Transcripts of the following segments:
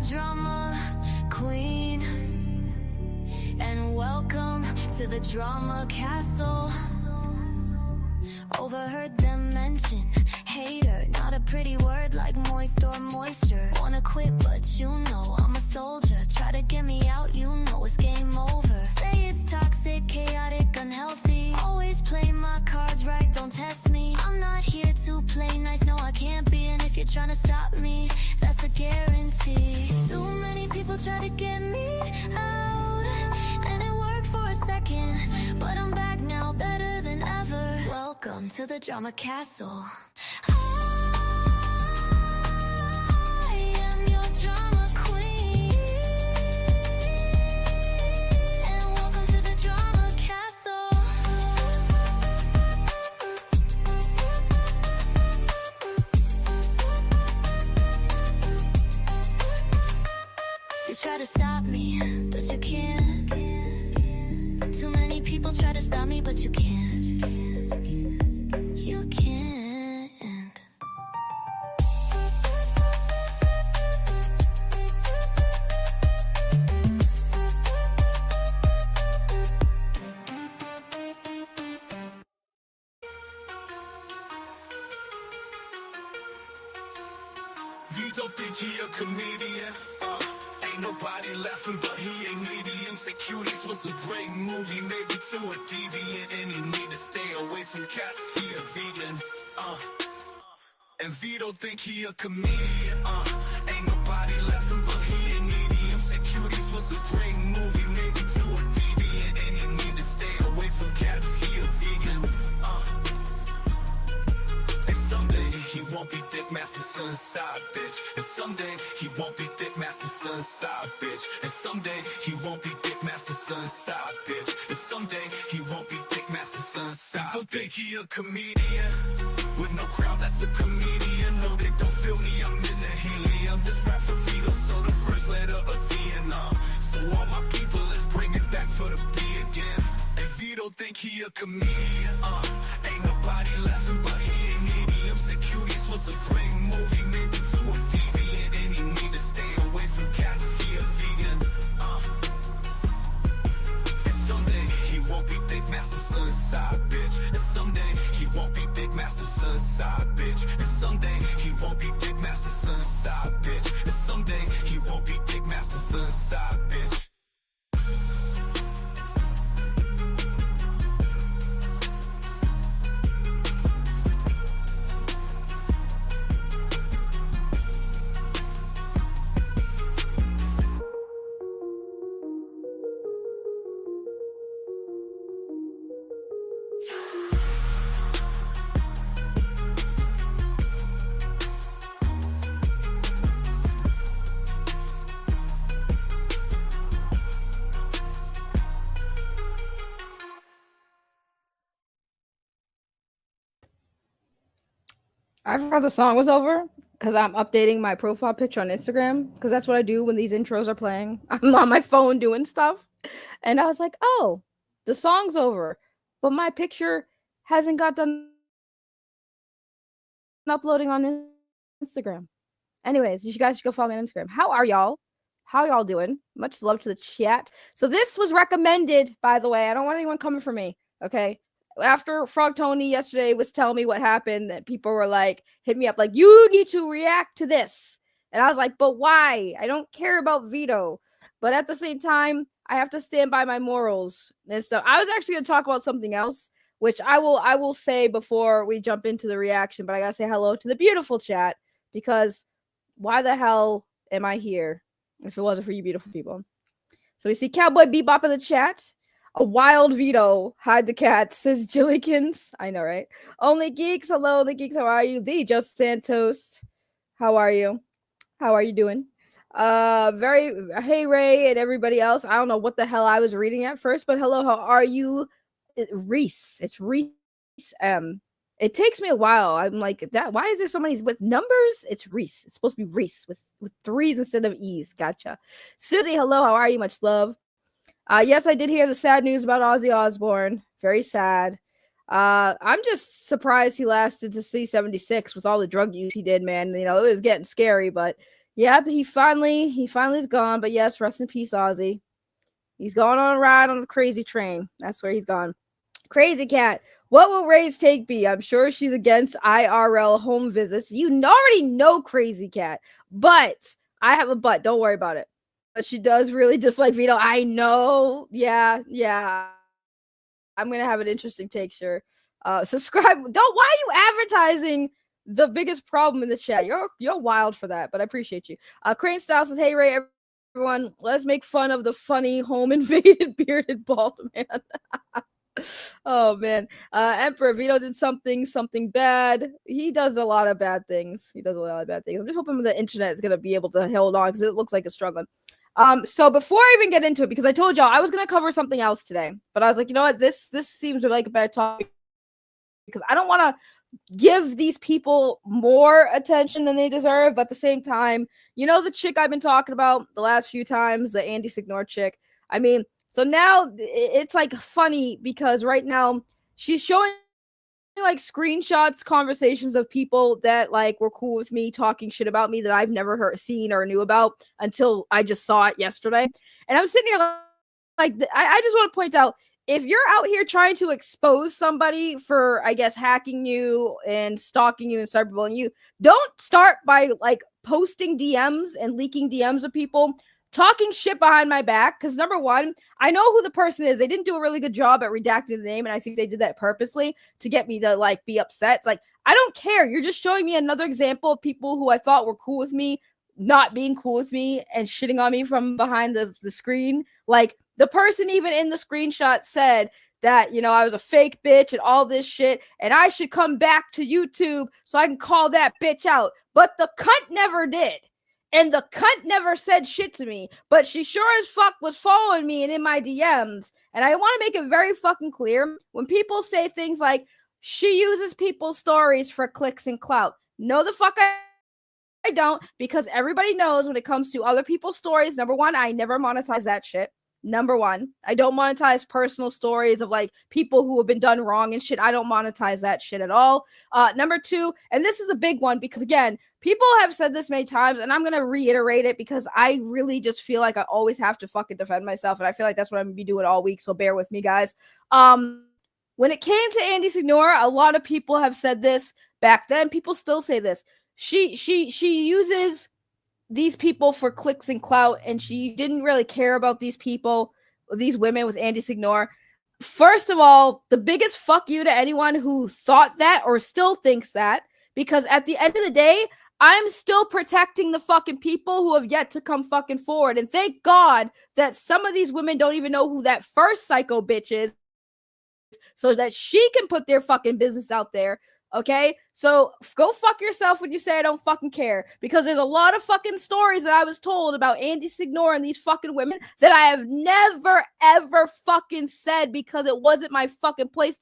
drama queen, and welcome to the drama castle. Overheard them mention hater, not a pretty word like moist or moisture. Wanna quit, but you know I'm a soldier. Try to get me out, you know it's game over. Say it's toxic, chaotic, unhealthy. Always play my cards right, don't test me. I'm not here to play nice, no I can't be. And if you're trying to stop me, that's a guarantee. Too many people try to get me out, and it worked for a second, but I'm back now, better than ever. Welcome to the drama castle. I am your drama queen, and welcome to the drama castle. You try to stop me, but you can't. Too many people try to stop me, but you can't. You can't. Vito think he a comedian. Ain't nobody laughing, but he ain't medium. Say Cuties was a great movie, maybe to a deviant, and he need to stay away from cats. He a vegan. And Vito think he a comedian. Ain't nobody laughing, but he ain't medium. Say Cuties was a great movie, maybe to a deviant, and he need to stay away from cats. He a vegan. And someday he won't be Dick Master Son's side bitch. And someday he won't be Dick Master Son's side bitch. And someday he won't be Dick Master Son's side bitch. And someday he won't be Dick Master Son's side. People think he a comedian with no crowd, that's a comedian. No, they don't feel me, I'm in the helium. This rap for Vito, so the first letter of Vietnam. So all my people, let's bring it back for the B again. And Vito think he a comedian. Ain't nobody laughing, but he ain't medium. Say Cuties was a great movie, maybe to a deviant, and he need to stay away from cats. He a vegan. And someday he won't be Dick Master Son's side bitch. And someday he won't be Dick Master Son's side bitch. And someday he won't be Dick Master Son's side bitch. And someday he won't be Dick Master Son's side bitch. I forgot the song was over because I'm updating my profile picture on Instagram because that's what I do when these intros are playing. I'm on my phone doing stuff. And I was like, oh, the song's over. But my picture hasn't got done uploading on Instagram. Anyways, you guys should go follow me on Instagram. How are y'all? How y'all doing? Much love to the chat. So this was recommended, by the way. I don't want anyone coming for me, okay? After Frog Tony yesterday was telling me what happened, that people were like, hit me up like, you need to react to this. And I was like, but why? I don't care about Vito. But at the same time, I have to stand by my morals. And so I was actually going to talk about something else, which I will say before we jump into the reaction. But I got to say hello to the beautiful chat, because why the hell am I here if it wasn't for you beautiful people? So we see Cowboy Bebop in the chat. A wild Vito, hide the cat, says Jillykins. I know, right? Only Geeks, hello, the Geeks, how are you? The Just Santos, how are you? How are you doing? Hey, Ray, and everybody else. I don't know what the hell I was reading at first, but hello, how are you? Reese, it's Reese M. It takes me a while. I'm like, that. Why is there so many with numbers? It's Reese. It's supposed to be Reese with threes instead of E's. Gotcha. Susie, hello, how are you? Much love. Yes, I did hear the sad news about Ozzy Osbourne. Very sad. I'm just surprised he lasted to C76 with all the drug use he did, man. You know, it was getting scary, but yeah, he finally is gone. But yes, rest in peace, Ozzy. He's going on a ride on a crazy train. That's where he's gone. Crazy Cat. What will Ray's take be? I'm sure she's against IRL home visits. You already know Crazy Cat, but I have a but. Don't worry about it. But she does really dislike Vito. I know. Yeah. I'm gonna have an interesting take, sure. Subscribe. Don't. Why are you advertising the biggest problem in the chat? You're wild for that, but I appreciate you. Crane Style says, "Hey Ray, everyone, let's make fun of the funny home invaded bearded bald man." Oh man, Emperor Vito did something bad. He does a lot of bad things. I'm just hoping the internet is gonna be able to hold on because it looks like it's struggling. So before I even get into it, because I told y'all I was gonna cover something else today, but I was like, you know what, this seems like a better topic because I don't want to give these people more attention than they deserve, but at the same time, you know, the chick I've been talking about the last few times, the Andy Signor chick. I mean, so now it's like funny because right now she's showing like screenshots, conversations of people that like were cool with me talking shit about me that I've never seen or knew about until I just saw it yesterday. And I'm sitting here like, I just want to point out, if you're out here trying to expose somebody for, I guess, hacking you and stalking you and cyberbullying you, don't start by like posting DMs and leaking DMs of people talking shit behind my back. Because number one, I know who the person is. They didn't do a really good job at redacting the name, and I think they did that purposely to get me to like be upset. It's like, I don't care. You're just showing me another example of people who I thought were cool with me not being cool with me and shitting on me from behind the screen. Like, the person even in the screenshot said that, you know, I was a fake bitch and all this shit, and I should come back to YouTube so I can call that bitch out. But the cunt never did. And the cunt never said shit to me, but she sure as fuck was following me and in my DMs. And I want to make it very fucking clear, when people say things like, she uses people's stories for clicks and clout. No, the fuck I don't, because everybody knows when it comes to other people's stories, number one, I never monetize that shit. Number one, I don't monetize personal stories of like people who have been done wrong and shit. I don't monetize that shit at all. Number two, and this is a big one because again, people have said this many times and I'm going to reiterate it because I really just feel like I always have to fucking defend myself. And I feel like that's what I'm going to be doing all week. So bear with me, guys. When it came to Andy Signor, a lot of people have said this back then. People still say this. She uses these people for clicks and clout, and she didn't really care about these people, these women with Andy Signor. First of all, the biggest fuck you to anyone who thought that or still thinks that, because at the end of the day, I'm still protecting the fucking people who have yet to come fucking forward. And thank God that some of these women don't even know who that first psycho bitch is, so that she can put their fucking business out there. Okay, so go fuck yourself when you say I don't fucking care, because there's a lot of fucking stories that I was told about Andy Signor and these fucking women that I have never ever fucking said because it wasn't my fucking place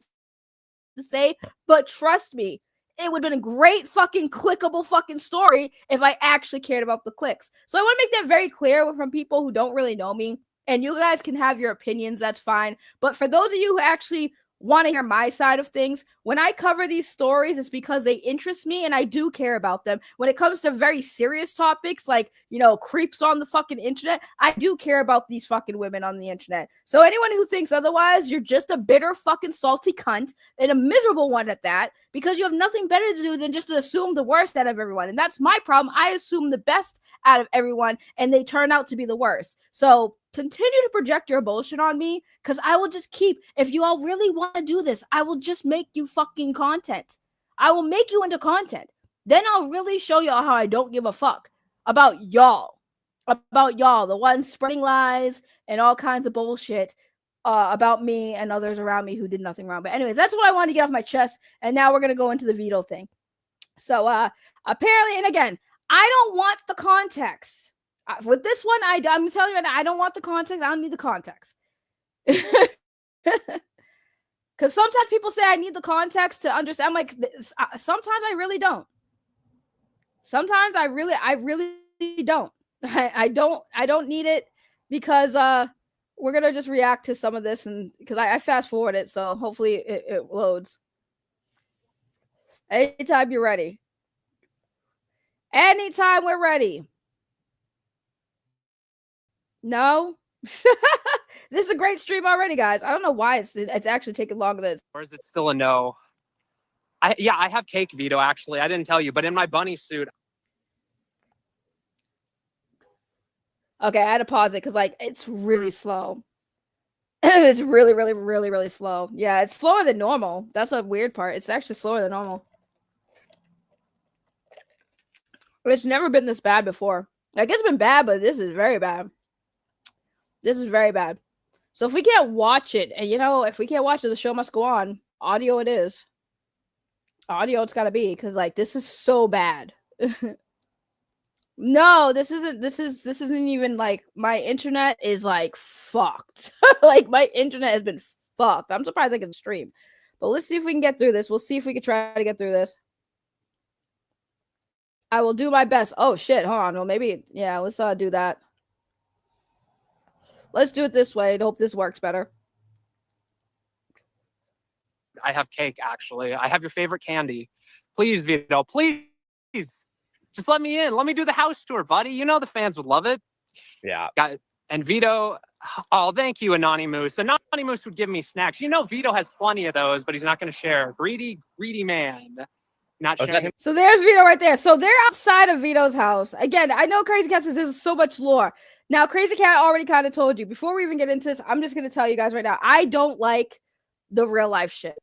to say. But trust me, it would have been a great fucking clickable fucking story if I actually cared about the clicks. So I want to make that very clear from people who don't really know me, and you guys can have your opinions, that's fine. But for those of you who actually want to hear my side of things, when I cover these stories, it's because they interest me and I do care about them. When it comes to very serious topics like, you know, creeps on the fucking internet, I do care about these fucking women on the internet. So anyone who thinks otherwise, you're just a bitter fucking salty cunt, and a miserable one at that, because you have nothing better to do than just to assume the worst out of everyone. And that's my problem. I assume the best out of everyone and they turn out to be the worst. So continue to project your bullshit on me, because I will just keep, if you all really want to do this, I will just make you fucking content. I will make you into content. Then I'll really show y'all how I don't give a fuck about y'all, the ones spreading lies and all kinds of bullshit about me and others around me who did nothing wrong. But anyways, that's what I wanted to get off my chest. And now we're going to go into the Vito thing. So apparently, and again, I don't want the context. With this one, I'm telling you right now, I don't want the context. I don't need the context. Because sometimes people say I need the context to understand. I'm like, sometimes I really don't. Sometimes I really don't. I don't need it because we're gonna just react to some of this, and because I fast forward it, so hopefully it loads. Anytime you're ready. Anytime we're ready. No. This is a great stream already, guys. I don't know why it's actually taking longer than. Or is it still a no? I have cake, Vito. Actually, I didn't tell you, but in my bunny suit. Okay, I had to pause it because like it's really slow. It's really, really, really, really slow. Yeah, it's slower than normal. That's a weird part. It's actually slower than normal. It's never been this bad before. Like, it's been bad, but this is very bad. This is very bad. So if we can't watch it, and if we can't watch it, the show must go on. Audio it is. Audio it's gotta be, because like this is so bad. No, this isn't even like my internet is like fucked. Like my internet has been fucked. I'm surprised I can stream. But let's see if we can get through this. We'll see if we can try to get through this. I will do my best. Oh shit, hold on. Well, maybe let's do that. Let's do it this way. I hope this works better. I have cake, actually. I have your favorite candy. Please, Vito, please. Just let me in. Let me do the house tour, buddy. You know the fans would love it. Yeah. And Vito, oh, thank you, Anonymous. Anonymous would give me snacks. Vito has plenty of those, but he's not going to share. Greedy man. Not sharing. So there's Vito right there. So they're outside of Vito's house. Again, I know Crazy Cat says there's so much lore. Now, Crazy Cat already kind of told you. Before we even get into this, I'm just going to tell you guys right now. I don't like the real life shit.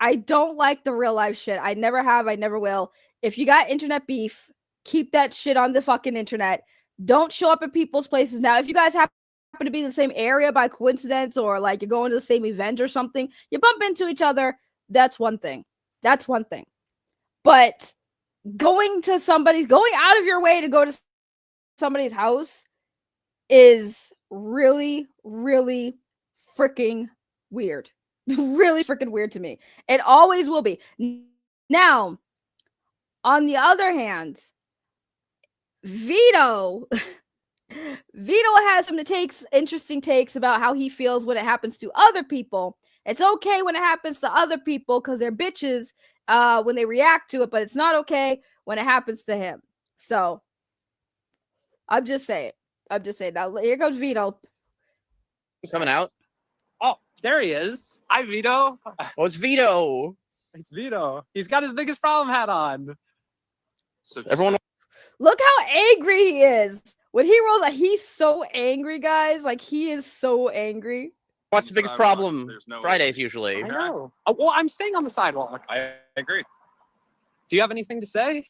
I don't like the real life shit. I never have. I never will. If you got internet beef, keep that shit on the fucking internet. Don't show up at people's places. Now, if you guys happen to be in the same area by coincidence, or like you're going to the same event or something, you bump into each other. That's one thing. That's one thing. But going out of your way to go to somebody's house is really, really freaking weird. Really freaking weird to me. It always will be. Now, on the other hand, Vito has some interesting takes about how he feels when it happens to other people. It's okay when it happens to other people because they're bitches when they react to it, but it's not okay when it happens to him. So I'm just saying. Now here comes Vito. Coming out. Oh, there he is. Hi, Vito. Oh, it's Vito. It's Vito. He's got his biggest problem hat on. So everyone, look how angry he is. When he rolls out, he's so angry, guys. Like, he is so angry. what's the biggest problem? Fridays usually. I know. Oh, well, I'm staying on the sidewalk. I agree. Do you have anything to say?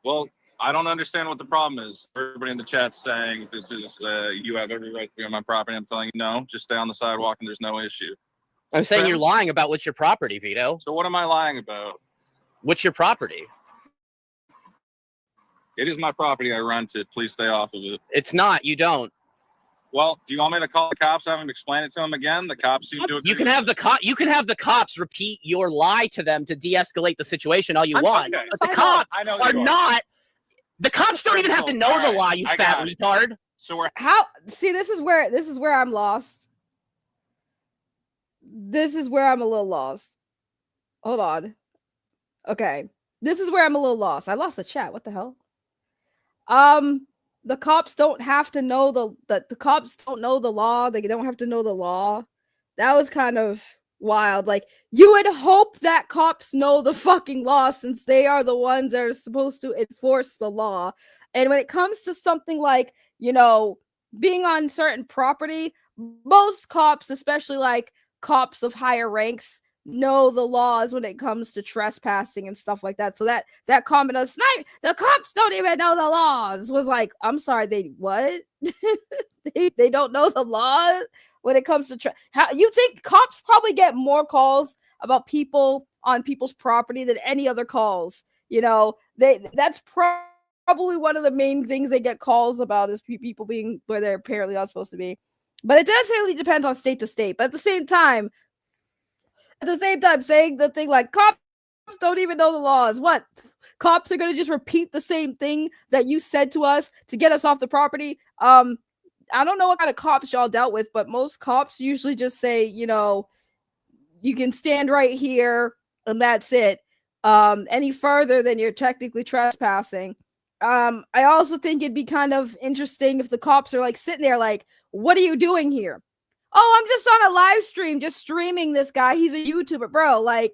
Well, I don't understand what the problem is. Everybody in the chat's saying this is you have every right to be on my property. I'm telling you, no, just stay on the sidewalk and there's no issue. I'm saying you're lying about what's your property, Vito. So what am I lying about? What's your property? It is my property. I rent it. Please stay off of it. It's not. You don't. Well, do you want me to call the cops? Have them explain it to them again? The cops seem to agree. You can have the cops repeat your lie to them to de-escalate the situation all you want. Okay. But the cops are not. The cops don't even have to know the lie, you fat retard. So we're see, this is where I'm lost. This is where I'm a little lost. Hold on. Okay. This is where I'm a little lost. I lost the chat. What the hell? The cops don't have to know the cops don't know the law. They don't have to know the law. That was kind of wild. Like, you would hope that cops know the fucking law since they are the ones that are supposed to enforce the law. And when it comes to something like, being on certain property, most cops, especially like cops of higher ranks, know the laws when it comes to trespassing and stuff like that. So that comment of snipe, the cops don't even know the laws, was like, I'm sorry, they what? they don't know the laws when it comes to how you think cops probably get more calls about people on people's property than any other calls. That's probably one of the main things they get calls about is people being where they're apparently not supposed to be. But it does really depend on state to state. But at the same time, saying the thing like cops don't even know the laws. What? Cops are going to just repeat the same thing that you said to us to get us off the property? I don't know what kind of cops y'all dealt with, but most cops usually just say, you know, you can stand right here and that's it. Any further than you're technically trespassing. I also think it'd be kind of interesting if the cops are like sitting there like, what are you doing here? Oh, I'm just on a live stream, just streaming this guy. He's a YouTuber, bro. Like,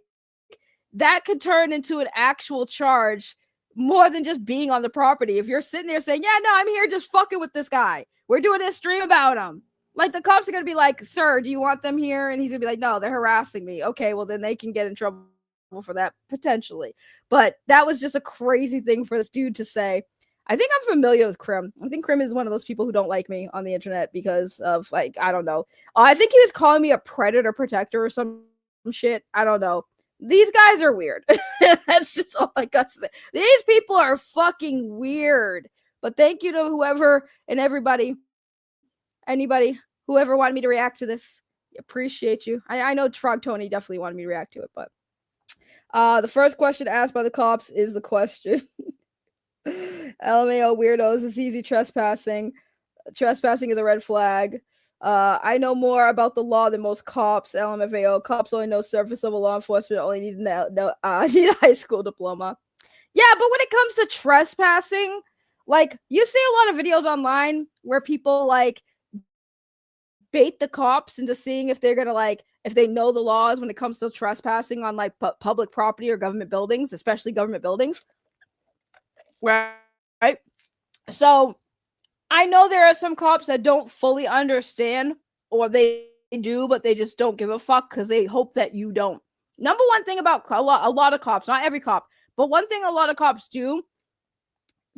that could turn into an actual charge more than just being on the property. If you're sitting there saying, yeah, no, I'm here just fucking with this guy. We're doing this stream about him. Like, the cops are going to be like, sir, do you want them here? And he's going to be like, no, they're harassing me. Okay, well, then they can get in trouble for that, potentially. But that was just a crazy thing for this dude to say. I think I'm familiar with Krim. I think Krim is one of those people who don't like me on the internet because of, like, I don't know. I think he was calling me a predator protector or some shit. I don't know. These guys are weird. That's just all I got to say. These people are fucking weird. But thank you to whoever and everybody, anybody, whoever wanted me to react to this. Appreciate you. I know Frog Tony definitely wanted me to react to it, but the first question asked by the cops is the question. LMAO weirdos, it's easy trespassing. Trespassing is a red flag. I know more about the law than most cops. LMFAO. Cops only know surface level law enforcement. Only need need a high school diploma. Yeah, but when it comes to trespassing, like, you see a lot of videos online where people like bait the cops into seeing if they're gonna like if they know the laws when it comes to trespassing on like public property or government buildings, especially government buildings. Right. So I know there are some cops that don't fully understand, or they do, but they just don't give a fuck because they hope that you don't. Number one thing about a lot of cops, not every cop, but one thing a lot of cops do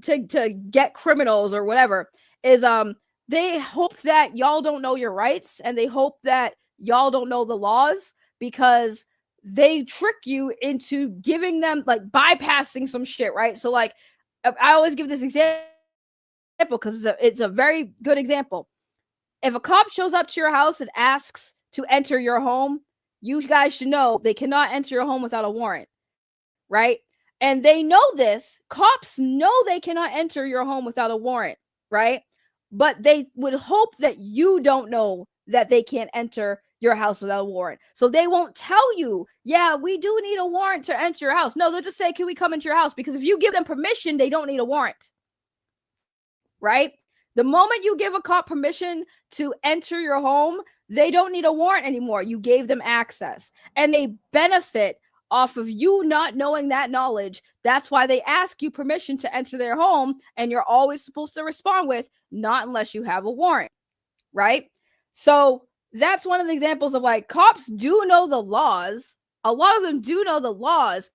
to get criminals or whatever is they hope that y'all don't know your rights, and they hope that y'all don't know the laws, because they trick you into giving them, like, bypassing some shit, right? So, like, I always give this example because it's a very good example. If a cop shows up to your house and asks to enter your home, you guys should know they cannot enter your home without a warrant, right? And they know this. Cops know they cannot enter your home without a warrant, right? But they would hope that you don't know that they can't enter your house without a warrant. So they won't tell you, yeah, we do need a warrant to enter your house. No, they'll just say, can we come into your house? Because if you give them permission, they don't need a warrant, right? The moment you give a cop permission to enter your home, they don't need a warrant anymore. You gave them access, and they benefit off of you not knowing that knowledge. That's why they ask you permission to enter their home, and you're always supposed to respond with, not unless you have a warrant, right? So that's one of the examples of, like, cops do know the laws. A lot of them do know the laws,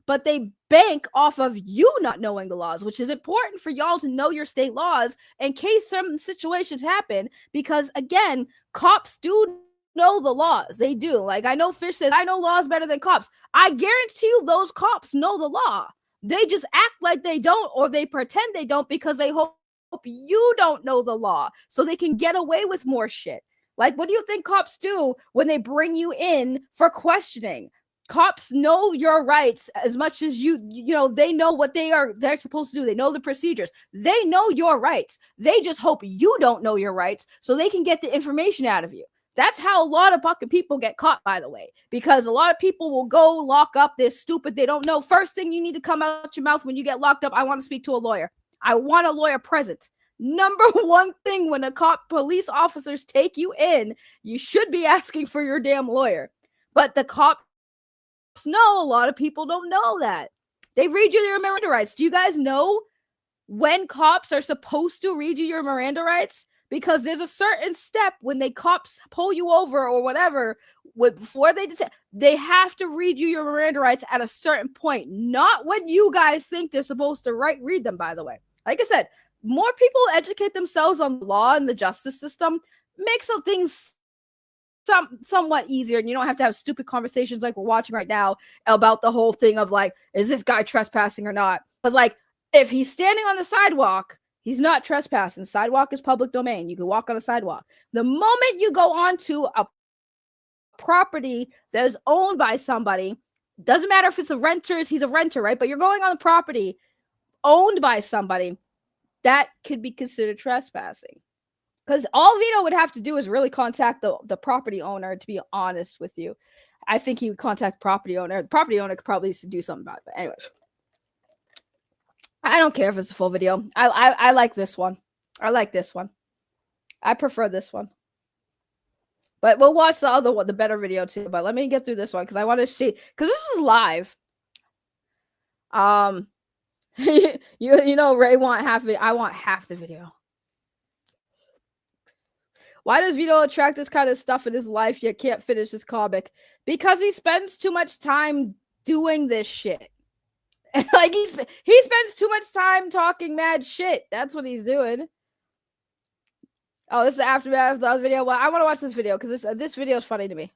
but they bank off of you not knowing the laws, which is important for y'all to know your state laws in case some situations happen. Because, again, cops do know the laws. They do. Like, I know Fish says, I know laws better than cops. I guarantee you those cops know the law. They just act like they don't, or they pretend they don't, because they hope you don't know the law so they can get away with more shit. Like, what do you think cops do when they bring you in for questioning? Cops know your rights as much as you know, they know what they're supposed to do. They know the procedures. They know your rights. They just hope you don't know your rights so they can get the information out of you. That's how a lot of fucking people get caught, by the way, because a lot of people will go lock up. They're stupid. They don't know. First thing you need to come out your mouth when you get locked up, I want to speak to a lawyer. I want a lawyer present. Number one thing when police officers take you in, you should be asking for your damn lawyer. But the cops know a lot of people don't know that. They read you your Miranda rights. Do you guys know when cops are supposed to read you your Miranda rights? Because there's a certain step when cops pull you over or whatever, before they have to read you your Miranda rights at a certain point. Not when you guys think they're supposed to read them, by the way. Like I said, more people educate themselves on the law and the justice system, makes things somewhat easier, and you don't have to have stupid conversations like we're watching right now about the whole thing of, like, is this guy trespassing or not? Because, like, if he's standing on the sidewalk, he's not trespassing. The sidewalk is public domain. You can walk on a sidewalk. The moment you go onto a property that is owned by somebody, doesn't matter if it's he's a renter, right? But you're going on a property owned by somebody, that could be considered trespassing. Because all Vito would have to do is really contact the property owner, to be honest with you. I think he would contact the property owner. The property owner could probably do something about it. But anyways, I don't care if it's a full video. I like this one. I like this one. I prefer this one. But we'll watch the other one, the better video too. But let me get through this one because I want to see, because this is live. You know, Ray want half of it. I want half the video. Why does Vito attract this kind of stuff in his life yet can't finish his comic? Because he spends too much time doing this shit. Like he spends too much time talking mad shit. That's what he's doing. Oh, this is the aftermath of the other video. Well, I want to watch this video because this video is funny to me.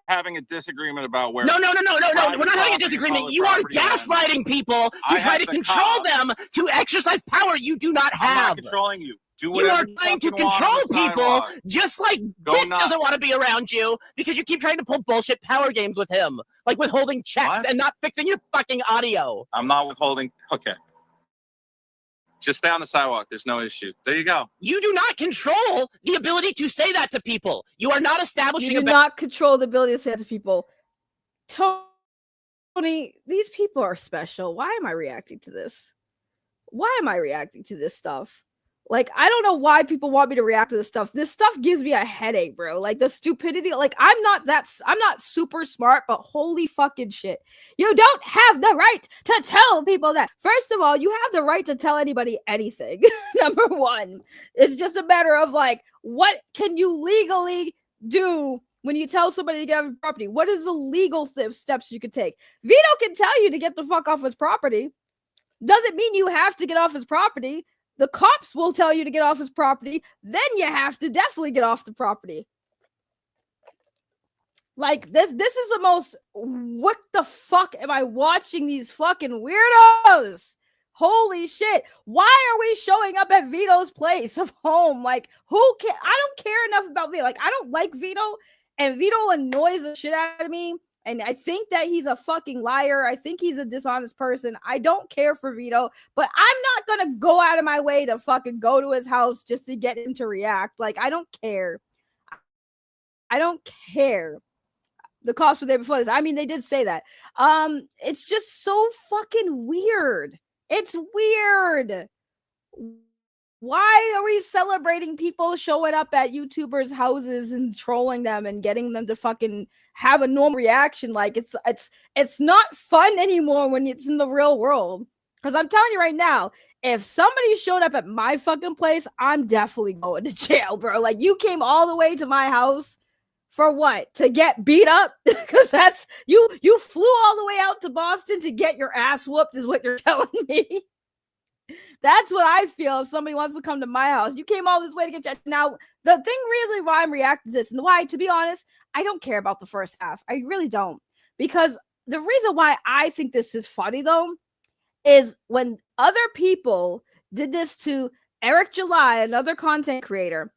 Having a disagreement about where. No. We're not having a disagreement. You are gaslighting people to try to control them to exercise power you do not have. I'm not controlling you. You are trying to control people just like Vic doesn't want to be around you because you keep trying to pull bullshit power games with him, like withholding checks and not fixing your fucking audio. I'm not withholding. Okay. Just stay on the sidewalk. There's no issue. There you go. You do not control the ability to say that to people. You are not establishing. You do not control the ability to say that to people. Tony, these people are special. Why am I reacting to this? Why am I reacting to this stuff? Like, I don't know why people want me to react to this stuff. This stuff gives me a headache, bro. Like, the stupidity. Like, I'm not super smart, but holy fucking shit. You don't have the right to tell people that. First of all, you have the right to tell anybody anything. Number one. It's just a matter of, like, what can you legally do when you tell somebody to get off your property? What is the legal steps you could take? Vito can tell you to get the fuck off his property. Doesn't mean you have to get off his property. The cops will tell you to get off his property. Then you have to definitely get off the property. Like, this is the most, what the fuck am I watching these fucking weirdos? Holy shit. Why are we showing up at Vito's place of home? Like, who can, I don't care enough about Vito. Like, I don't like Vito, and Vito annoys the shit out of me. And I think that he's a fucking liar. I think he's a dishonest person. I don't care for Vito, but I'm not going to go out of my way to fucking go to his house just to get him to react. Like, I don't care. I don't care. The cops were there before this. I mean, they did say that. It's just so fucking weird. It's weird. Why are we celebrating people showing up at YouTubers' houses and trolling them and getting them to fucking have a normal reaction? Like, it's not fun anymore when it's in the real world. Because I'm telling you right now, if somebody showed up at my fucking place, I'm definitely going to jail, bro. Like, you came all the way to my house for what? To get beat up? Because that's you flew all the way out to Boston to get your ass whooped, is what you're telling me. That's what I feel if somebody wants to come to my house. You came all this way to get you. Now, the thing really why I'm reacting to this, and why, to be honest, I don't care about the first half. I really don't. Because the reason why I think this is funny, though, is when other people did this to Eric July, another content creator,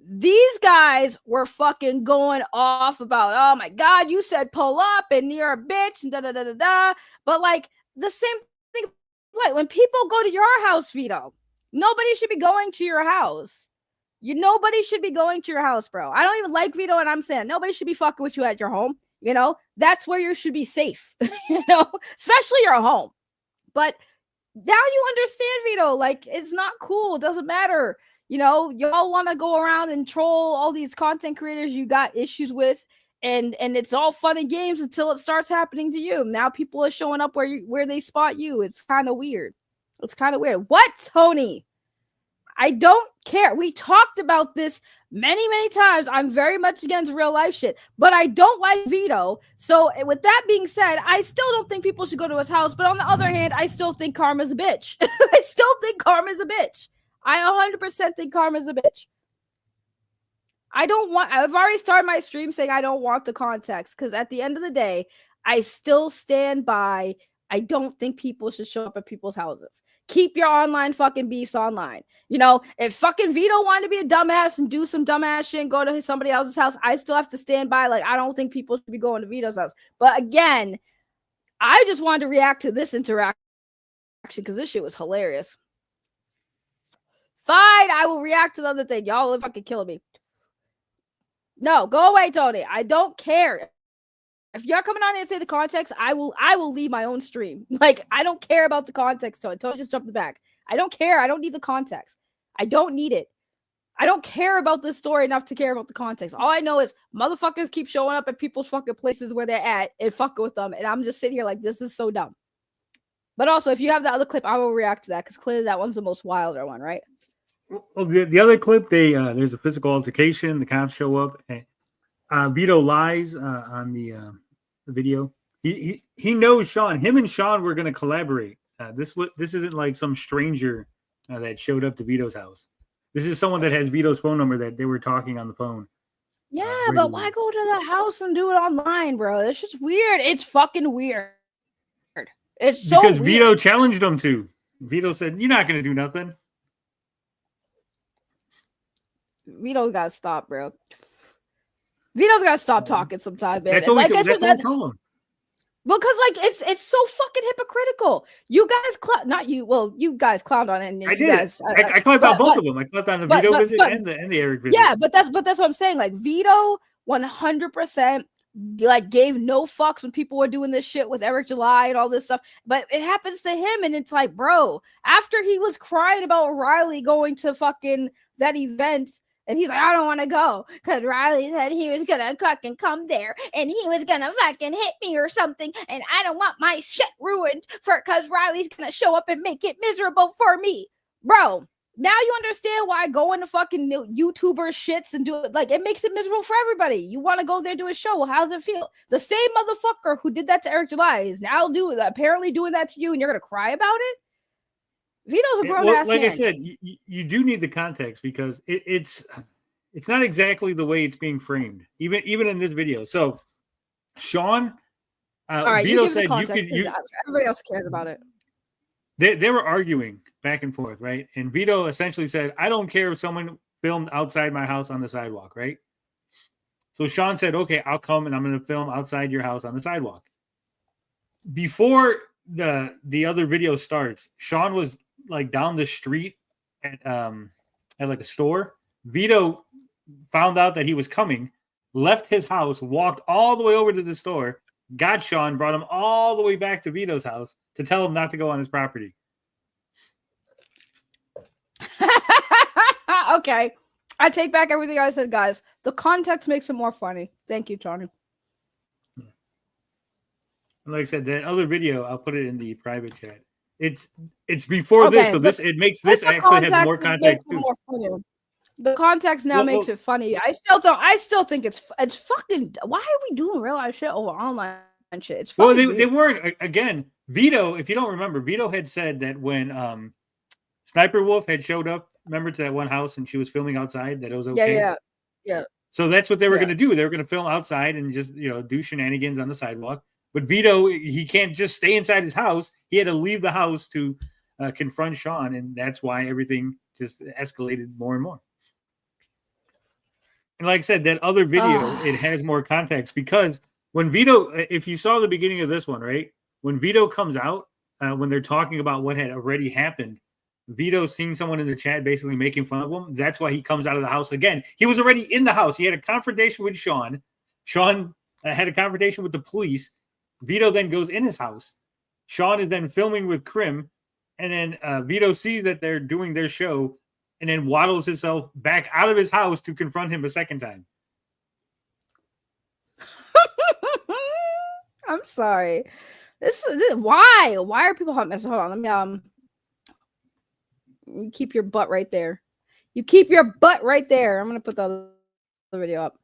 these guys were fucking going off about, oh my God, you said pull up and you're a bitch and da-da-da-da-da. But, like, the same thing. Like, when people go to your house, Vito, nobody should be going to your house. Nobody should be going to your house, bro. I don't even like Vito, and I'm saying nobody should be fucking with you at your home. You know, that's where you should be safe. You know, especially your home. But now you understand, Vito. Like, it's not cool. It doesn't matter. You know, y'all want to go around and troll all these content creators you got issues with. And it's all fun and games until it starts happening to you. Now people are showing up where they spot you. It's kind of weird. It's kind of weird. What, Tony? I don't care. We talked about this many, many times. I'm very much against real life shit, but I don't like Vito. So with that being said, I still don't think people should go to his house. But on the other hand, I still think Karma's a bitch. I still think Karma's a bitch. I 100% think Karma's a bitch. I've already started my stream saying I don't want the context, because at the end of the day, I still stand by, I don't think people should show up at people's houses. Keep your online fucking beefs online. You know, if fucking Vito wanted to be a dumbass and do some dumbass shit and go to somebody else's house, I still have to stand by, like, I don't think people should be going to Vito's house. But again, I just wanted to react to this interaction because this shit was hilarious. Fine, I will react to the other thing. Y'all are fucking killing me. No, go away, Tony. I don't care. If you're coming on and say the context, I will leave my own stream. Like, I don't care about the context, Tony. Tony just jumped back. I don't care. I don't need the context. I don't need it. I don't care about this story enough to care about the context. All I know is motherfuckers keep showing up at people's fucking places where they're at and fucking with them. And I'm just sitting here like, this is so dumb. But also, if you have the other clip, I will react to that because clearly that one's the most wilder one, right? Well, the other clip, there's a physical altercation. The cops show up. And, Vito lies on the video. He knows Sean. Him and Sean were going to collaborate. This isn't like some stranger that showed up to Vito's house. This is someone that has Vito's phone number that they were talking on the phone. Yeah, but why go to the house and do it online, bro? It's just weird. It's fucking weird. It's so because weird. Vito challenged him to. Vito said, "You're not going to do nothing." Vito's got to stop, bro. Vito's got to stop talking sometime, man. That's what like we told him. Because like it's so fucking hypocritical. You guys not you. Well, you guys clowned on it. And I you did. Guys, I clapped on both of them. I clapped on the Vito visit and the Eric visit. Yeah, but that's what I'm saying. Like Vito, 100%, like gave no fucks when people were doing this shit with Eric July and all this stuff. But it happens to him, and it's like, bro, after he was crying about Riley going to fucking that event. And he's like, I don't want to go because Riley said he was going to fucking come there and he was going to fucking hit me or something. And I don't want my shit ruined because Riley's going to show up and make it miserable for me. Bro, now you understand why going to fucking YouTuber shits and do it. Like, it makes it miserable for everybody. You want to go there, do a show. Well, how does it feel? The same motherfucker who did that to Eric July is now apparently doing that to you and you're going to cry about it? Vito's a grown-ass man. Like I said, you do need the context because it's not exactly the way it's being framed, even in this video. So, Sean, right, Vito said everybody else cares about it. They were arguing back and forth, right? And Vito essentially said, "I don't care if someone filmed outside my house on the sidewalk," right? So Sean said, "Okay, I'll come and I'm going to film outside your house on the sidewalk." Before the other video starts, Sean was like down the street at like a store. Vito found out that he was coming, left his house, walked all the way over to the store, got Sean, brought him all the way back to Vito's house to tell him not to go on his property. Okay. I take back everything I said, guys. The context makes it more funny. Thank you, Tony. Like I said, that other video, I'll put it in the private chat. It's before this, so it makes this actually have more context too. The context now makes it funny. I still think it's fucking. Why are we doing real life shit over online shit? It's fucking they weren't again. Vito, if you don't remember, Vito had said that when Sniper Wolf had showed up, remember, to that one house and she was filming outside, that it was okay. Yeah. So that's what they were going to do. They were going to film outside and just do shenanigans on the sidewalk. But Vito, he can't just stay inside his house. He had to leave the house to confront Sean, and that's why everything just escalated more and more. And like I said, that other video, it has more context because when Vito, if you saw the beginning of this one, right? When Vito comes out, when they're talking about what had already happened, Vito's seeing someone in the chat basically making fun of him. That's why he comes out of the house again. He was already in the house. He had a confrontation with Sean. Sean had a confrontation with the police. Vito then goes in his house. Sean is then filming with Krim. And then Vito sees that they're doing their show and then waddles himself back out of his house to confront him a second time. I'm sorry. This why? Why are people hot messing? Hold on, let me you keep your butt right there. You keep your butt right there. I'm gonna put the other video up.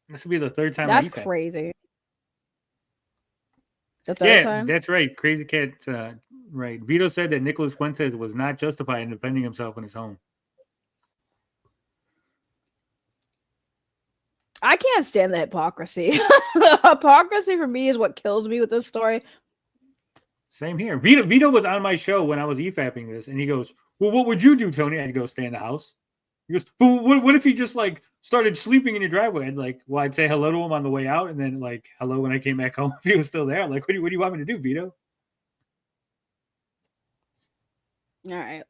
This will be the third time. That's crazy. The third time? That's right. Crazy Cat. Right. Vito said that Nicholas Fuentes was not justified in defending himself in his home. I can't stand the hypocrisy. The hypocrisy for me is what kills me with this story. Same here. Vito was on my show when I was EFAPing this, and he goes, "Well, what would you do, Tony?" I'd go, "Stay in the house." He goes, "Well, what if he just like started sleeping in your driveway?" I'd say hello to him on the way out, and then like hello when I came back home if he was still there. I'm like, what do you want me to do, Vito? All right.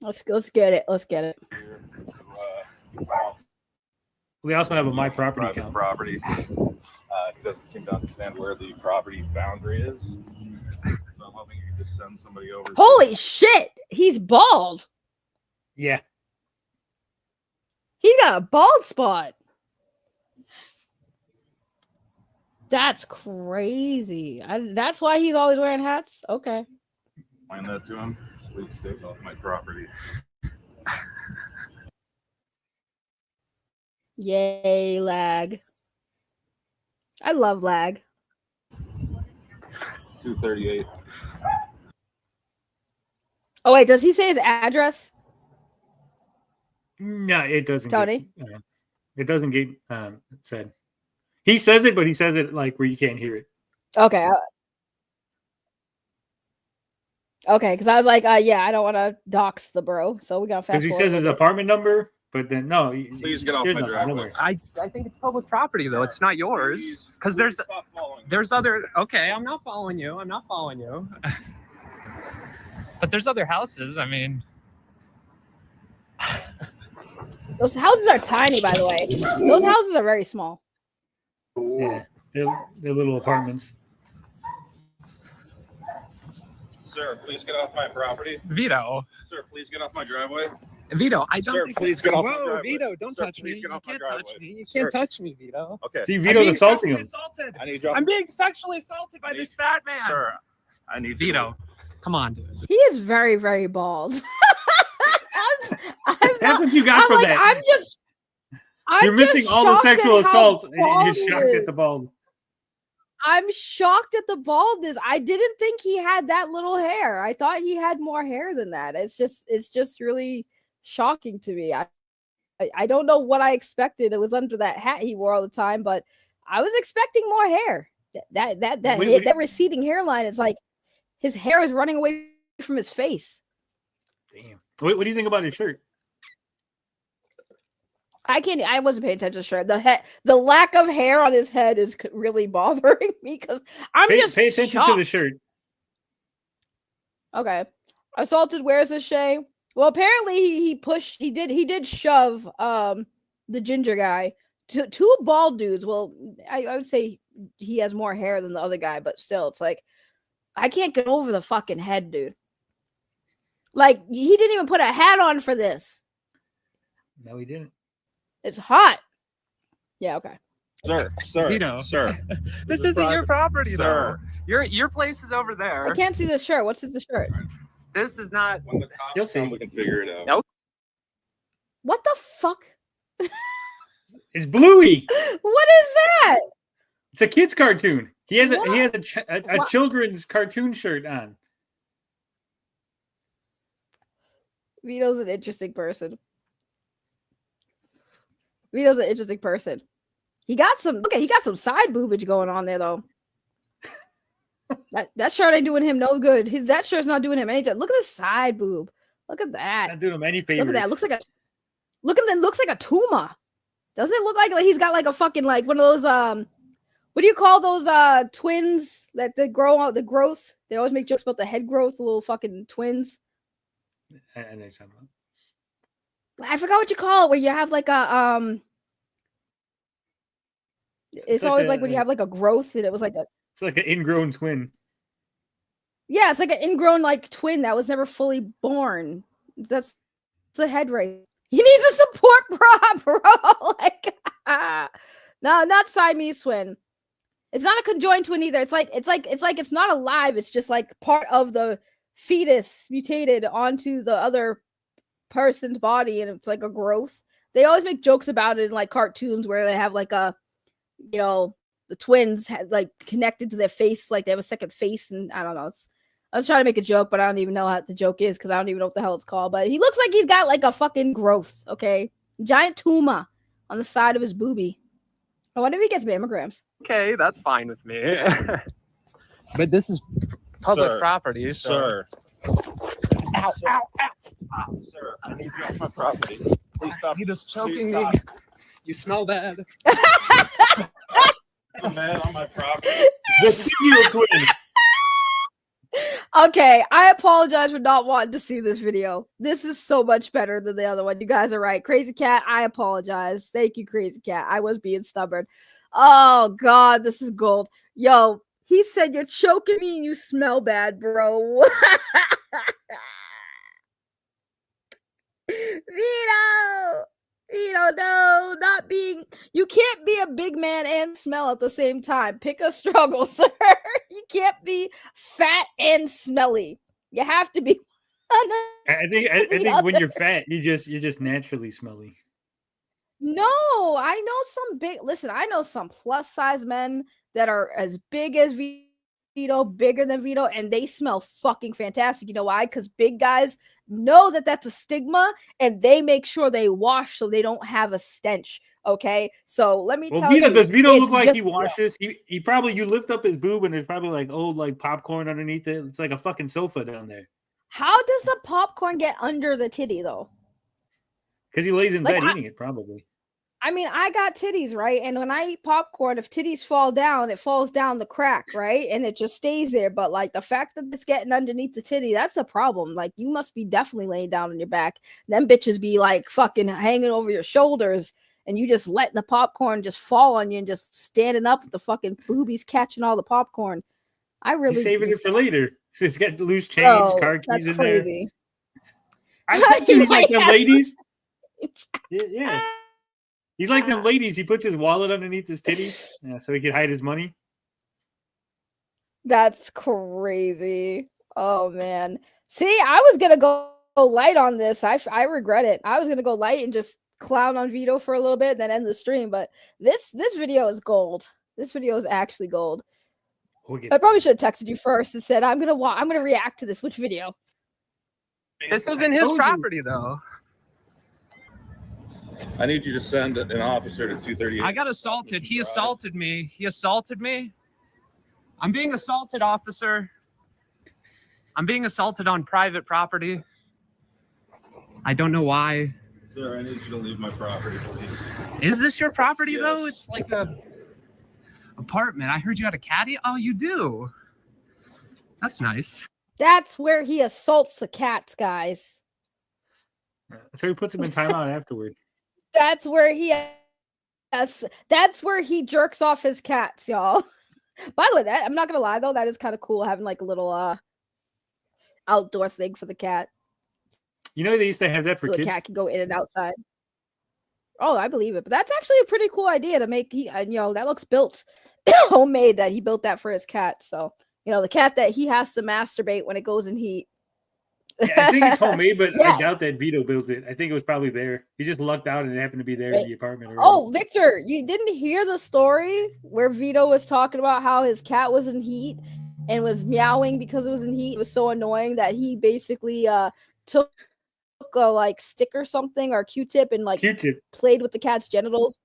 Let's get it. Let's get it. We also have a my property private account. property. He doesn't seem to understand where the property boundary is. So I'm hoping you can just send somebody over. Holy shit! He's bald. Yeah. He's got a bald spot. That's crazy. That's why he's always wearing hats? Okay. Find that to him. Please stay off my property. Yay, lag. I love lag. 238. Oh, wait, does he say his address? No, it doesn't. Tony? It doesn't get said. He says it, but he says it like where you can't hear it. Okay. Okay, because I was like, yeah, I don't want to dox the bro, so we got fast. Because he says his apartment number, but then no. Please get off my driveway. I think it's public property though. It's not yours. Because there's other. Okay, I'm not following you. I'm not following you. But there's other houses. I mean, those houses are tiny, by the way. Those houses are very small. Yeah, they're little apartments. Sir, please get off my property. Vito. Sir, please get off my driveway. Vito, I don't. Sir, think please get off my Whoa, driveway. Vito, don't Sir, touch me. please You get off my can't driveway. touch me. You Sir. can't touch me, Vito. Okay. See, I'm Vito's being assaulting sexually him. assaulted. I need you. I'm being sexually assaulted by this fat man. Sir, I need you. Vito, come on, dude. He is very, very bald. That's what you got from that. You're missing all the sexual assault, and you're shocked at the bald. I'm shocked at the baldness. I didn't think he had that little hair. I thought he had more hair than that. It's just really shocking to me. I don't know what I expected. It was under that hat he wore all the time, but I was expecting more hair. That receding hairline is like his hair is running away from his face. Damn. What do you think about his shirt? I wasn't paying attention to the shirt. The lack of hair on his head is really bothering me because pay attention shocked. to the shirt. Okay. Assaulted wears his Shay. Well, apparently he did shove the ginger guy to two bald dudes. Well, I would say he has more hair than the other guy, but still, it's like I can't get over the fucking head, dude. Like he didn't even put a hat on for this. No, he didn't. It's hot. Yeah, okay. Sir, Vito. sir. This isn't your property, Sir. though. Your place is over there. I can't see the shirt. What's the shirt? This is not. When the You'll cops come, see. we can figure it out. Nope. What the fuck? It's Bluey. What is that? It's a kid's cartoon. He has What? a children's cartoon shirt on. Vito's an interesting person. Vito's an interesting person. He got some side boobage going on there though. That shirt ain't doing him no good. That shirt's not doing him any good. Look at the side boob. Look at that. Not doing him any favors. Look at that. Looks like a tumor. Doesn't it look like he's got like a fucking like one of those what do you call those twins that they grow out the growth? They always make jokes about the head growth, the little fucking twins. I know something. I forgot what you call it, where you have like a it's like always like when you have like a growth, and it was like it's like an ingrown twin. Yeah, it's like an ingrown like twin that was never fully born. That's the head right. He needs a support prop, bro. Like no, not Siamese twin. It's not a conjoined twin either. It's not alive. It's just like part of the fetus mutated onto the other person's body, and it's like a growth. They always make jokes about it in like cartoons where they have like a, you know, the twins had like connected to their face, like they have a second face, and I don't know. I was trying to make a joke, but I don't even know what the joke is because I don't even know what the hell it's called. But he looks like he's got like a fucking growth, okay? Giant tumor on the side of his boobie. I wonder if he gets mammograms. Okay, that's fine with me. But this is public property, so. Sir. Ow, Sir. ow, ow. Sir, I need you off my property. Please stop. He just choking Please me. stop. You smell bad. A man on my property. The studio twin. Okay, I apologize for not wanting to see this video. This is so much better than the other one. You guys are right. Crazy Cat, I apologize. Thank you, Crazy Cat. I was being stubborn. Oh, God, this is gold. Yo, he said, you're choking me and you smell bad, bro. Vito! Vito, no, not being. You can't be a big man and smell at the same time. Pick a struggle, sir. You can't be fat and smelly. You have to be. I think when you're fat, you're just naturally smelly. No, I know some big. Listen, I know some plus size men that are as big as Vito, bigger than Vito, and they smell fucking fantastic. You know why? Because big guys know that that's a stigma, and they make sure they wash so they don't have a stench. Okay, so let me tell you. Does Vito look like he washes? He probably, you lift up his boob and there's probably like old like popcorn underneath it. It's like a fucking sofa down there. How does the popcorn get under the titty though? Because he lays in bed eating it, probably. I mean, I got titties, right? And when I eat popcorn, if titties fall down, it falls down the crack, right? And it just stays there. But like the fact that it's getting underneath the titty, that's a problem. Like you must be definitely laying down on your back. Them bitches be like fucking hanging over your shoulders, and you just letting the popcorn just fall on you and just standing up with the fucking boobies catching all the popcorn. I really He's saving it for later. So it's got loose change, car keys in crazy. there. I bet you he's like them ladies. Yeah. He's like them ladies. He puts his wallet underneath his titties so he can hide his money. That's crazy. Oh, man. See, I was going to go light on this. I regret it. I was going to go light and just clown on Vito for a little bit and then end the stream. But this video is gold. This video is actually gold. I probably should have texted you first and said, I'm gonna react to this. Which video? This isn't his property, though. I need you to send an officer to 238. I got assaulted. He assaulted me. I'm being assaulted, officer. I'm being assaulted on private property. I don't know why. Sir, I need you to leave my property, please. Is this your property, Yes. though? It's like a apartment. I heard you had a caddy. Oh, you do? That's nice. That's where he assaults the cats, guys. So he puts him in timeout afterward. That's where he jerks off his cats, y'all. By the way, I'm not gonna lie though, that is kind of cool having like a little outdoor thing for the cat. You know they used to have that for kids. So the cat can go in and outside. Oh, I believe it. But that's actually a pretty cool idea to make. That looks built, homemade. That he built that for his cat. So the cat that he has to masturbate when it goes in heat. Yeah, I think it's homemade, but I doubt that Vito built it. I think it was probably there. He just lucked out and it happened to be there in the apartment. Already. Oh, Victor, you didn't hear the story where Vito was talking about how his cat was in heat and was meowing because it was in heat. It was so annoying that he basically took a stick or something or Q-tip and played with the cat's genitals.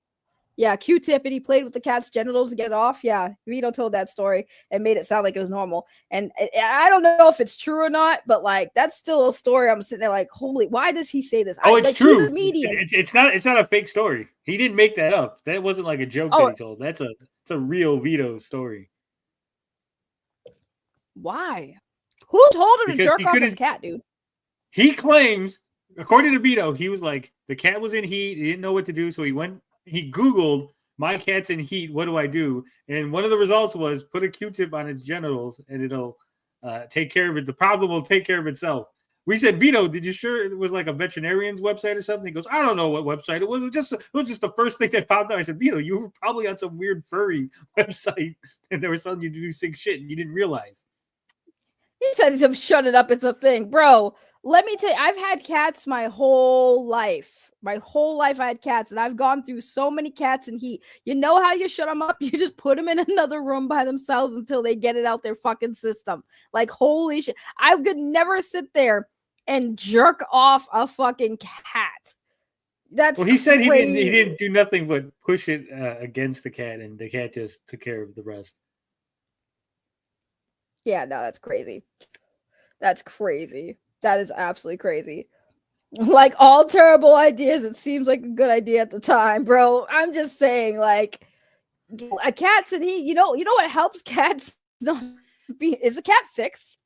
Yeah, Q-tip, and he played with the cat's genitals to get it off. Yeah, Vito told that story and made it sound like it was normal. And I don't know if it's true or not, but that's still a story. I'm sitting there like, holy, why does he say this? Oh, it's true. He's a medium. It's not a fake story. He didn't make that up. That wasn't like a joke that he told. It's a real Vito story. Why? Who told him to jerk off his cat, dude? He claims, according to Vito, he was like, the cat was in heat. He didn't know what to do, so he Googled, my cat's in heat, what do I do? And one of the results was put a Q-tip on its genitals and it'll take care of it. The problem will take care of itself. We said, Vito, did you sure it was like a veterinarian's website or something? He goes, I don't know what website it was. It was just the first thing that popped up. I said, Vito, you were probably on some weird furry website and they were telling you to do sick shit and you didn't realize. He said to shut it up, it's a thing. Bro, let me tell you, I've had cats my whole life. My whole life I had cats, and I've gone through so many cats in heat. You know how you shut them up? You just put them in another room by themselves until they get it out their fucking system. Like, holy shit. I could never sit there and jerk off a fucking cat. That's he said he didn't do nothing but push it against the cat, and the cat just took care of the rest. Yeah, no, that's crazy. That's crazy. That is absolutely crazy. Like all terrible ideas, it seems like a good idea at the time, bro. I'm just saying, like, a cat's in heat. You know what helps cats not be? Is the cat fixed?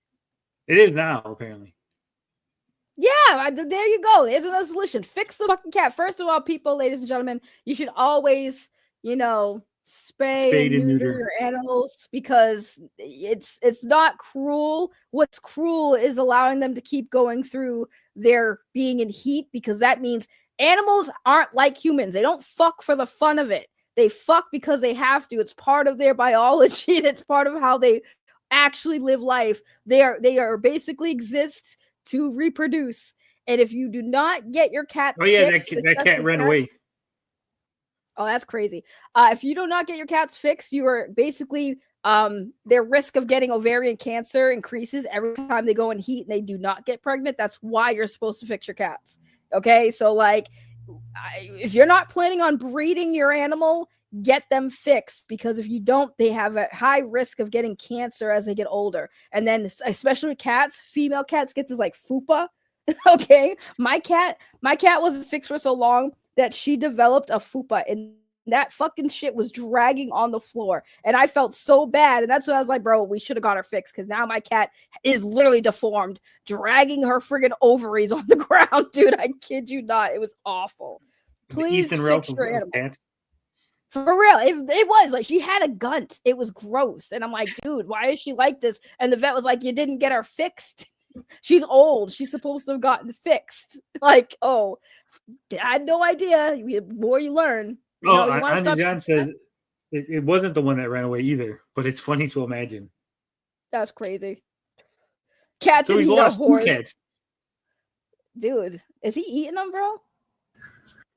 It is now, apparently. Yeah, there you go. There's another solution. Fix the fucking cat. First of all, people, ladies and gentlemen, you should always, spay and neuter your animals because it's not cruel. What's cruel is allowing them to keep going through their being in heat, because that means animals aren't like humans. They don't fuck for the fun of it. They fuck because they have to. It's part of their biology. It's part of how they actually live life. They are basically exist to reproduce. And if you do not get your cat fixed, that cat ran away. Oh, that's crazy. If you do not get your cats fixed, you are basically their risk of getting ovarian cancer increases every time they go in heat and they do not get pregnant. That's why you're supposed to fix your cats. Okay, so if you're not planning on breeding your animal, get them fixed, because if you don't, they have a high risk of getting cancer as they get older. And then especially with cats, female cats get this fupa. Okay, my cat wasn't fixed for so long that she developed a fupa, and that fucking shit was dragging on the floor, and I felt so bad. And that's when I was like, bro, we should have got her fixed, because now my cat is literally deformed, dragging her friggin' ovaries on the ground. Dude, I kid you not, it was awful. Please fix your animal. For real, it was she had a gunt. It was gross. And I'm like, dude, why is she like this? And the vet was like, you didn't get her fixed. She's old. She's supposed to have gotten fixed. Oh, I had no idea. The more you learn. Andy John said it wasn't the one that ran away either, but it's funny to imagine. That's crazy. Cats so and he's lost 2 cats. Dude, is he eating them, bro?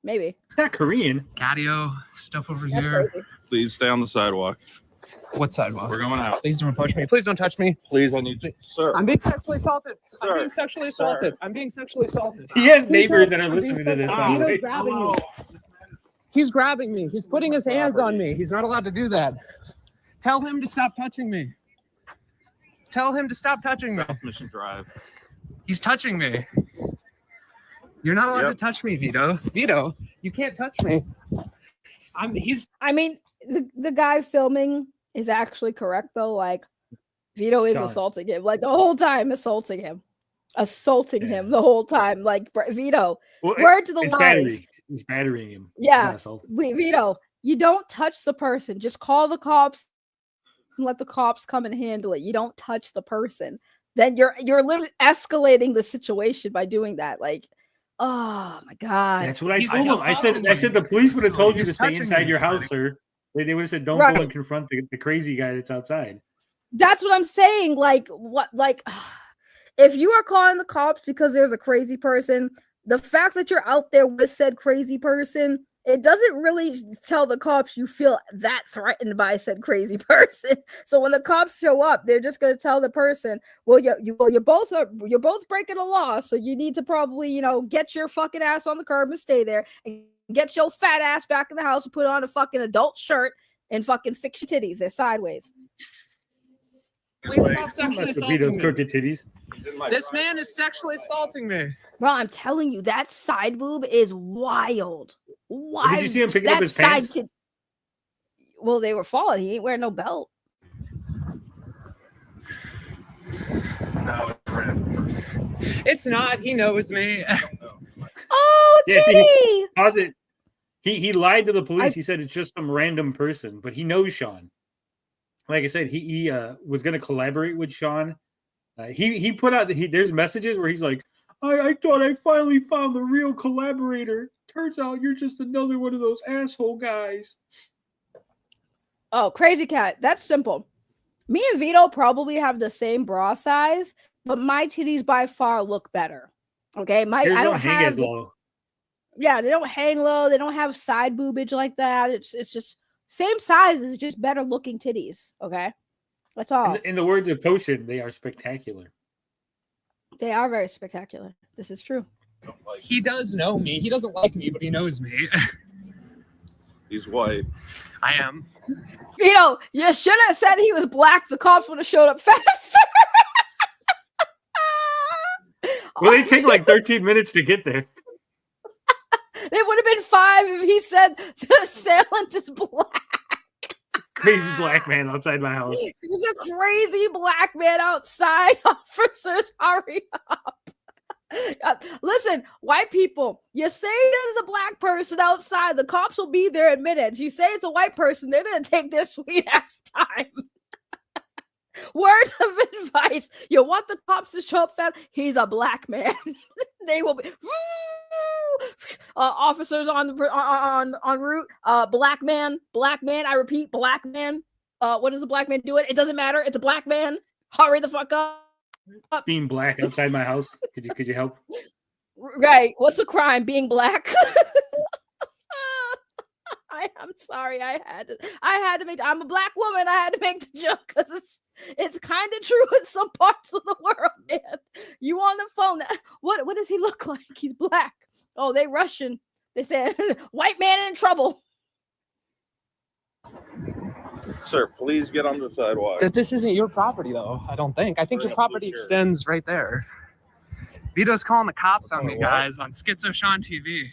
Maybe. It's not Korean. Catio stuff over That's here. Crazy. Please stay on the sidewalk. What sidewalk? We're going out. Please don't touch me. Please don't touch me. Please, I need you, sir. I'm being sexually assaulted. Sir. I'm being sexually assaulted. I'm being sexually assaulted. He has neighbors that are listening to this. Vito's grabbing me. He's grabbing me. He's putting his hands on me. He's not allowed to do that. Tell him to stop touching me. Tell him to stop touching me. Mission Drive. He's touching me. You're not allowed to touch me, Vito. Vito, you can't touch me. The guy filming is actually correct though. Vito is assaulting him. The whole time assaulting him the whole time. Vito, word to the wise. He's battering him. Yeah, Vito, you don't touch the person. Just call the cops and let the cops come and handle it. You don't touch the person. Then you're literally escalating the situation by doing that. Oh my God. That's what I told him. I said the police would have told you to stay inside your house, sir. They would have said, don't go and confront the crazy guy that's outside. That's what I'm saying. If you are calling the cops because there's a crazy person, the fact that you're out there with said crazy person, it doesn't really tell the cops you feel that threatened by said crazy person. So when the cops show up, they're just going to tell the person, well, you're both breaking the law, so you need to probably, get your fucking ass on the curb and stay there, and get your fat ass back in the house and put on a fucking adult shirt and fucking fix your titties. They're sideways. Please stop sexually assaulting me. Crooked titties. This man is sexually assaulting me. Bro, I'm telling you, that side boob is wild. Wild. Did you see him picking up his pants? Well, they were falling. He ain't wearing no belt. It's not. He knows me. Oh, titty! Pause it. He lied to the police. He said it's just some random person, but he knows Sean. Like I said, he was going to collaborate with Sean. He put out there's messages where he's like, I thought I finally found the real collaborator. Turns out you're just another one of those asshole guys. Oh, crazy cat. That's simple. Me and Vito probably have the same bra size, but my titties by far look better. Okay, I don't hang as low. Yeah, they don't hang low. They don't have side boobage like that. It's just same size. It's just better looking titties. Okay, that's all. In the words of Potion, they are spectacular. They are very spectacular. This is true. He does know me. He doesn't like me, but he knows me. He's white. I am. Vito, you should have said he was black. The cops would have showed up faster. Well, they take like 13 minutes to get there. It would have been 5 if he said the assailant is black. crazy black man outside my house. There's a crazy black man outside. Officers, hurry up. Listen, white people, you say there's a black person outside, the cops will be there in minutes. You say it's a white person, they're going to take their sweet ass time. Word of advice: you want the cops to show up fast? He's a black man. They will be officers on route. Black man. I repeat, black man. What is the black man doing? It doesn't matter. It's a black man. Hurry the fuck up. Being black outside my house. Could you help? Right. What's the crime? Being black. I'm sorry. I had to make. I'm a black woman. I had to make the joke because it's kind of true in some parts of the world. Man. You on the phone? What does he look like? He's black. Oh, they Russian. They said white man in trouble. Sir, please get on the sidewalk. This isn't your property, though. I don't think. I think your property extends right there. Vito's calling the cops on me, guys, on Schizo Sean TV.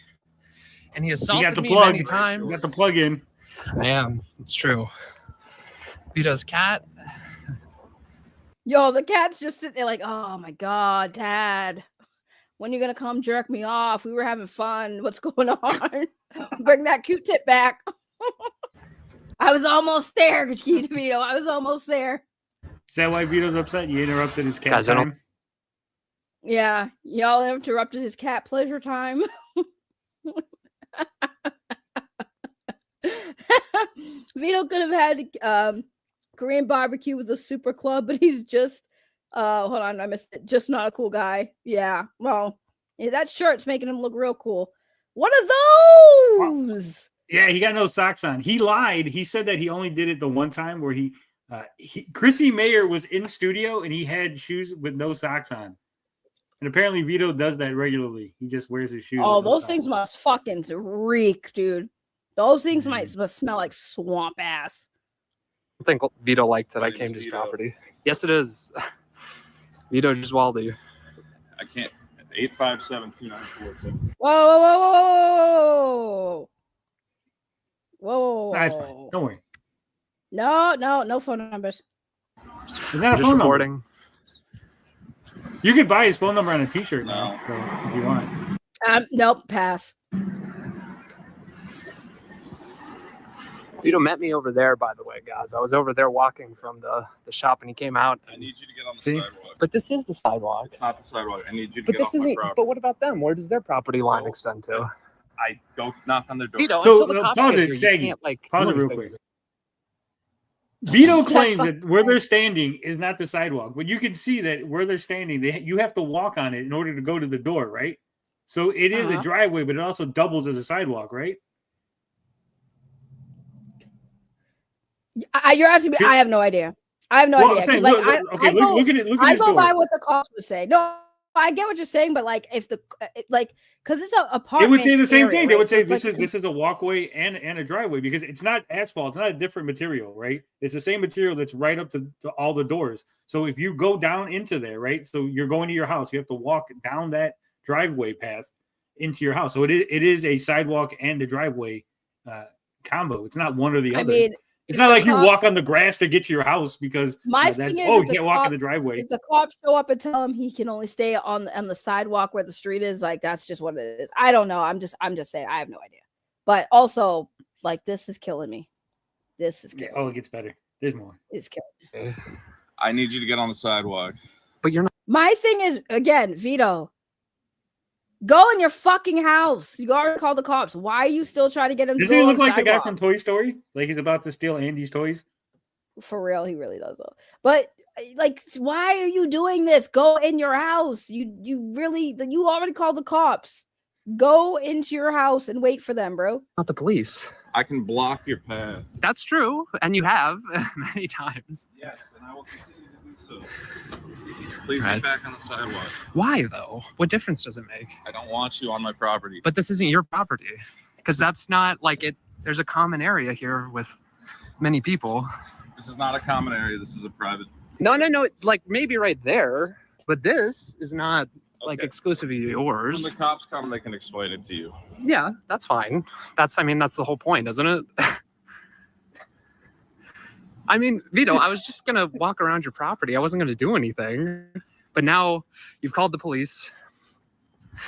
And he assaulted me many times. You got the plug in. I am. It's true. Vito's cat. Yo, the cat's just sitting there like, oh my God, Dad. When are you going to come jerk me off? We were having fun. What's going on? Bring that Q-tip back. I was almost there, Vito. I was almost there. Is that why Vito's upset? You interrupted his cat time? Yeah, y'all interrupted his cat pleasure time. Vito could have had Korean barbecue with a super club, but he's just hold on, I missed it. Just not a cool guy. Yeah, well, that shirt's making him look real cool. What are those? Yeah, he got no socks on. He lied. He said that he only did it the one time where Chrissy Mayer was in studio and he had shoes with no socks on. And apparently Vito does that regularly. He just wears his shoes. Oh, those things must fucking reek, dude. Those things must smell like swamp ass. I think Vito liked that I came to his property. Yes, it is. Vito Giswaldi. I can't. 857-2946. Whoa. That's fine. Don't worry. No phone numbers. Is that a phone number? You could buy his phone number on a t-shirt now, if you want. Nope, pass. Vito met me over there, by the way, guys. I was over there walking from the shop, and he came out. I need you to get on the sidewalk. But this is the sidewalk. It's not the sidewalk. I need you to get off my property. But what about them? Where does their property line extend to? I go knock on their door. Vito, so, until the cops pause get it, here, you can't, pause it real quick. Vito claims that where they're standing is not the sidewalk, but you can see that where they're standing, you have to walk on it in order to go to the door, right? So it is a driveway, but it also doubles as a sidewalk, right? You're asking me? I have no idea. I have no idea. Saying, like, look at it. Look at I his go door. by what the cops would say. No, I get what you're saying, but like if because it's an apartment, they would say the same thing. They would say so this is a walkway and a driveway because it's not asphalt. It's not a different material, right? It's the same material that's right up to all the doors. So if you go down into there, right? So you're going to your house, you have to walk down that driveway path into your house. So it is a sidewalk and a driveway combo. It's not one or the other. I mean, it's not like you walk on the grass to get to your house because my thing is, you can't walk in the driveway. If the cops show up and tell him he can only stay on the sidewalk where the street is, like that's just what it is. I don't know. I'm just saying I have no idea. But also, like this is killing me. This is killing me. It gets better. There's more. It's killing me. I need you to get on the sidewalk. But you're not. My thing is again, Vito. Go in your fucking house. You already called the cops. Why are you still trying to get him? Does he look like the guy from Toy Story? Like he's about to steal Andy's toys? For real, he really does though. But like, why are you doing this? Go in your house. You already called the cops. Go into your house and wait for them, bro. Not the police. I can block your path. That's true, and you have many times. Yes, and I will continue to do so. Please get back on the sidewalk. Why, though? What difference does it make? I don't want you on my property. But this isn't your property. Because that's not like it. There's a common area here with many people. This is not a common area. This is a private. No. Like maybe right there. But this is not like exclusively yours. When the cops come, they can explain it to you. Yeah, that's fine. That's the whole point, isn't it? I mean, Vito, I was just gonna walk around your property. I wasn't gonna do anything. But now you've called the police.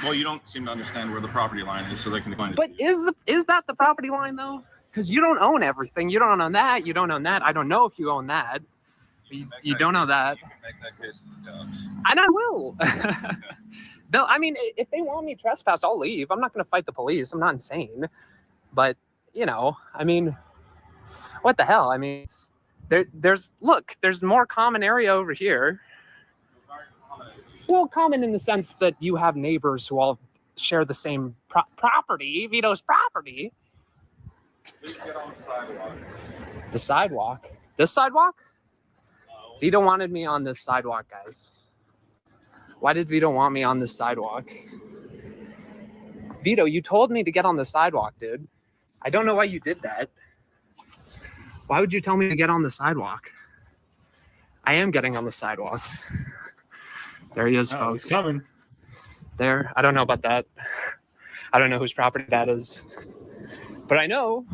Well, you don't seem to understand where the property line is, so they can define it. But is that the property line though? Because you don't own everything. You don't own that. You don't own that. I don't know if you own that. You don't know that. You can make that case to the cops. And I will. I mean, if they want me trespassed, I'll leave. I'm not going to fight the police. I'm not insane. But, you know, I mean, what the hell? I mean, there's more common area over here. Well, common in the sense that you have neighbors who all share the same property, Vito's property. Please get on the sidewalk. The sidewalk? This sidewalk? No. Vito wanted me on this sidewalk, guys. Why did Vito want me on this sidewalk? Vito, you told me to get on the sidewalk, dude. I don't know why you did that. Why would you tell me to get on the sidewalk? I am getting on the sidewalk. There he is, folks. He's coming. There. I don't know about that. I don't know whose property that is. But I know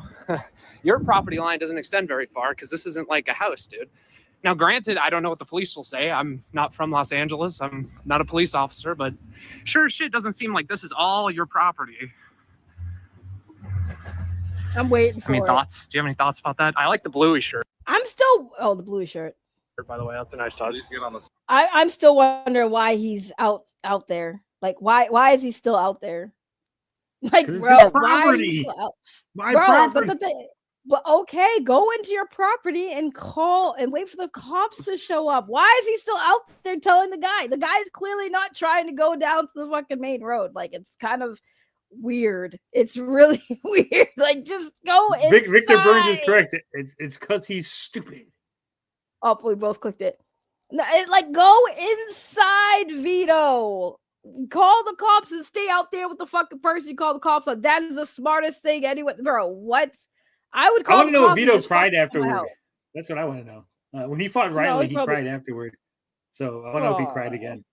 your property line doesn't extend very far because this isn't like a house, dude. Now, granted, I don't know what the police will say. I'm not from Los Angeles. I'm not a police officer, but sure as shit doesn't seem like this is all your property. I'm waiting for Any thoughts? Do you have any thoughts about that? I like the bluey shirt. I'm still... Oh, the blue shirt. By the way, that's a nice touch. Please get on the I'm still wondering why he's out there. Like, why is he still out there? Like, bro, why are you still out? My bro, property. But okay, go into your property and call and wait for the cops to show up. Why is he still out there telling the guy? The guy's clearly not trying to go down to the fucking main road. Like, it's kind of weird. It's really weird. Like, just go inside. Victor Burns is correct. It's because he's stupid. Oh, we both clicked it. No, like, go inside, Vito. Call the cops and stay out there with the fucking person you call the cops on. That is the smartest thing anyone. Bro, what? I would call. I want to know if Vito just cried afterward. That's what I want to know. When he fought Riley, he cried afterward. So I want to know if he cried again.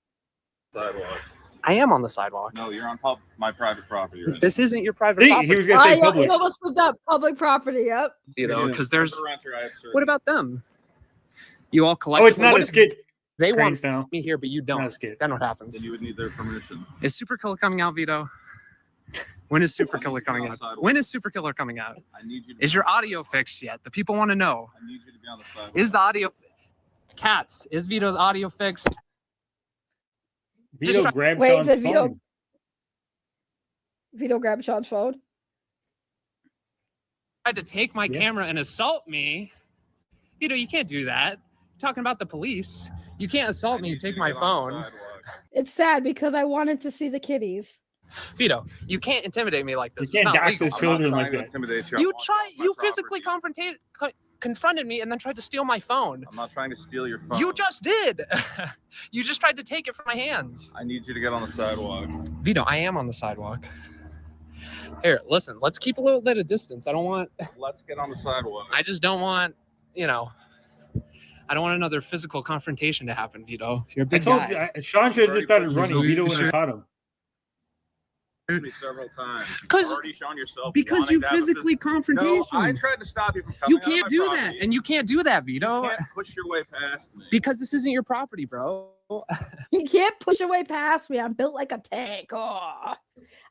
sidewalk. I am on the sidewalk. No, you're on my private property. Right? This isn't your private property. He was going to say public. He almost flipped up. Public property, yep. You know, because there's... Renter, what about them? You all collectively... Oh, it's not a skit. They want me here, but you don't. Not a skit. Then what happens? Then you would need their permission. Is Super Killer coming out, Vito? When is Super Killer coming out? When is Super Killer coming out? I need you to is your audio fixed yet? The people want to know. I need you to be on the sidewalk. Is the audio... Cats, is Vito's audio fixed? Vito grabbed Sean's phone. Vito grabbed Sean's phone? Tried to take my camera and assault me. Vito, you can't do that. You're talking about the police. You can't assault me and take my phone. It's sad because I wanted to see the kitties. Vito, you can't intimidate me like this. You can't dox his children like that. You physically confronted me and then tried to steal my phone. I'm not trying to steal your phone. You just did. You just tried to take it from my hands. I need you to get on the sidewalk. Vito, I am on the sidewalk. Here, listen, let's keep a little bit of distance. I don't want... Let's get on the sidewalk. I just don't want, you know... I don't want another physical confrontation to happen, Vito. You're a big guy. Sean should have just started running. Vito would have caught him. Me several times. Because already shown yourself. Because you physically confrontation. No, I tried to stop you from coming. You can't do that, and you can't do that, Vito. You can't push your way past me. Because this isn't your property, bro. You can't push your way past me. I'm built like a tank. Oh,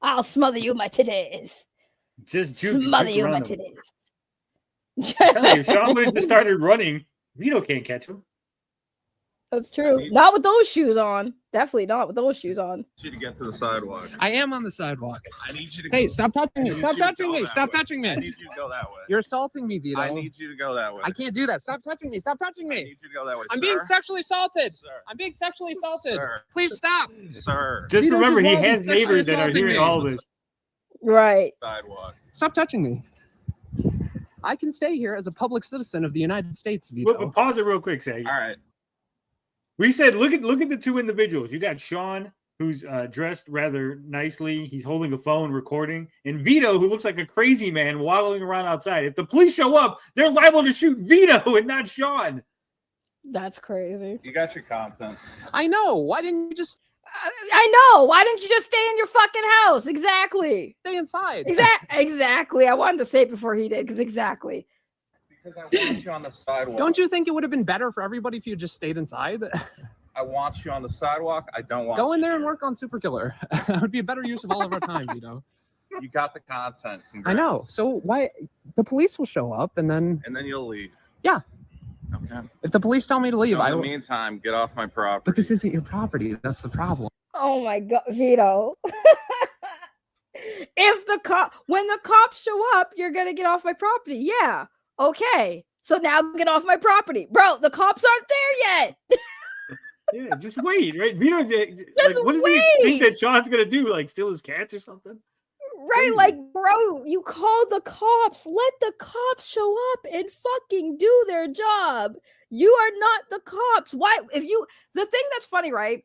I'll smother you with my titties. Just smother you with my titties. If Sean would have just started running, Vito can't catch him. That's true. Not with those shoes on. Definitely not with those shoes on. I need you to get to the sidewalk. I am on the sidewalk. I need you to Hey, stop touching me. Stop touching me. Stop touching me. I need you to go that way. You're assaulting me, Vito. I need you to go that way. I can't do that. Stop touching me. Stop touching me. I need you to go that way, I'm being sexually assaulted. Sir. I'm being sexually assaulted. Sir. Please stop. Sir. Just Vito remember, just he has neighbors that are hearing all this. Right. Sidewalk. Stop touching me. I can stay here as a public citizen of the United States, Vito. But pause it real quick, Sag. All right. We said, look at the two individuals. You got Sean, who's dressed rather nicely. He's holding a phone recording. And Vito, who looks like a crazy man waddling around outside. If the police show up, they're liable to shoot Vito and not Sean. That's crazy. You got your content. I know. Why didn't you just... I know. Why didn't you just stay in your fucking house? Exactly. Stay inside. Exactly. I wanted to say it before he did, because exactly. Because I want you on the sidewalk. Don't you think it would have been better for everybody if you just stayed inside? I want you on the sidewalk. I don't want Go in you there and here. work on Super Killer. That would be a better use of all of our time, Vito. You got the content. I know. Congrats. So why the police will show up and then you'll leave. Yeah. Okay. If the police tell me to leave, So I in the will. meantime, get off my property. But this isn't your property. That's the problem. Oh my god, Vito. When the cops show up, you're gonna get off my property. Yeah. Okay. So now get off my property. Bro, the cops aren't there yet. Yeah, just wait, right? Vito, like, Just what does he think that Sean's gonna do? Like steal his cats or something? Right, like, bro, you called the cops. Let the cops show up and fucking do their job. You are not the cops. Why? The thing that's funny, right,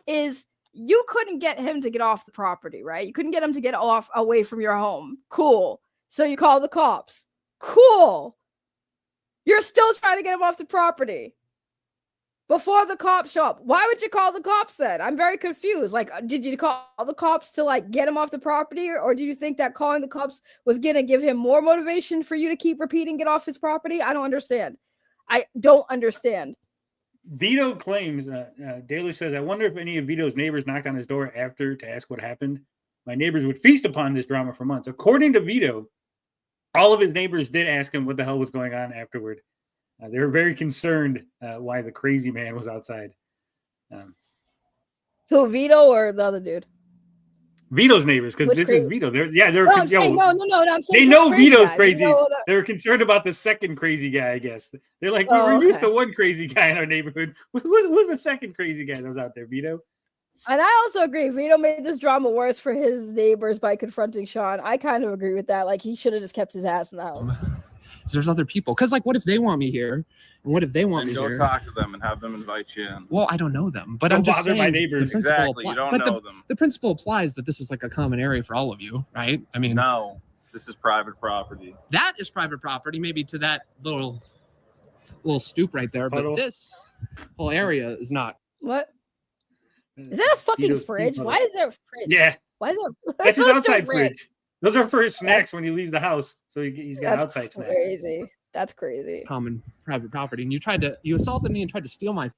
is you couldn't get him to get off the property, right? You couldn't get him to get off away from your home. Cool. So you call the cops. Cool. You're still trying to get him off the property before the cops show up. Why would you call the cops then? I'm very confused. Like, did you call the cops to like get him off the property, or do you think that calling the cops was gonna give him more motivation for you to keep repeating get off his property? I don't understand. I don't understand. Vito claims, Daly says, I wonder if any of Vito's neighbors knocked on his door after to ask what happened. My neighbors would feast upon this drama for months. According to Vito, all of his neighbors did ask him what the hell was going on afterward. They were very concerned why the crazy man was outside. Who, Vito or the other dude? Vito's neighbors, because this is Vito. They're I'm saying they know Vito's crazy. They're concerned about the second crazy guy, I guess. They're like, we're used to one crazy guy in our neighborhood. Who's the second crazy guy that was out there, Vito? And I also agree. Vito made this drama worse for his neighbors by confronting Sean. I kind of agree with that. Like, he should have just kept his ass in the house. There's other people. Because, like, what if they want me here? And what if they want me go here? Talk to them and have them invite you in. Well, I don't know them, but Don't I'm just bother saying. my neighbors. The principle Exactly. You don't know them. The principle applies that this is like a common area for all of you, right? I mean, no, this is private property. That is private property, maybe to that little stoop right there, but this whole area is not. What? Is that a fucking fridge? Why is there a fridge? Yeah. Why is there? That's his outside fridge. Those are for his snacks when he leaves the house. So he's got outside snacks. Crazy. That's crazy. Common private property, and you assaulted me and tried to steal my.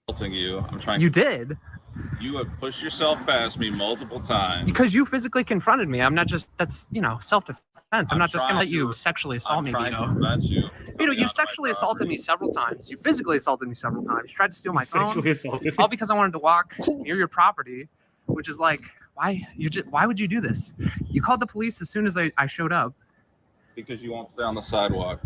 Assaulting you. I'm trying. You did. You have pushed yourself past me multiple times. Because you physically confronted me. I'm not just. That's self-defense. I'm not just gonna let you sexually assault me, Vito. Vito, you sexually assaulted me several times. You physically assaulted me several times. You tried to steal my phone. Sexually assaulted. All because I wanted to walk near your property, which is like, why would you do this? You called the police as soon as I showed up. Because you won't stay on the sidewalk.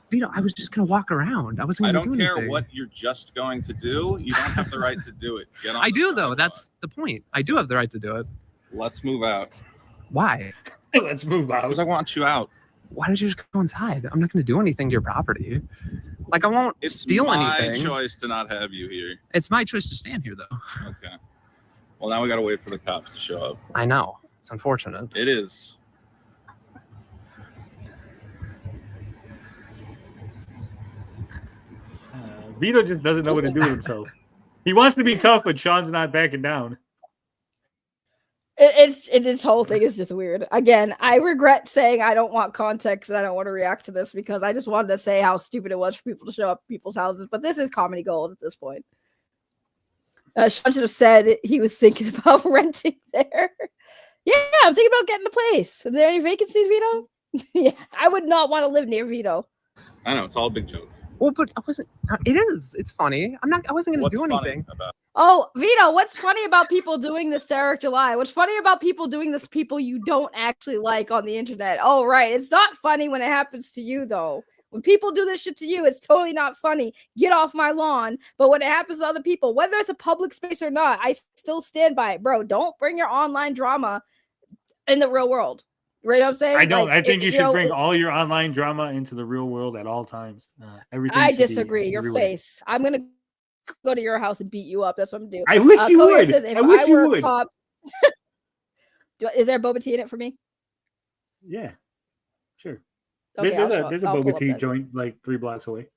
Vito, I was just gonna walk around. I wasn't gonna do anything. I don't care what you're just going to do. You don't have the right to do it. I do though. That's the point. I do have the right to do it. Let's move out. Why? Let's move out. Because I want you out. Why don't you just go inside? I'm not gonna do anything to your property. Like, I won't steal anything. It's my choice to not have you here. It's my choice to stand here though. Okay. Well, now we gotta wait for the cops to show up. I know. It's unfortunate. It is. Vito just doesn't know what to do with himself. He wants to be tough, but Sean's not backing down. This whole thing is just weird. Again, I regret saying I don't want context and I don't want to react to this because I just wanted to say how stupid it was for people to show up at people's houses. But this is comedy gold at this point. Sean should have said he was thinking about renting there. Yeah, I'm thinking about getting a place. Are there any vacancies, Vito? Yeah, I would not want to live near Vito. I know, it's all a big joke. Well, but I wasn't. It is. It's funny. I wasn't going to do anything. Oh, Vito, what's funny about people doing this to Eric July? What's funny about people doing this to people you don't actually like on the internet? Oh, right. It's not funny when it happens to you, though. When people do this shit to you, it's totally not funny. Get off my lawn. But when it happens to other people, whether it's a public space or not, I still stand by it. Bro, don't bring your online drama in the real world. Right, what I'm saying? I don't. Like, I think you should bring all your online drama into the real world at all times. Everything. I disagree. Your face. I'm gonna go to your house and beat you up. That's what I'm doing. I wish you would. Says, if I wish you would. Cop, is there boba tea in it for me? Yeah, sure. Okay, there's a boba tea joint like 3 blocks away.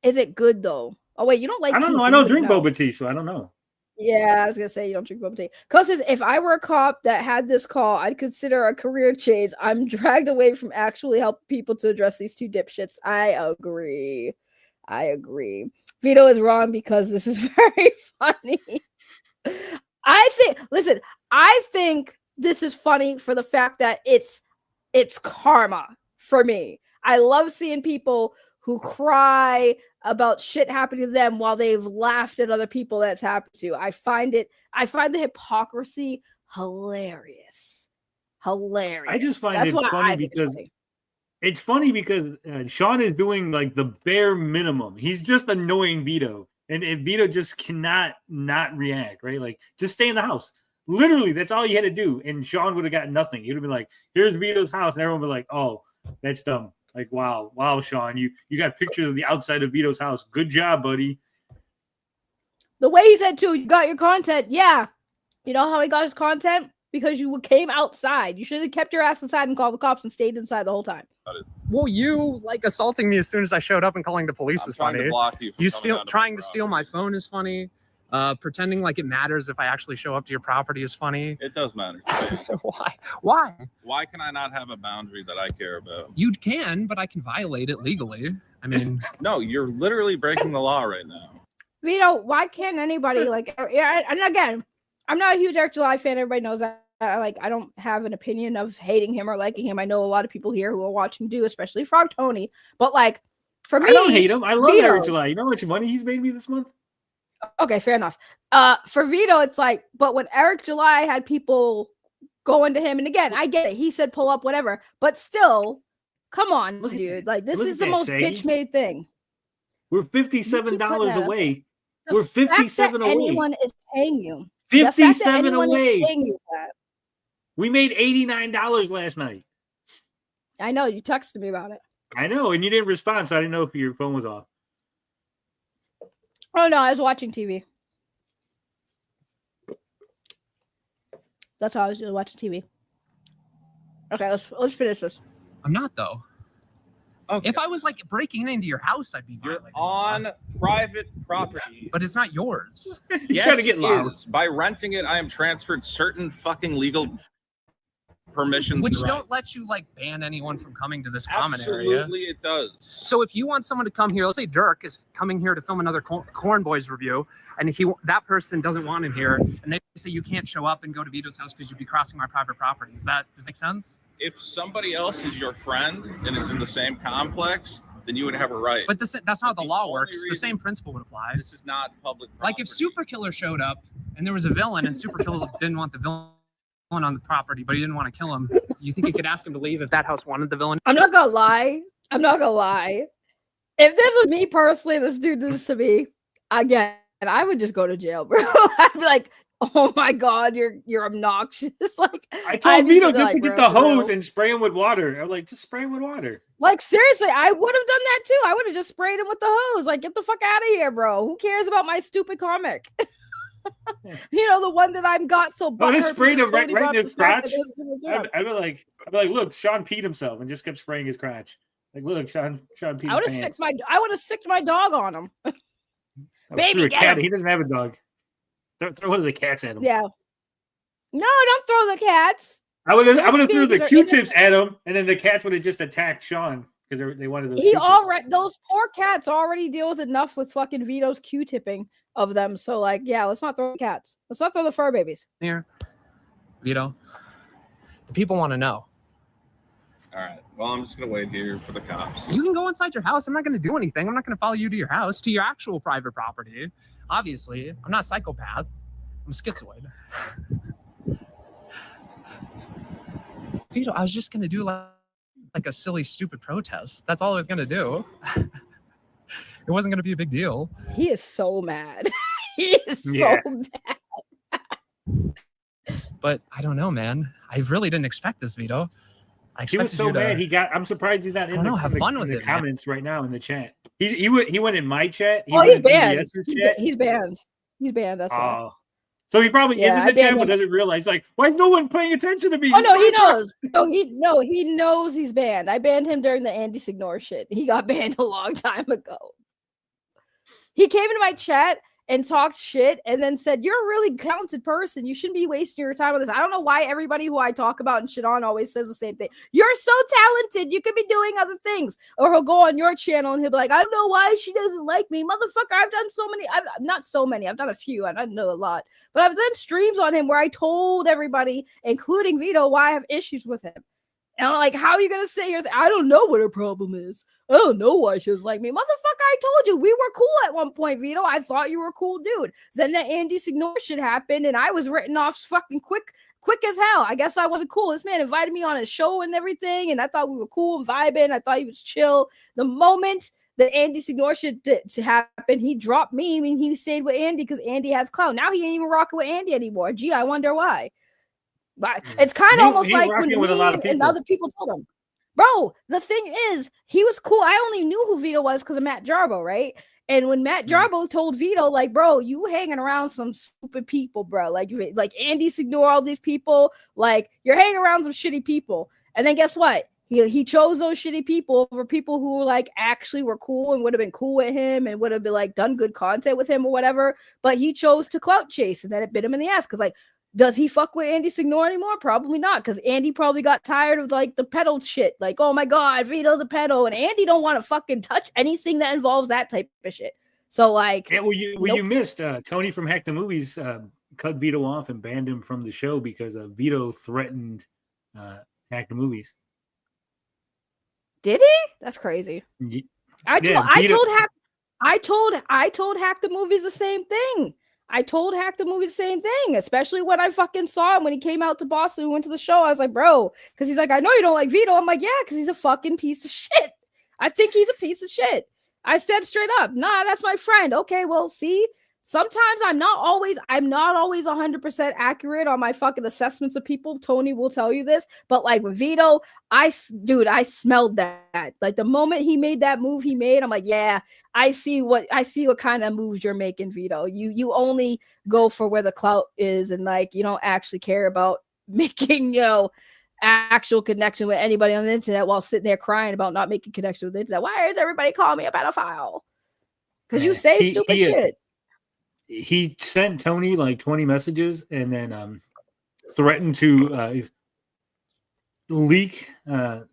Is it good though? Oh wait, you don't like? I don't know. I don't drink boba tea, so I don't know. Yeah, I was gonna say you don't drink bubble tea. Cause says if I were a cop that had this call, I'd consider a career change. I'm dragged away from actually helping people to address these two dipshits. I agree. Vito is wrong because this is very funny. I think this is funny for the fact that it's karma for me. I love seeing people who cry about shit happening to them while they've laughed at other people that's happened to. I find the hypocrisy hilarious. I just find it funny because it's funny because Sean is doing like the bare minimum. He's just annoying Vito, and Vito just cannot not react, right? Like, just stay in the house. Literally, that's all he had to do, and Sean would have got nothing. He would have been like, "Here's Vito's house," and everyone would be like, "Oh, that's dumb." Like, wow, Sean, you got pictures of the outside of Vito's house. Good job, buddy. The way he said too, you got your content. Yeah, you know how he got his content? Because you came outside. You should have kept your ass inside and called the cops and stayed inside the whole time. Well, you like assaulting me as soon as I showed up and calling the police is funny. To block you from trying to steal my phone is funny. Pretending like it matters if I actually show up to your property is funny. It does matter. Why? Why can I not have a boundary that I care about? You can, but I can violate it legally. I mean, no, you're literally breaking the law right now. Vito, why can't anybody like? And again, I'm not a huge Eric July fan. Everybody knows that. I don't have an opinion of hating him or liking him. I know a lot of people here who are watching do, especially Frog Tony. But like, for me, I don't hate him. I love Vito, Eric July. You know how much money he's made me this month? Okay, fair enough. For Vito, it's like, but when Eric July had people going to him, and again, I get it. He said pull up, whatever. But still, come on, dude. Like, this is the most bitch-made thing. We're $57 away. We're 57 away. Anyone is paying you. 57 away. We made $89 last night. I know. You texted me about it. I know, and you didn't respond, so I didn't know if your phone was off. Oh, no, I was watching TV. That's how I was doing, watching TV. Okay, let's finish this. I'm not, though. Okay. If I was, like, breaking into your house, I'd be violating. You're on private property. But it's not yours. He's trying to get loud. By renting it, I am transferred certain fucking legal permissions. Which don't let you, like, ban anyone from coming to this common area. Absolutely, it does. So if you want someone to come here, let's say Dirk is coming here to film another Corn Boys review, and that person doesn't want him here, and they say you can't show up and go to Vito's house because you'd be crossing my private property. Does that make sense? If somebody else is your friend and is in the same complex, then you would have a right. But that's not how the law works. The same principle would apply. This is not public property. Like if Super Killer showed up and there was a villain and Super Killer didn't want the villain on the property, but he didn't want to kill him, you think he could ask him to leave if that house wanted the villain? I'm not gonna lie. If this was me personally, this dude did this to me, again, I would just go to jail, bro. I'd be like, oh my god, you're obnoxious. Like, I told Vito just to get the hose and spray him with water. I'm like, just spray him with water. Like, seriously, I would have done that too. I would have just sprayed him with the hose. Like, get the fuck out of here, bro. Who cares about my stupid comic? You know, the one that I've got so bad. I just sprayed him right in his crotch. I'd be like, look, Sean peed himself and just kept spraying his crotch. Like, look, Sean peed. I would have sicked my dog on him. Baby, get him. He doesn't have a dog. Throw one of the cats at him. Yeah. No, don't throw the cats. I would have threw the Q-tips at him, and then the cats would have just attacked Sean because they wanted those. Those poor cats already deal with enough with fucking Vito's Q-tipping of them. So, like, yeah, let's not throw the cats. Let's not throw the fur babies. Here, Vito. The people want to know. All right. Well, I'm just gonna wait here for the cops. You can go inside your house. I'm not gonna do anything. I'm not gonna follow you to your house, to your actual private property. Obviously, I'm not a psychopath. I'm schizoid. Vito, I was just going to do like a silly, stupid protest. That's all I was going to do. It wasn't going to be a big deal. He is so mad. He is so mad. But I don't know, man. I really didn't expect this, Vito. He was so mad. I'm surprised he's not in the comments right now in the chat. He went in my chat. He's banned. He's banned. He's banned. That's why. So he probably is in the chat, but doesn't realize. Like, why is no one paying attention to me? Oh no, he knows. He knows he's banned. I banned him during the Andy Signore shit. He got banned a long time ago. He came into my chat and talked shit and then said, you're a really talented person. You shouldn't be wasting your time on this. I don't know why everybody who I talk about and shit on always says the same thing. You're so talented. You could be doing other things. Or he'll go on your channel and he'll be like, I don't know why she doesn't like me. Motherfucker, I've done so many. Not so many. I've done a few. I don't know a lot. But I've done streams on him where I told everybody, including Vito, why I have issues with him. And I'm like, how are you going to sit here and say, I don't know what her problem is. I don't know why she was like me. Motherfucker, I told you, we were cool at one point, Vito. I thought you were a cool dude. Then the Andy Signor shit happened, and I was written off fucking quick as hell. I guess I wasn't cool. This man invited me on his show and everything, and I thought we were cool and vibing. I thought he was chill. The moment the Andy Signor shit to happen, he dropped me. I mean, he stayed with Andy because Andy has clout. Now he ain't even rocking with Andy anymore. Gee, I wonder why. But it's kind of almost like when me and other people told him, bro, the thing is, he was cool. I only knew who Vito was because of Matt Jarbo, right? And when Matt Jarbo told Vito, like, bro, you hanging around some stupid people, bro. Like Andy Signor, all these people, like, you're hanging around some shitty people. And then guess what? He chose those shitty people over people who like actually were cool and would have been cool with him and would have been like done good content with him or whatever. But he chose to clout chase, and then it bit him in the ass because like, does he fuck with Andy Signor anymore? Probably not, because Andy probably got tired of like the pedal shit. Like, oh my god, Vito's a pedal, and Andy don't want to fucking touch anything that involves that type of shit. So like, yeah, you missed Tony from Hack the Movies cut Vito off and banned him from the show because Vito threatened Hack the Movies. Did he? That's crazy. I told Hack the Movies the same thing. I told Hack the Movie the same thing, especially when I fucking saw him when he came out to Boston and went to the show. I was like, bro, because he's like, I know you don't like Vito. I'm like, yeah, because he's a fucking piece of shit. I think he's a piece of shit. I said straight up, nah, that's my friend. Okay, well, see, sometimes I'm not always 100% accurate on my fucking assessments of people. Tony will tell you this, but like with Vito, I smelled that. Like the moment he made that move he made, I'm like, yeah, I see what kind of moves you're making, Vito. You only go for where the clout is, and like you don't actually care about making, actual connection with anybody on the internet while sitting there crying about not making connection with the internet. Why is everybody calling me a pedophile? Because you say stupid shit. He sent Tony like 20 messages and then threatened to leak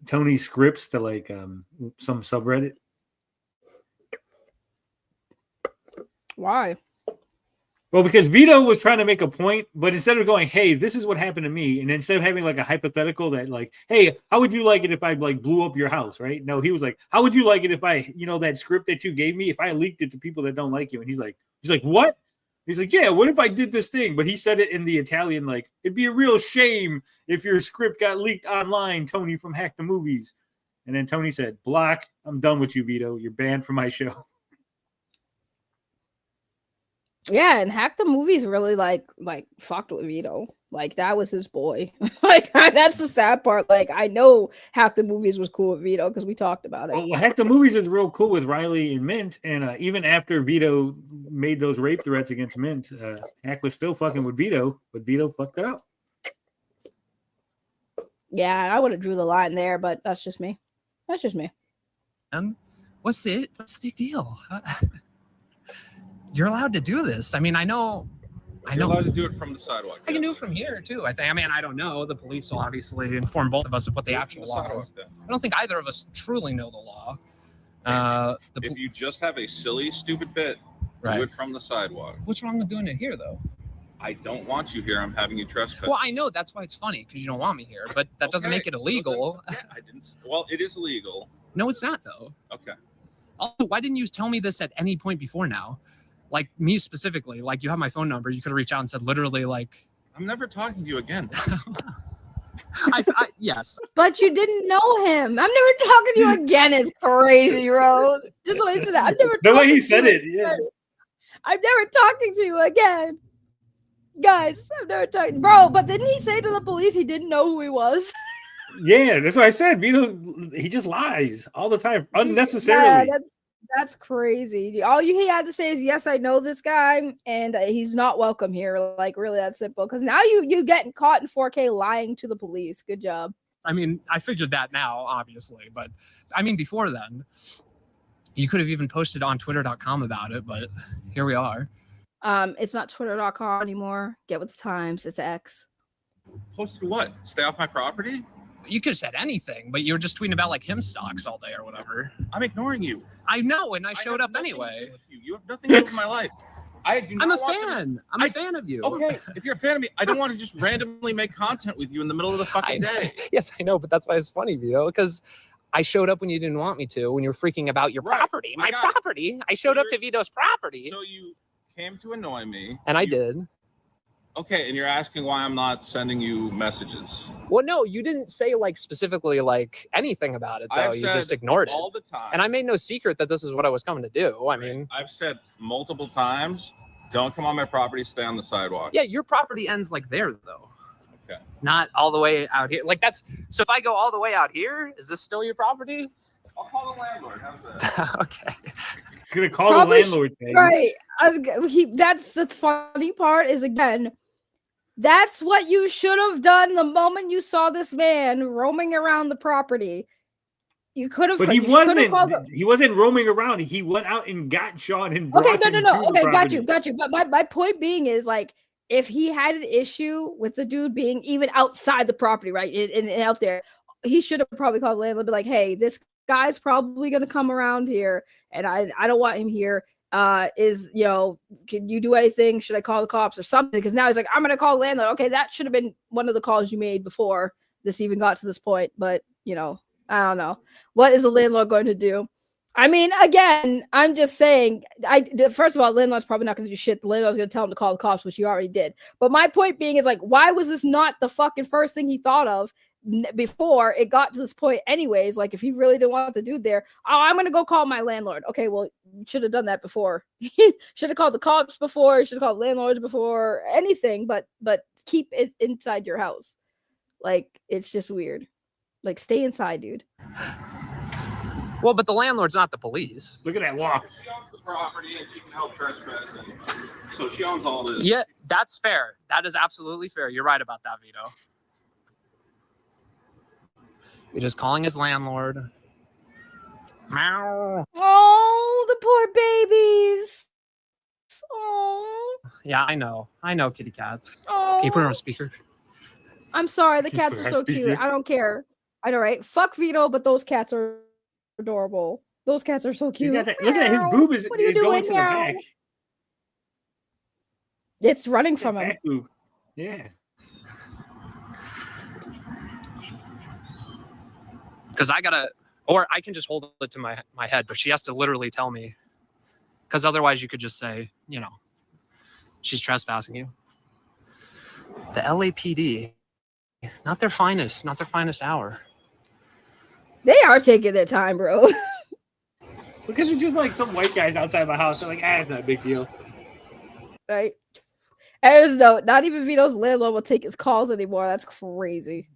Tony's scripts to like some subreddit. Why? Well, because Vito was trying to make a point, but instead of going, hey, this is what happened to me, and instead of having like a hypothetical that like, hey, how would you like it if I like blew up your house, right? No, he was like, how would you like it if I, that script that you gave me, if I leaked it to people that don't like you? And he's like, what? He's like, yeah, what if I did this thing? But he said it in the Italian, like, it'd be a real shame if your script got leaked online, Tony from Hack the Movies. And then Tony said, block, I'm done with you, Vito. You're banned from my show. Yeah, and Hack the Movies really like fucked with Vito. Like that was his boy. Like that's the sad part. Like I know Hack the Movies was cool with Vito because we talked about it. Well, Hack the Movies is real cool with Riley and Mint, and even after Vito made those rape threats against Mint, Hack was still fucking with Vito, but Vito fucked it up. Yeah, I would have drew the line there, but that's just me. What's the big deal? You're allowed to do this. I mean, I know. You're allowed to do it from the sidewalk. I can do it from here too. I mean, I don't know. The police will obviously inform both of us of what the actual law is. I don't think either of us truly know the law. If you just have a silly, stupid bit, do it from the sidewalk. What's wrong with doing it here, though? I don't want you here. I'm having you trespass. Well, I know that's why it's funny because you don't want me here, but that doesn't make it illegal. So I didn't. Well, it is illegal. No, it's not though. Okay. Also, why didn't you tell me this at any point before now? Like me specifically, like you have my phone number. You could have reached out and said literally like, I'm never talking to you again. Yes. But you didn't know him. I'm never talking to you again is crazy, bro. Just listen to that. I'm never the way he said it, yeah. I'm never talking to you again. Guys, I'm never talking. Bro, but didn't he say to the police he didn't know who he was? Yeah, that's what I said. Vito, he just lies all the time, unnecessarily. Yeah, that's crazy. All he had to say is, yes, I know this guy, and he's not welcome here. Like, really that simple. Because now you getting caught in 4K lying to the police. Good job. I mean, I figured that now, obviously. But, I mean, before then, you could have even posted on Twitter.com about it, but here we are. It's not twitter.com anymore. Get with the times. It's X. Posted what? Stay off my property? You could have said anything, but you were just tweeting about like him stocks all day or whatever. I'm ignoring you. I know, and I showed have up nothing to anyway. do with you. You have nothing to do with my life. I do I'm not a want to- fan. I'm a fan of you. Okay, if you're a fan of me, I don't want to just randomly make content with you in the middle of the fucking day. Yes, I know, but that's why it's funny, Vito, because I showed up when you didn't want me to, when you were freaking about your Right. property. My I got it. property. I showed up to Vito's property. So you came to annoy me. And I did. Okay, and you're asking why I'm not sending you messages. Well, no, you didn't say like specifically like anything about it, though. I've You said just ignored it. all the time. And I made no secret that this is what I was coming to do. I mean, I've said multiple times, don't come on my property, stay on the sidewalk. yeah, your property ends like there, though. Okay. Not all the way out here. Like that's so if I go all the way out here, is this still your property? I'll call the landlord. How's that? Okay. He's gonna call Probably the landlord. Thing. Right. That's the funny part is, again, that's what you should have done the moment you saw this man roaming around the property. You could have. But he you could have wasn't. called the- He wasn't roaming around. He went out and got Sean and brought Okay, him no. to the Okay, property. got you. But my point being is, like, if he had an issue with the dude being even outside the property, right, and out there, he should have probably called the landlord, be like, "Hey, this guy's probably gonna come around here, and I don't want him here. Can you do anything? Should I call the cops or something?" Because now he's like, "I'm gonna call the landlord." Okay, that should have been one of the calls you made before this even got to this point. But I don't know. What is the landlord going to do? I mean, again, I'm just saying, first of all, the landlord's probably not going to do shit. The landlord's going to tell him to call the cops, which he already did. But my point being is, like, why was this not the fucking first thing he thought of before it got to this point anyways? Like, if he really didn't want the dude there, I'm going to go call my landlord. Okay, well, you should have done that before. Should have called the cops before. Should have called landlords before. Anything, but keep it inside your house. Like, it's just weird. Like, stay inside, dude. Well, but the landlord's not the police. Look at that walk. She owns the property and she can help trespassing. So she owns all this. Yeah, that's fair. That is absolutely fair. You're right about that, Vito. You're just calling his landlord. Meow. Oh, the poor babies. Oh. Yeah, I know. I know, kitty cats. Oh. Can you put her on speaker? I'm sorry, the Can you cats put are her so on speaker? cute. I don't care. I know, right? Fuck Vito, but those cats are adorable. Those cats are so He's cute. got that, look at that. His boob is What are you going doing to the now? back. It's running from That him. back boob. Yeah. Because I gotta, or I can just hold it to my head, but she has to literally tell me. Because otherwise, you could just say, she's trespassing you. The LAPD, not their finest hour. They are taking their time, bro. Because it's just like some white guys outside my house. They're like, it's not a big deal. Right? And there's not even Vito's landlord will take his calls anymore. That's crazy.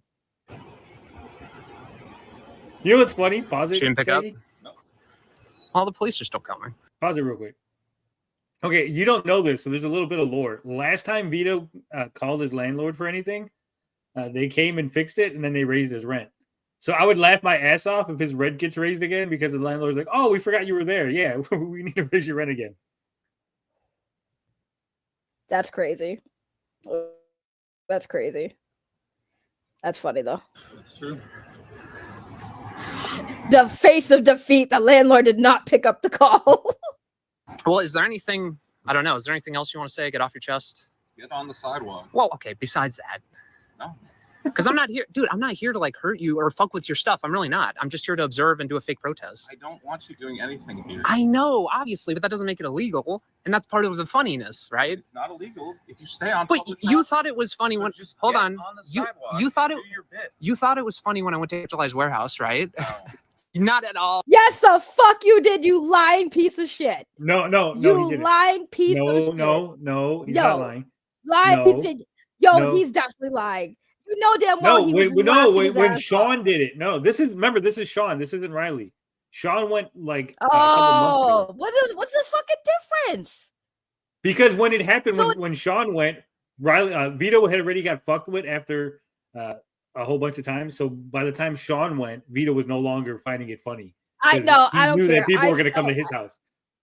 You know what's funny? Pause it. She didn't pick up? Sadie. All the police are still coming. Pause it real quick. Okay, you don't know this, so there's a little bit of lore. Last time Vito called his landlord for anything, they came and fixed it, and then they raised his rent. So I would laugh my ass off if his rent gets raised again because the landlord's like, "Oh, we forgot you were there. Yeah, we need to raise your rent again." That's crazy. That's crazy. That's funny, though. That's true. The face of defeat. The landlord did not pick up the call. Well, is there anything, I don't know, is there anything else you want to say? Get off your chest? Get on the sidewalk. Well, okay, besides that. No. Because I'm not here, dude, I'm not here to like hurt you or fuck with your stuff. I'm really not. I'm just here to observe and do a fake protest. I don't want you doing anything here. I know, obviously, but that doesn't make it illegal. And that's part of the funniness, right? It's not illegal if you stay on. But public you property. thought it was funny So when, just hold get on, the you sidewalk thought and it, do your bit. you thought it was funny when I went to July's warehouse, right? No. Not at all. Yes, the fuck you did, you lying piece of shit. No, he You didn't. lying piece of shit. No, he's Yo, not lying. Lying No. piece of shit. Yo, No. he's definitely lying. You know damn well No, he was laughing his when ass Sean off. did it. No, this is Sean. This isn't Riley. Sean went like a couple months ago. Oh, what's the fucking difference? Because when it happened, So when Sean went, Riley Vito had already got fucked with after a whole bunch of times. So by the time Sean went, Vito was no longer finding it funny. I 'Cause know. he I don't knew care. that people I were going to come to still- his house.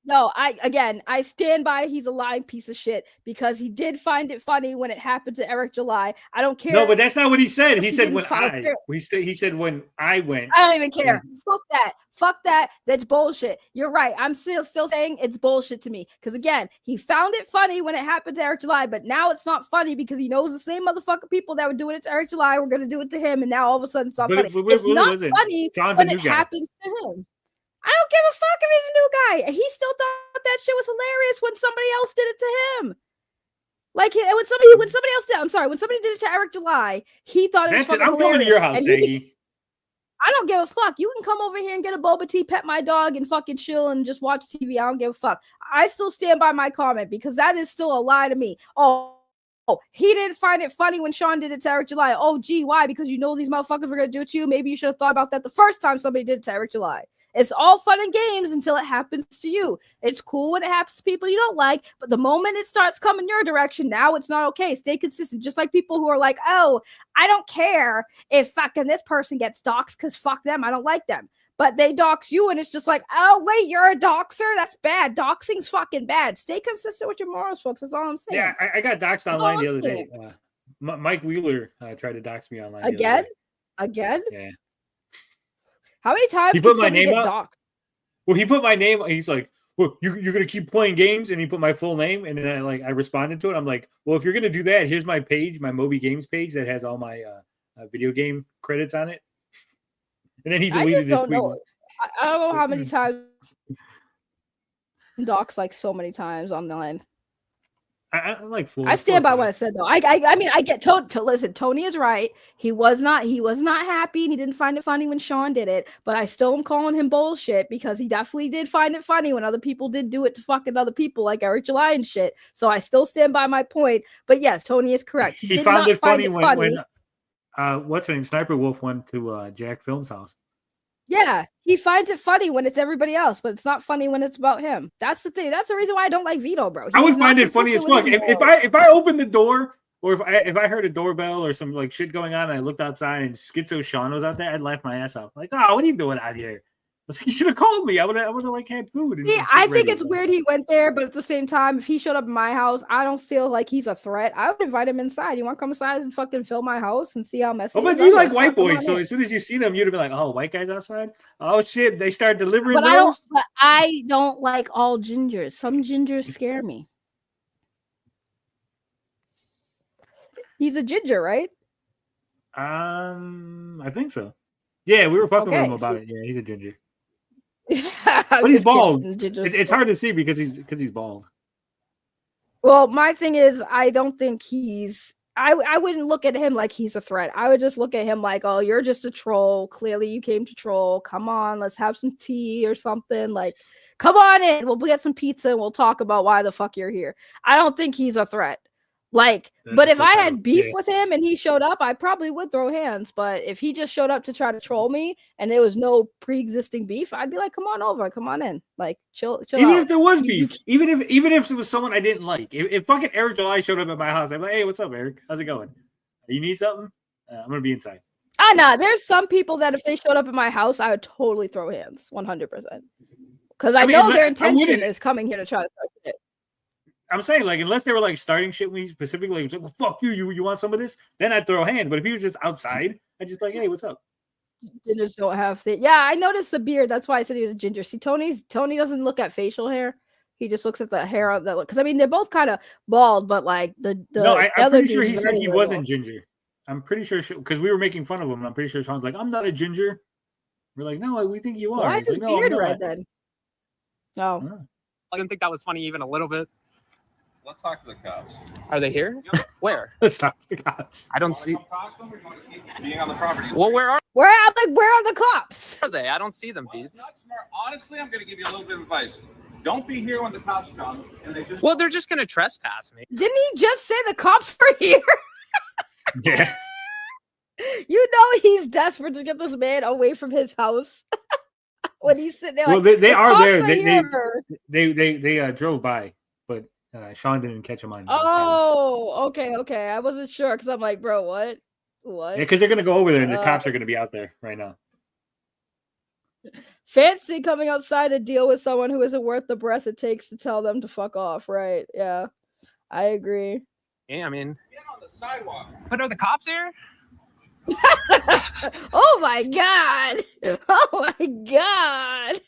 No, I stand by he's a lying piece of shit because he did find it funny when it happened to Eric July. I don't care. No, but that's not what he said. He said didn't he said when I went. I don't even care. Fuck that. Fuck that. That's bullshit. You're right. I'm still saying it's bullshit to me. Because again, he found it funny when it happened to Eric July, but now it's not funny because he knows the same motherfucking people that were doing it to Eric July were going to do it to him, and now all of a sudden it's not funny. It's not funny when it happens to him. I don't give a fuck if he's a new guy. He still thought that shit was hilarious when somebody else did it to him. Like when somebody else did. I'm sorry, when somebody did it to Eric July, he thought it was fucking hilarious. I'm coming to your house, Saggy. I don't give a fuck. You can come over here and get a boba tea, pet my dog, and fucking chill and just watch TV. I don't give a fuck. I still stand by my comment because that is still a lie to me. Oh, he didn't find it funny when Sean did it to Eric July. Oh, gee, why? Because you know these motherfuckers were gonna do it to you. Maybe you should have thought about that the first time somebody did it to Eric July. It's all fun and games until it happens to you. It's cool when it happens to people you don't like, but the moment it starts coming your direction, now it's not okay. Stay consistent. Just like people who are like, oh, I don't care if fucking this person gets doxxed because fuck them, I don't like them. But they dox you and it's just like, oh, wait, you're a doxer? That's bad. Doxing's fucking bad. Stay consistent with your morals, folks. That's all I'm saying. Yeah, I got doxed online the other day. Mike Wheeler tried to dox me online. Again? Yeah. How many times he put my name up? Well, he put my name. He's like, "Well, you're gonna keep playing games," and he put my full name, and then I responded to it. I'm like, "Well, if you're gonna do that, here's my page, my Moby Games page that has all my video game credits on it." And then he deleted this tweet. I don't know how many times docs like so many times online. I stand by what I said though. I mean I get to listen. Tony is right. He was not happy and he didn't find it funny when Sean did it. But I still am calling him bullshit because he definitely did find it funny when other people did do it to fucking other people like Eric July and shit. So I still stand by my point. But yes, Tony is correct. He found it funny when what's her name? Sniper Wolf went to Jack Film's house. Yeah, he finds it funny when it's everybody else, but it's not funny when it's about him. That's the thing. That's the reason why I don't like Vito, bro. I would find it funny as fuck. If I opened the door or if I heard a doorbell or some like shit going on and I looked outside and Schizo Sean was out there, I'd laugh my ass off. Like, oh, what are you doing out here? You should have called me. I would have like had food. Yeah, I think it's weird he went there, but at the same time, if he showed up in my house, I don't feel like he's a threat. I would invite him inside. You want to come inside and fucking fill my house and see how messy? Oh, but you like white boys, so as soon as you see them, you'd be like, "Oh, white guys outside? Oh shit, they start delivering." But I don't like all gingers. Some gingers scare me. He's a ginger, right? I think so. Yeah, we were fucking with him about it. Yeah, he's a ginger. But he's bald. It's hard to see because he's bald. Well, my thing is, I don't think he's. I wouldn't look at him like he's a threat. I would just look at him like, oh, you're just a troll. Clearly, you came to troll. Come on, let's have some tea or something. Like, come on in. We'll get some pizza and we'll talk about why the fuck you're here. I don't think he's a threat. Like, but if I had beef with him and he showed up, I probably would throw hands. But if he just showed up to try to troll me and there was no pre-existing beef, I'd be like, come on over, come on in. Like, chill even out. If there was beef, even if it was someone I didn't like, if fucking Eric July showed up at my house, I'm like, hey, what's up, Eric? How's it going? You need something? I'm gonna be inside. Nah, there's some people that if they showed up at my house, I would totally throw hands 100%. Because I know their intention is coming here to try to start shit. I'm saying, like, unless they were like starting shit with me specifically, like, well, fuck you, you want some of this? Then I'd throw hands. But if he was just outside, I'd just be like, hey, what's up? Gingers don't have yeah, I noticed the beard. That's why I said he was a ginger. See, Tony doesn't look at facial hair. He just looks at the hair of that. Because I mean, they're both kind of bald, but like I'm pretty sure he said he wasn't ginger. I'm pretty sure because we were making fun of him. And I'm pretty sure Sean's like, I'm not a ginger. We're like, no, we think you are. Why is his beard red then? Oh, I didn't think that was funny even a little bit. Let's talk to the cops. Are they here? Where? Let's talk to the cops. I don't see. Being on the property. Well, where are the cops? Are they? I don't see them, Feeds. Honestly, I'm going to give you a little bit of advice. Don't be here when the cops come. And they're just going to trespass me. Didn't he just say the cops are here? Yeah. You know he's desperate to get this man away from his house. When he's sitting there, well, like, they are there. They drove by, but Sean didn't catch him on. Oh, okay. I wasn't sure because I'm like, bro, what? Yeah, because they're gonna go over there and the cops are gonna be out there right now. Fancy coming outside to deal with someone who isn't worth the breath it takes to tell them to fuck off, right? Yeah, I agree. Yeah, I mean, Get on the sidewalk. but are the cops here? Oh my god! Oh my god!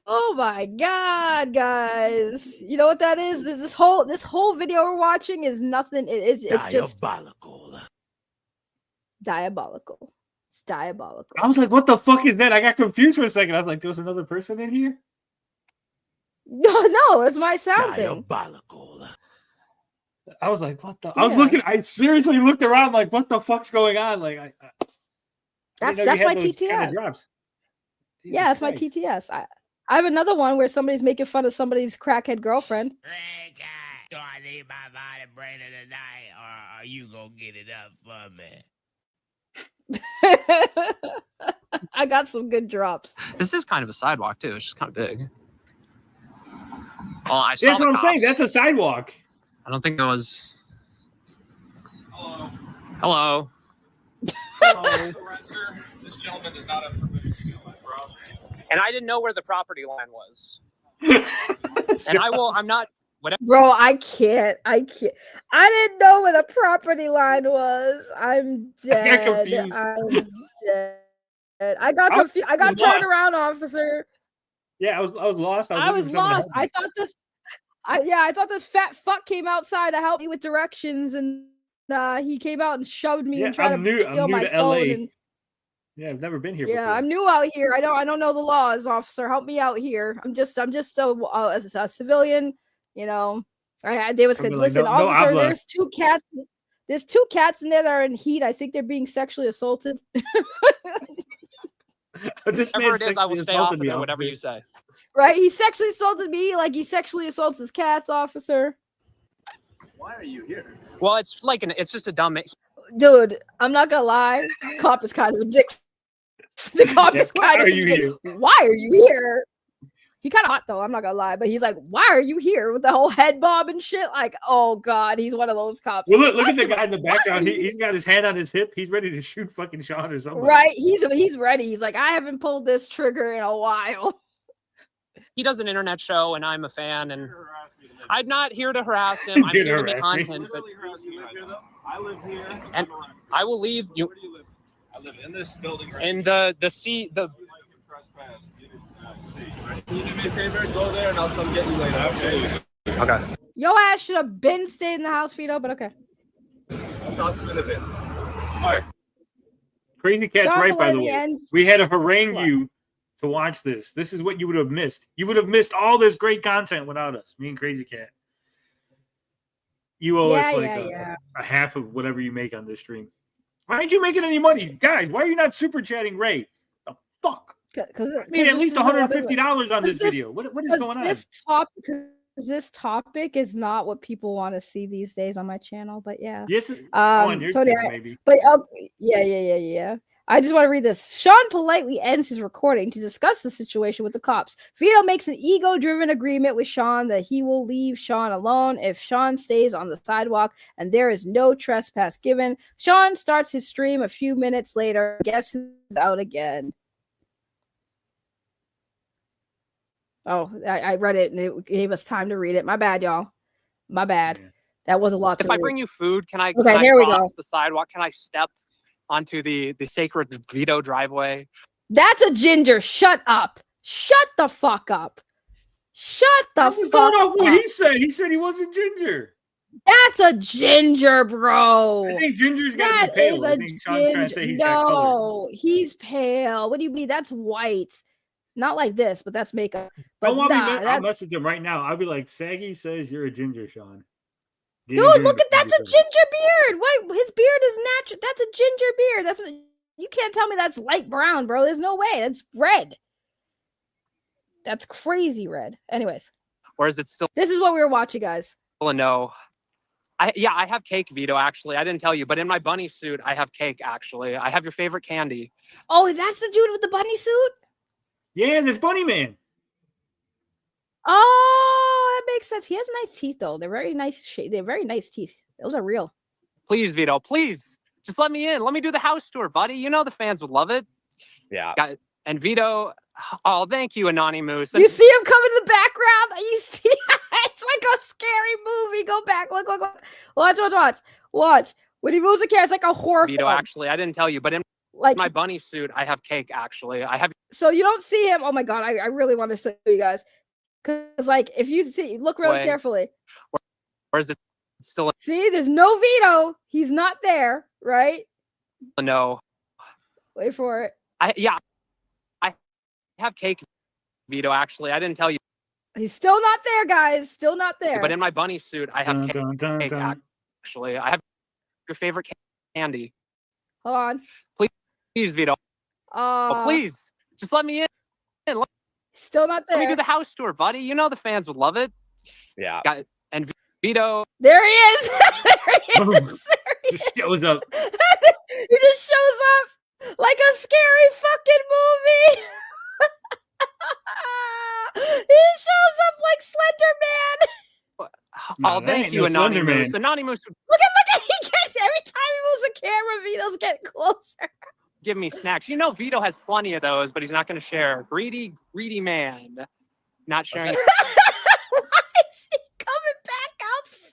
Oh my god, guys! You know what that is? This whole video we're watching is nothing. It's just Diabolical. diabolical. It's diabolical. I was like, what the fuck is that? I got confused for a second. I was like, there was another person in here? No, it's my sound thing. Diabolical. I was like, what the? I was looking. I seriously looked around, like, what the fuck's going on? Like, That's you my had those TTS. kind of drops. Jesus Yeah, that's my Christ. TTS. I have another one where somebody's making fun of somebody's crackhead girlfriend. Do I need my vibrator tonight, or are you gonna get it up for me? I got some good drops. This is kind of a sidewalk too. It's just kind of big. Oh, I saw That's the what I'm saying. cops. That's a sidewalk. I don't think there was. Hello. Hello. Hello. This gentleman does not have permission to steal my property. And I didn't know where the property line was. And I'm not. Whatever. Bro, I can't. I didn't know where the property line was. I'm dead. I got confused. I'm dead. I got confused. I got turned around, officer. Yeah, I was lost. I was lost. I thought this fat fuck came outside to help me with directions, and he came out and shoved me and tried to steal my phone. And, yeah, I've never been here. yeah, before. I'm new out here. I don't know the laws, officer. Help me out here. I'm just a civilian. You know, they was Like, listen, no officer. habla. There's two cats. There's two cats in there that are in heat. I think they're being sexually assaulted. This Whatever man it is, I will sexually stay off assaulted of me, it, whatever officer. you say. Right? He sexually assaulted me like he sexually assaults his cats, officer. Why are you here? Well, it's just a dumb. Dude, I'm not gonna lie. Cop is kind of a dick. The cop is kind of a dick. Why are you here? He kind of hot though. I'm not gonna lie, but he's like, "Why are you here?" With the whole head bob and shit. Like, oh god, he's one of those cops. Well, look at the guy in the background. He's got his hand on his hip. He's ready to shoot fucking Sean or something. Right? He's ready. He's like, I haven't pulled this trigger in a while. He does an internet show, and I'm a fan, and I'm not here to harass him. I'm here to make content. But I live here. and I will leave you. Where do you live? I live in this building right in here. the sea. The Can you do me a favor? Go there and I'll come get you later. Absolutely. okay. Yo ass should have been stayed in the house, Vito, but okay. I'll talk to you in a bit. All right. Crazy Cat's Sean right, by the Mullally way. ends- We had to harangue What? you to watch this. This is what you would have missed. You would have missed all this great content without us. Me and Crazy Cat. You owe us a half of whatever you make on this stream. Why aren't you making any money? Guys, why are you not super chatting Ray? The fuck? Because I need at least $150 on this video. What is going on? This topic is not what people want to see these days on my channel, but yeah. Yes, on your Tony, channel, maybe. But yeah. I just want to read this. Sean politely ends his recording to discuss the situation with the cops. Vito makes an ego-driven agreement with Sean that he will leave Sean alone if Sean stays on the sidewalk, and there is no trespass given. Sean starts his stream a few minutes later. Guess who's out again? Oh, I read it and it gave us time to read it. My bad, y'all. My bad. Yeah. That was a lot to If read. I bring you food, can I? Okay, can I here we cross go. the sidewalk? Can I step onto the sacred Vito driveway? That's a ginger. Shut up. Shut the fuck up. Shut the He's fuck going off up. what he said. He said he wasn't ginger. That's a ginger, bro. I think ginger's got That to be pale. is I a think Sean's trying to say ginger. he's got color. No, he's pale. What do you mean? That's white. Not like this, but that's makeup. But I'll that's... message him right now. I'll be like, Saggy says you're a ginger, Sean. Dude, look at that's a ginger beard. Wait, his beard is natural. That's a ginger beard. That's what you can't tell me that's light brown, bro. There's no way. That's red. That's crazy red. Anyways, Or is it still this is what we were watching, guys. a no? I have cake, Vito, actually. I didn't tell you, but in my bunny suit, I have cake, actually. I have your favorite candy. Oh, that's the dude with the bunny suit? Yeah, this bunny man. Oh, that makes sense. He has nice teeth, though. They're very nice. They're very nice teeth. Those are real. Please, Vito, please. Just let me in. Let me do the house tour, buddy. You know the fans would love it. Yeah. And Vito, oh, thank you, Anonymous. You see him come in the background? You see, it's like a scary movie. Go back, look. Watch. When he moves the camera, it's like a horror Vito, film. actually, I didn't tell you, but in like my bunny suit, I have cake, actually. I have. So you don't see him. Oh my God, I really want to show you guys. Because, like, if you see, look really carefully. Or is it still? See, there's no Vito. He's not there, right? No. Wait for it. I have cake, Vito, actually. I didn't tell you. He's still not there, guys. Still not there. But in my bunny suit, I have cake, actually. I have your favorite candy. Hold on. Please, Vito. Oh, please. Just let me in. Still not there. Let me do the house tour, buddy. You know the fans would love it. Yeah. And Vito. There he is. There he is. Just shows up. He just shows up like a scary fucking movie. He shows up like Slender Man. Oh, thank you, Anonymous. Anonymous. Look at he gets every time he moves the camera, Vito's getting closer. Give me snacks. You know Vito has plenty of those, but he's not going to share. Greedy man. Not sharing. Why is he coming back outside?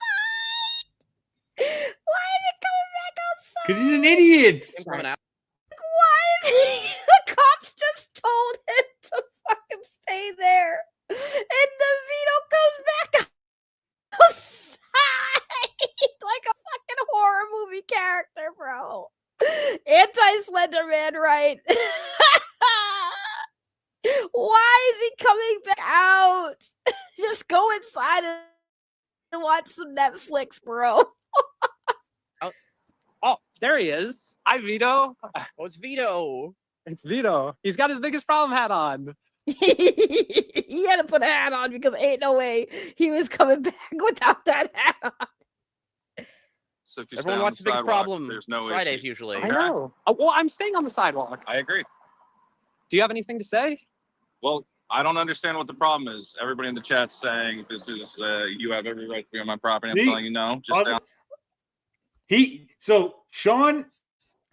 Why is he coming back outside? Because he's an idiot. Why is he? The cops just told him to fucking stay there. And the Vito comes back outside like a fucking horror movie character, bro. Anti-Slender Man, right? Why is he coming back out? Just go inside and watch some Netflix, bro. Oh, there he is. Hi, Vito. Oh, it's Vito. It's Vito. He's got his biggest problem hat on. He had to put a hat on because ain't no way he was coming back without that hat on. So if you Everyone stay on watches the Big sidewalk, Problem there's no Fridays issue. usually. I know. Oh, well, I'm staying on the sidewalk. I agree. Do you have anything to say? Well, I don't understand what the problem is. Everybody in the chat's saying this is you have every right to be on my property. I'm telling you no. Just stay on. So Sean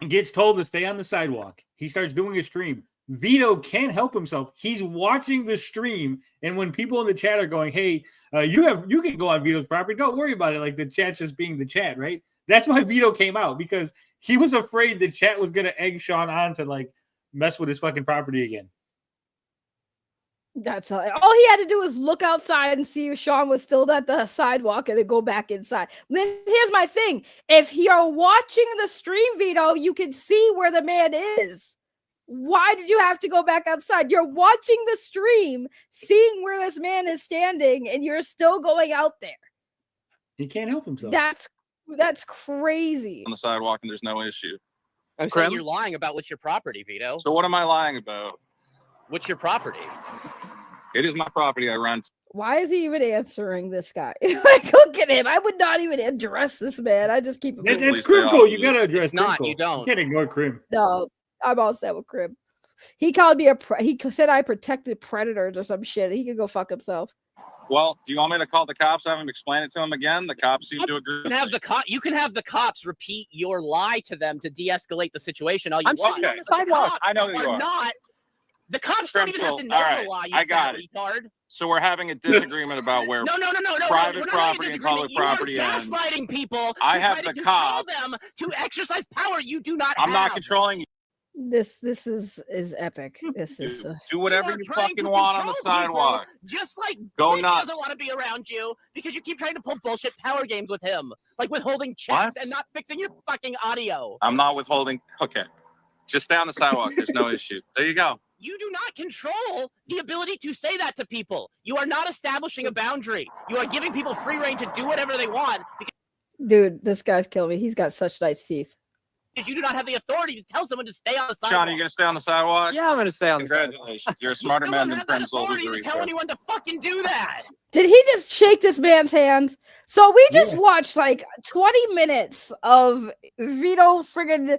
gets told to stay on the sidewalk. He starts doing a stream. Vito can't help himself. He's watching the stream, and when people in the chat are going, "Hey, you can go on Vito's property. Don't worry about it." Like the chat's just being the chat, right? That's why Vito came out, because he was afraid the chat was gonna egg Sean on to like mess with his fucking property again. That's all he had to do was look outside and see if Sean was still at the sidewalk and then go back inside. Then here's my thing. If you're watching the stream, Vito, you can see where the man is. Why did you have to go back outside? You're watching the stream, seeing where this man is standing, and you're still going out there. He can't help himself. That's crazy. On the sidewalk, and there's no issue. I'm saying you're lying about what's your property, Vito. So what am I lying about? What's your property? It is my property. I rent. Why is he even answering this guy? Like, look at him. I would not even address this man. I just keep him. That's Crimco. You gotta address not. Crimco. You don't. You can't ignore Crim. No, I'm all set with Crib. He called me he said I protected predators or some shit. He could go fuck himself. Well, do you want me to call the cops? Have him explain it to him again? The cops seem to agree. You can have the cops repeat your lie to them to de-escalate the situation. All you I'm want. on the sidewalk. I know you are. Not. The cops don't even have to know all right, the lie. I got it. Retard. So we're having a disagreement about where No. private property and public property ends. You're gaslighting people. I to have try to the control cops. them to exercise power you do not I'm have. not controlling you. This is epic. This is Do whatever you fucking want on the sidewalk. Just like Go Nick nuts. doesn't want to be around you because you keep trying to pull bullshit power games with him, like withholding checks and not fixing your fucking audio. I'm not withholding. Okay. Just stay on the sidewalk. There's no issue. There you go. You do not control the ability to say that to people. You are not establishing a boundary. You are giving people free reign to do whatever they want. Dude, this guy's killing me. He's got such nice teeth. Because you do not have the authority to tell someone to stay on the sidewalk. Sean, are you going to stay on the sidewalk? Yeah, I'm going to stay on the sidewalk. Congratulations. You're a smarter You man don't than have Prim's that old authority to tell anyone to fucking do that. Did he just shake this man's hand? So we just watched like 20 minutes of Vito friggin'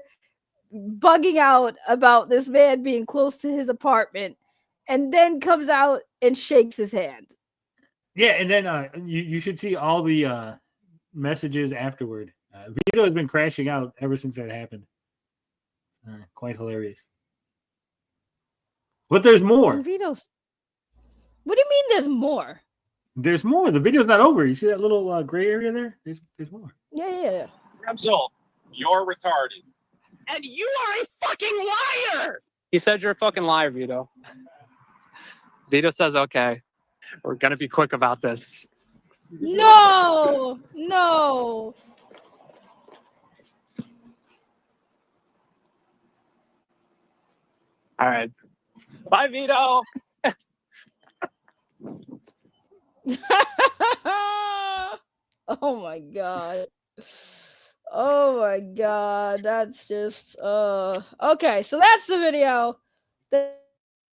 bugging out about this man being close to his apartment, and then comes out and shakes his hand. Yeah, and then you should see all the messages afterward. Vito has been crashing out ever since that happened. Quite hilarious. But there's more. Vito's. What do you mean? There's more? There's more. The video's not over. You see that little gray area there? There's more. Yeah. Absol, you're retarded. And you are a fucking liar. He said you're a fucking liar, Vito. Vito says, okay, we're going to be quick about this. No. All right. Bye, Vito. Oh my god. Oh my god. That's just okay, so that's the video.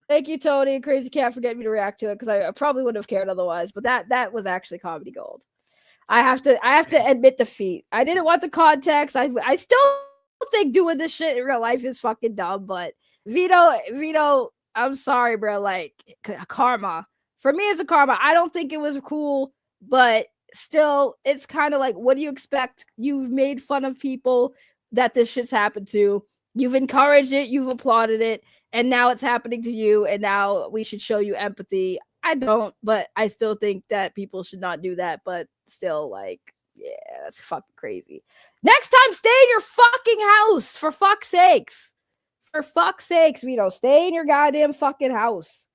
Thank you, Tony and Crazy Cat, for getting me to react to it, because I probably wouldn't have cared otherwise. But that was actually comedy gold. I have to admit defeat. I didn't want the context. I still think doing this shit in real life is fucking dumb, but Vito, I'm sorry, bro. Like, karma. For me, it's a karma. I don't think it was cool, but still, it's kind of like, what do you expect? You've made fun of people that this shit's happened to. You've encouraged it. You've applauded it. And now it's happening to you. And now we should show you empathy. I don't, but I still think that people should not do that. But still, like, yeah, that's fucking crazy. Next time, stay in your fucking house. For fuck's sakes. For fuck's sakes, Vito. Stay in your goddamn fucking house.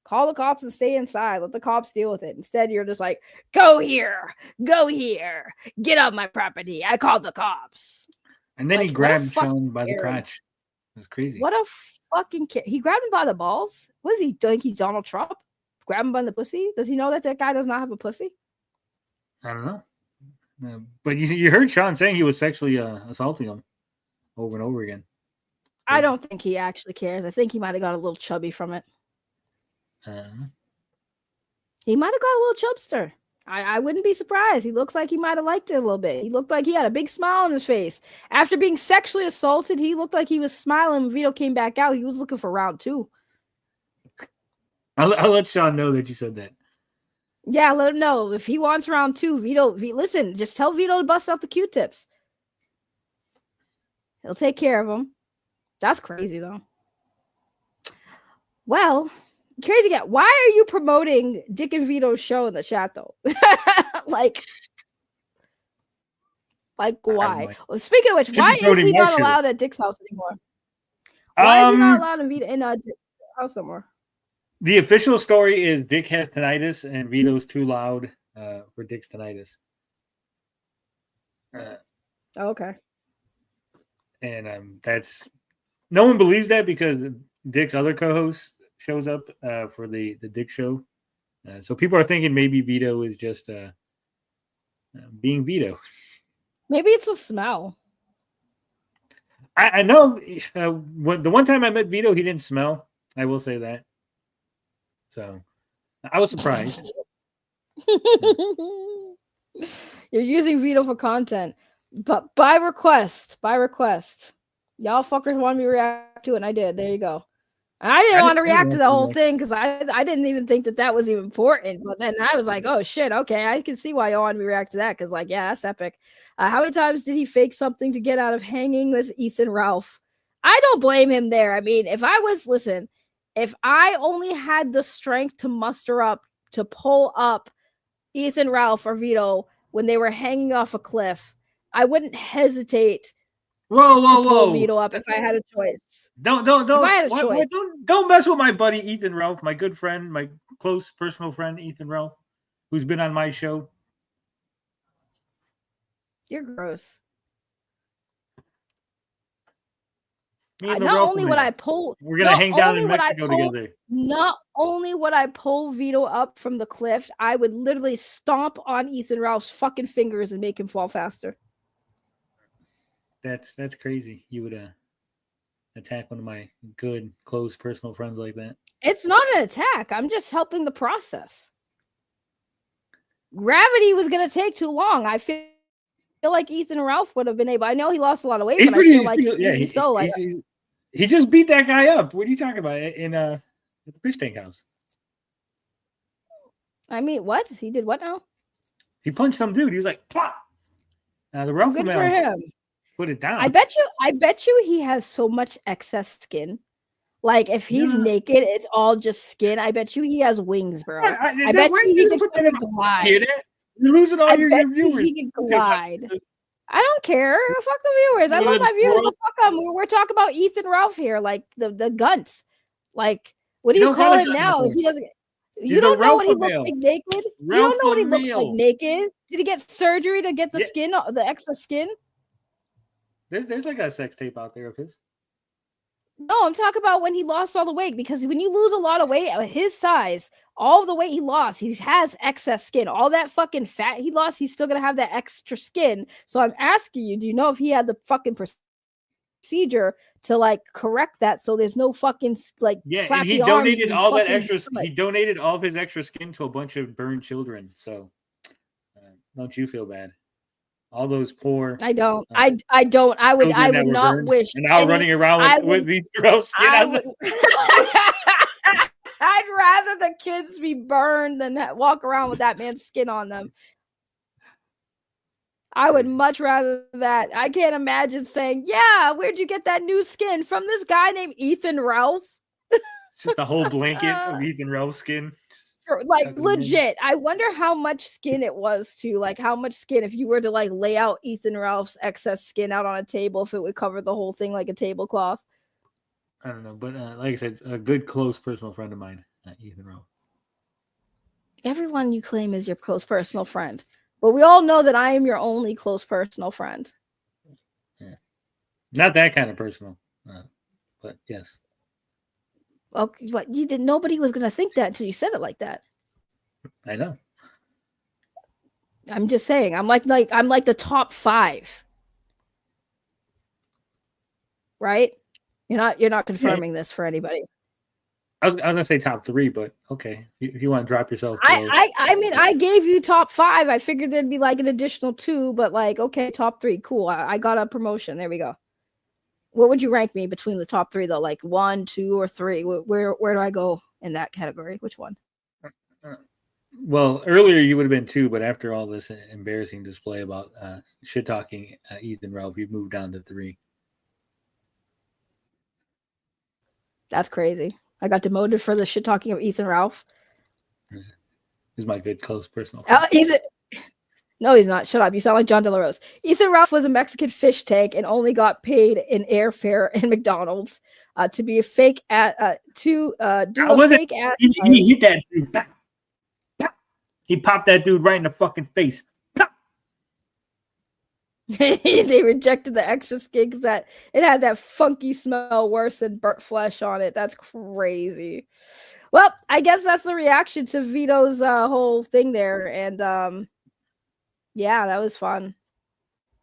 Call the cops and stay inside. Let the cops deal with it. Instead, you're just like, go here. Get off my property. I called the cops. And then he grabbed Sean by the crotch. That's crazy. What a fucking kid. He grabbed him by the balls? What is he doing? He's Donald Trump? Grab him by the pussy? Does he know that guy does not have a pussy? I don't know. But you heard Sean saying he was sexually assaulting him over and over again. I don't think he actually cares. I think he might have got a little chubby from it. He might have got a little chubster. I wouldn't be surprised. He looks like he might have liked it a little bit. He looked like he had a big smile on his face. After being sexually assaulted, he looked like he was smiling. When Vito came back out, he was looking for round 2. I'll let Sean know that you said that. Yeah, let him know. If he wants round 2, listen, just tell Vito to bust out the Q-tips. He'll take care of him. That's crazy, though. Well, Crazy Cat, why are you promoting Dick and Vito's show in the chat, though? like why? Well, speaking of which, why is he not allowed at Dick's house anymore? Why is he not allowed in Dick's house anymore? The official story is Dick has tinnitus and Vito's too loud for Dick's tinnitus. Okay. And that's no one believes that because Dick's other co-host shows up for the Dick show. So people are thinking maybe Vito is just being Vito. Maybe it's a smell. I know the one time I met Vito, he didn't smell. I will say that. So I was surprised. You're using Vito for content, but by request. Y'all fuckers wanted me to react to it, and I did. There you go. And I didn't want to react to the whole thing because I didn't even think that was even important. But then I was like, oh shit, okay, I can see why y'all wanted me to react to that because, like, yeah, that's epic. How many times did he fake something to get out of hanging with Ethan Ralph? I don't blame him there. I mean, if I only had the strength to muster up to pull up Ethan Ralph or Vito when they were hanging off a cliff, I wouldn't hesitate. Whoa! Pull Vito up if I had a choice. Don't mess with my buddy Ethan Ralph, my good friend, my close personal friend Ethan Ralph, who's been on my show. You're gross. Not only would I pull, we're gonna hang down in Mexico together. Not only would I pull Vito up from the cliff, I would literally stomp on Ethan Ralph's fucking fingers and make him fall faster. That's crazy. You would attack one of my good, close, personal friends like that. It's not an attack. I'm just helping the process. Gravity was gonna take too long. I feel like Ethan Ralph would have been able. I know he lost a lot of weight, but I feel like he just beat that guy up. What are you talking about at the fish tank house? I mean, what he did? What now? He punched some dude. He was like, "Pah!" The Ralph good for him. Put it down. I bet you he has so much excess skin. Like if he's naked, it's all just skin. I bet you he has wings, bro. I bet you he could fucking glide. You're losing all your viewers. He can glide. I don't care. Fuck the viewers. I love my viewers. But fuck them. We're talking about Ethan Ralph here, like the gunt. Like, what do you call him now? If he doesn't, you don't know what he looks like naked. You don't know what he looks like naked. Did he get surgery to get the skin, the extra skin? There's like a sex tape out there of his. No, I'm talking about when he lost all the weight, because when you lose a lot of weight at his size, all of the weight he lost, he has excess skin. All that fucking fat he lost, he's still gonna have that extra skin. So I'm asking you, do you know if he had the fucking procedure to like correct that so there's no fucking like and he donated all that extra. He donated all of his extra skin to a bunch of burned children. So don't you feel bad? All those poor. I don't. I don't. I would not burned, wish. And now running around with these gross skin on them. I'd rather the kids be burned than walk around with that man's skin on them. I would much rather that. I can't imagine saying, "Yeah, where'd you get that new skin from this guy named Ethan Ralph?" Just a whole blanket of Ethan Ralph skin. Like legit, I wonder how much skin it was too. Like how much skin, if you were to like lay out Ethan Ralph's excess skin out on a table, if it would cover the whole thing like a tablecloth. I don't know, but like I said, a good close personal friend of mine, Ethan Ralph. Everyone you claim is your close personal friend, but we all know that I am your only close personal friend. Yeah, not that kind of personal, but yes. Okay, but you did. Nobody was gonna think that until you said it like that. I know. I'm just saying. I'm like the top 5. Right? You're not confirming this for anybody. I was gonna say top 3, but okay. If you want to drop yourself. I mean, I gave you top 5. I figured there'd be like an additional 2, but like, okay, top 3, cool. I got a promotion. There we go. What would you rank me between the top 3 though? Like 1, 2, or 3? Where do I go in that category? Which one? Well, earlier you would have been 2, but after all this embarrassing display about shit talking Ethan Ralph, you've moved down to 3. That's crazy. I got demoted for the shit talking of Ethan Ralph. He's my good close personal friend. No, he's not. Shut up. You sound like John De La Rose. Ethan Ralph was a Mexican fish tank and only got paid in airfare in McDonald's to be a fake at do a fake ass. He hit that dude. Pop. Pop. He popped that dude right in the fucking face. Pop. They rejected the extra skin because that it had that funky smell worse than burnt flesh on it. That's crazy. Well, I guess that's the reaction to Vito's whole thing there, and yeah, that was fun.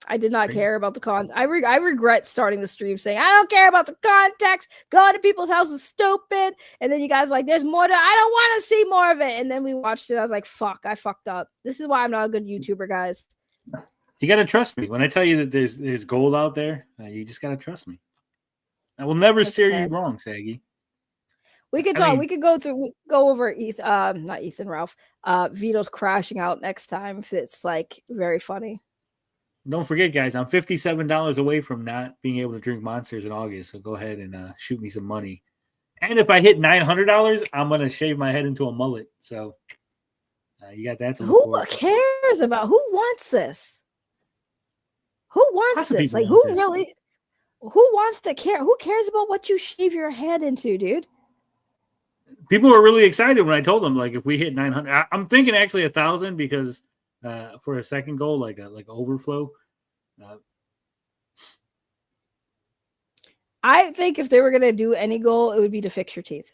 I did not care about the I regret starting the stream saying, I don't care about the context. Going to people's house is stupid. And then you guys like, there's more I don't want to see more of it. And then we watched it. I was like, fuck, I fucked up. This is why I'm not a good YouTuber, guys. You got to trust me. When I tell you that there's gold out there, you just got to trust me. I will never steer you wrong, Saggy. We could talk. We could go over not Ethan Ralph. Vito's crashing out next time if it's like very funny. Don't forget, guys, I'm $57 away from not being able to drink Monsters in August. So go ahead and shoot me some money. And if I hit $900, I'm gonna shave my head into a mullet. So you got that. Who cares about? Who wants this? Who wants this? Like who really? Who wants to care? Who cares about what you shave your head into, dude? People were really excited when I told them, like, if we hit 900, I'm thinking actually 1,000 because for a second goal, like overflow. I think if they were gonna do any goal, it would be to fix your teeth.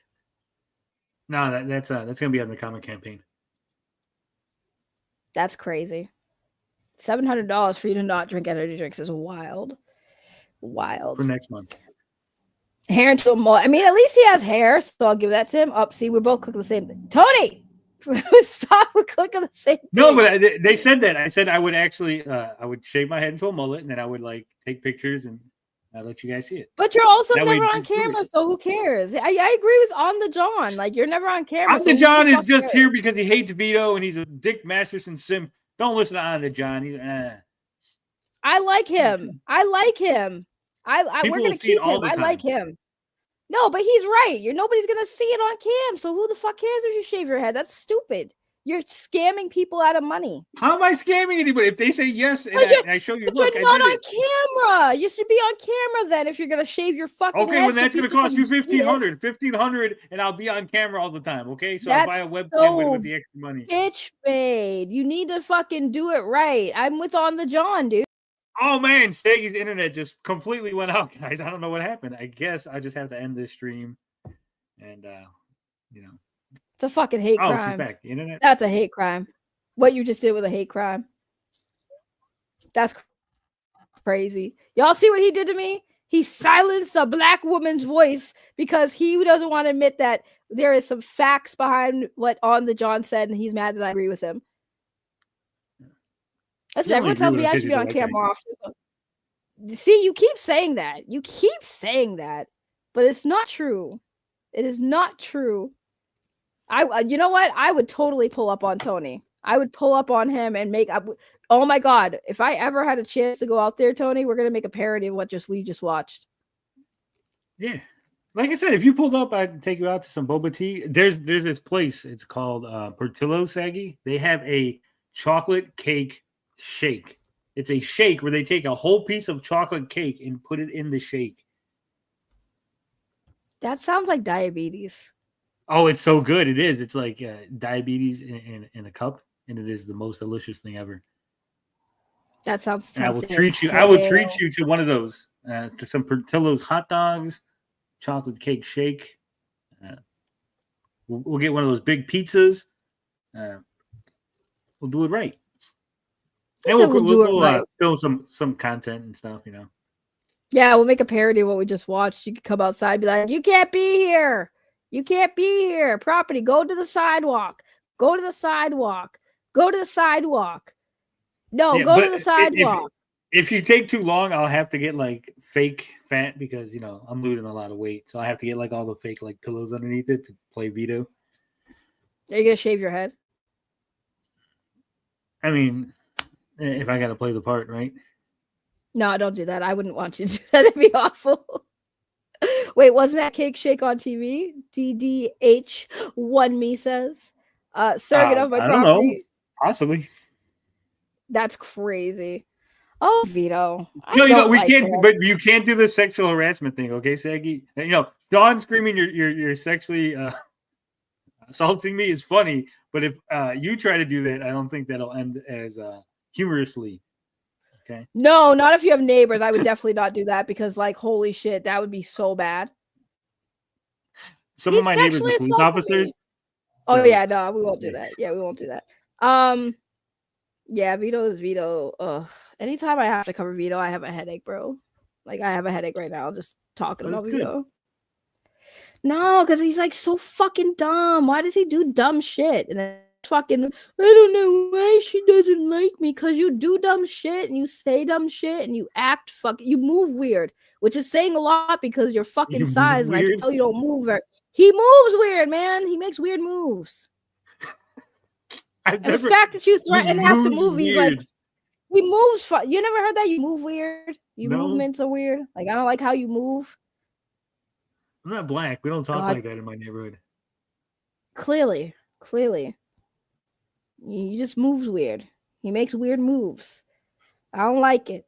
No, that's gonna be on the comic campaign. That's crazy. $700 for you to not drink energy drinks is wild. Wild. For next month. Hair into a mullet. I mean, at least he has hair, so I'll give that to him. Up, see, we both click the same thing. Tony, stop clicking the same thing. No, but they said that. I said I would actually, I would shave my head into a mullet, and then I would like take pictures and let you guys see it. But you're also never on camera, so who cares? I agree with On the John. Like you're never on camera. On the John is just here because he hates Vito and he's a Dick Masterson sim. Don't listen to On the John. He's, I like him. I like him. We're gonna keep him. I like him. No, but he's right. Nobody's gonna see it on cam. So who the fuck cares if you shave your head? That's stupid. You're scamming people out of money. How am I scamming anybody? If they say yes and I show you, But look, you're I not did on it. camera. You should be on camera then if you're gonna shave your fucking Okay, head. well that's so gonna people cost you can see it. $1,500, and I'll be on camera all the time. Okay, so I'll buy a webcam so with the extra money. bitch made. You need to fucking do it right. I'm with On the John, dude. Oh man, Saggy's internet just completely went out, guys. I don't know what happened. I guess I just have to end this stream, and you know, It's a fucking hate crime. Oh, she's back. The internet. That's a hate crime. What you just did was a hate crime. That's crazy. Y'all see what he did to me? He silenced a black woman's voice because he doesn't want to admit that there is some facts behind what On the John said, and he's mad that I agree with him. Listen, everyone tells me I should be on camera often. See, you keep saying that. You keep saying that, but it's not true. It is not true. You know what? I would totally pull up on Tony. I would pull up on him and make up. Oh my god! If I ever had a chance to go out there, Tony, we're gonna make a parody of what we just watched. Yeah, like I said, if you pulled up, I'd take you out to some boba tea. There's this place. It's called Portillo, Saggy. They have a chocolate cake shake. It's a shake where they take a whole piece of chocolate cake and put it in the shake. That sounds like diabetes. Oh, it's so good. It is. It's like diabetes in a cup, and it is the most delicious thing ever. That sounds. I will treat you. I will treat you to one of those. To some Portillo's hot dogs, chocolate cake shake. We'll get one of those big pizzas. We'll do it right. And we'll film some content and stuff, you know. Yeah, we'll make a parody of what we just watched. You can come outside and be like, you can't be here. You can't be here. Property, go to the sidewalk. Go to the sidewalk. Go to the sidewalk. No, yeah, go to the sidewalk. If you take too long, I'll have to get like fake fat because, you know, I'm losing a lot of weight. So I have to get like all the fake like pillows underneath it to play Vito. Are you going to shave your head? I mean, if I got to play the part, right? No, don't do that. I wouldn't want you to do that. It'd be awful. Wait, wasn't that cake shake on TV? DDH1 me says. Surrogate of my property. I don't know. Possibly. That's crazy. Oh, Vito. We can't. But you can't do the sexual harassment thing, okay, Saggy? You know, Dawn screaming you're sexually assaulting me is funny, but if you try to do that, I don't think that'll end as humorously. Okay. No, not if you have neighbors. I would definitely not do that because, like, holy shit, that would be so bad. Some of my neighbors are police officers. Oh yeah, no, we won't do that. Yeah, we won't do that. Yeah, Vito is Vito. Ugh. Anytime I have to cover Vito, I have a headache, bro. Like I have a headache right now just talking about Vito. No, because he's like so fucking dumb. Why does he do dumb shit? And then fucking, I don't know why she doesn't like me. Because you do dumb shit and you say dumb shit and you act you move weird, which is saying a lot because your fucking size and I can tell you don't move very. He moves weird, man. He makes weird moves. The fact that you threaten half the movie, he's like, he moves. You never heard that? You move weird. Your movements are weird. Like, I don't like how you move. I'm not black. We don't talk like that in my neighborhood. Clearly. He just moves weird. He makes weird moves. I don't like it.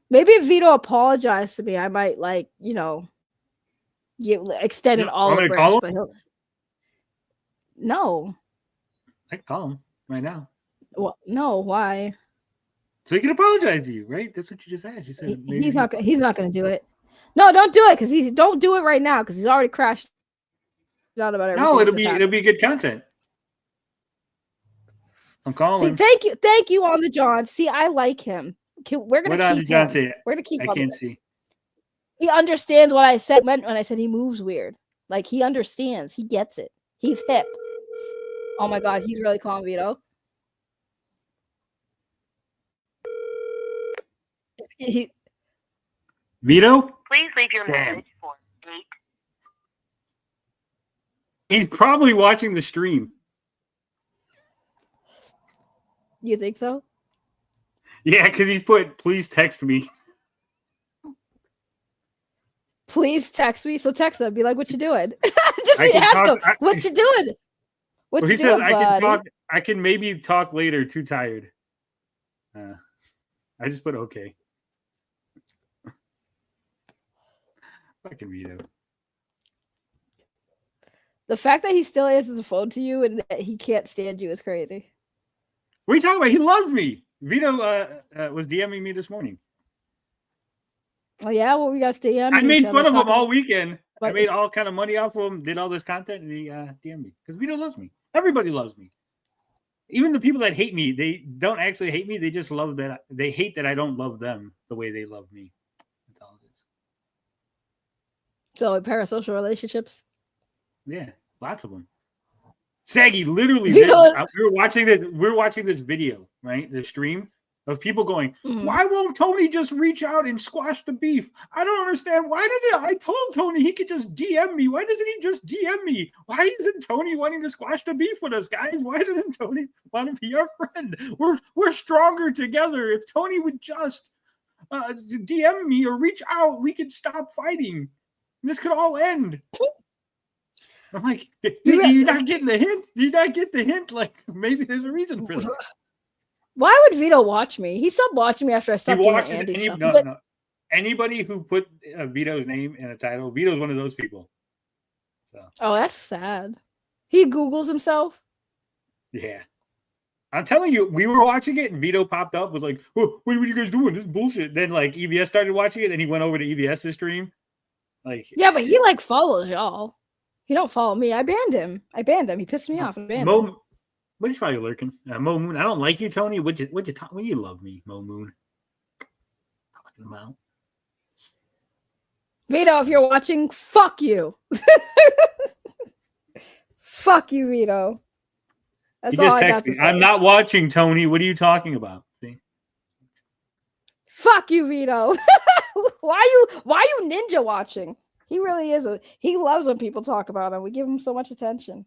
Maybe if Vito apologized to me, I might, like, you know, extend an olive branch. But he'll. No. I can call him right now. Well, no, why? So he can apologize to you, right? That's what you just asked. You said he's not going to do it. No, don't do it because don't do it right now because he's already crashed out about everything. No, it'll be good content. I'm calling. See, thank you on the John. See, I like him. We're gonna keep him. We're gonna keep. I can't see. He understands what I said when I said he moves weird. Like he understands. He gets it. He's hip. Oh my god, he's really calling Vito. Vito? Please leave your message for 8. He's probably watching the stream. You think so? Yeah, because he put, please text me. Please text me. So text them. Be like, what you doing? Just I can ask talk- him, what you doing? What Well, you he says doing, I can buddy? talk. I can maybe talk later. Too tired. I just put okay. Fucking Vito. The fact that he still answers the phone to you and that he can't stand you is crazy. What are you talking about? He loves me. Vito was DMing me this morning. Oh yeah, well we got to DM. I made fun of him all week. weekend. I made all kind of money off of him. Did all this content, and he DM'd me because Vito loves me. Everybody loves me. Even the people that hate me, they don't actually hate me. They just love that. They hate that I don't love them the way they love me. That's all it is. So parasocial relationships. Yeah, lots of them. Saggy, literally, Vito- we were watching this video, right? The stream of people going, why won't Tony just reach out and squash the beef? I don't understand. Why does it? I told Tony he could just DM me. Why doesn't he just DM me? Why isn't Tony wanting to squash the beef with us, guys? Why doesn't Tony want to be our friend? We're stronger together. If Tony would just DM me or reach out, we could stop fighting. This could all end. I'm like, you're not getting the hint? Do you not get the hint? Like, maybe there's a reason for that. Why would Vito watch me? He stopped watching me after I stopped doing Andy stuff. No. Anybody who put Vito's name in a title, Vito's one of those people. So. Oh, that's sad. He Googles himself. Yeah. I'm telling you, we were watching it and Vito popped up, was like, oh, what are you guys doing? This is bullshit. Then like EBS started watching it and he went over to EBS's stream. Like, yeah, but he like follows y'all. He don't follow me. I banned him. He pissed me off. I banned him. But he's probably lurking. Mo Moon. I don't like you, Tony. Would you talk? Well, you love me, Mo Moon. Talking about Vito, if you're watching, fuck you. Fuck you, Vito. That's all I got to say. I'm not watching, Tony. What are you talking about? See? Fuck you, Vito. Why you ninja watching? He really is he loves when people talk about him. We give him so much attention.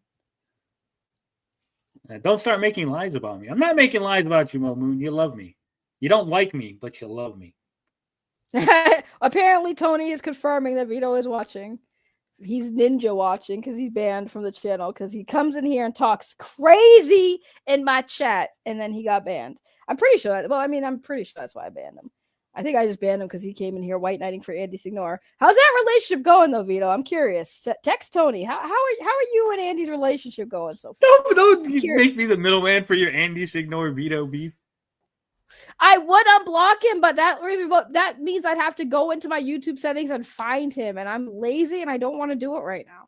Don't start making lies about me. I'm not making lies about you, Mo Moon. You love me. You don't like me, but you love me. Apparently, Tony is confirming that Vito is watching. He's ninja watching because he's banned from the channel because he comes in here and talks crazy in my chat, and then he got banned. I'm pretty sure that's why I banned him. I think I just banned him because he came in here white knighting for Andy Signore. How's that relationship going though, Vito? I'm curious. Text Tony. How are you and Andy's relationship going so far? Don't make me the middleman for your Andy Signore Vito beef. I would unblock him, but that means I'd have to go into my YouTube settings and find him, and I'm lazy and I don't want to do it right now.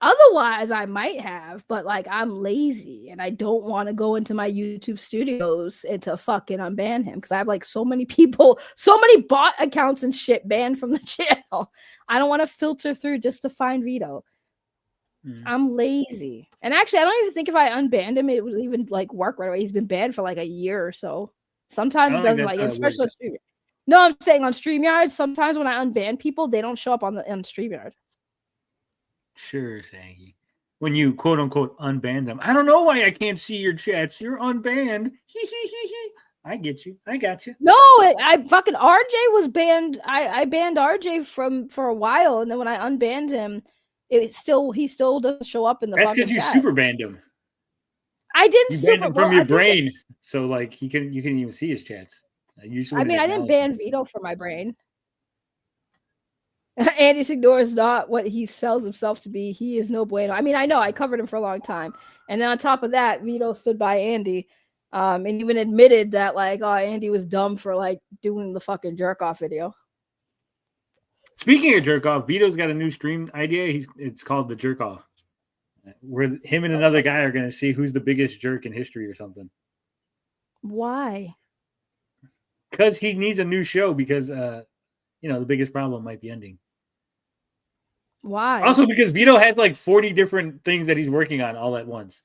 Otherwise, I might have, but like I'm lazy and I don't want to go into my YouTube studios and to fucking unban him because I have like so many people, so many bot accounts and shit banned from the channel. I don't want to filter through just to find Vito. I'm lazy. And actually, I don't even think if I unbanned him, it would even like work right away. He's been banned for like a year or so. Sometimes it doesn't, like, especially on StreamYard. No, I'm saying on StreamYard, sometimes when I unban people, they don't show up on StreamYard. Sure, Saggy. When you quote unquote unban them. I don't know why I can't see your chats. You're unbanned. I get you. I got you. No, I fucking RJ was banned. I banned RJ for a while, and then when I unbanned him, he still doesn't show up in the. That's because you super banned him. I didn't you super banned him from your brain, so like you couldn't even see his chats. I didn't ban Vito from my brain. Andy Signore is not what he sells himself to be. He is no bueno. I mean, I know I covered him for a long time, and then on top of that, Vito stood by Andy, and even admitted that like, oh, Andy was dumb for like doing the fucking jerk off video. Speaking of jerk off, Vito's got a new stream idea. It's called the jerk off, where him and another guy are going to see who's the biggest jerk in history or something. Why? Because he needs a new show because the biggest problem might be ending. Why? Also because Vito has like 40 different things that he's working on all at once.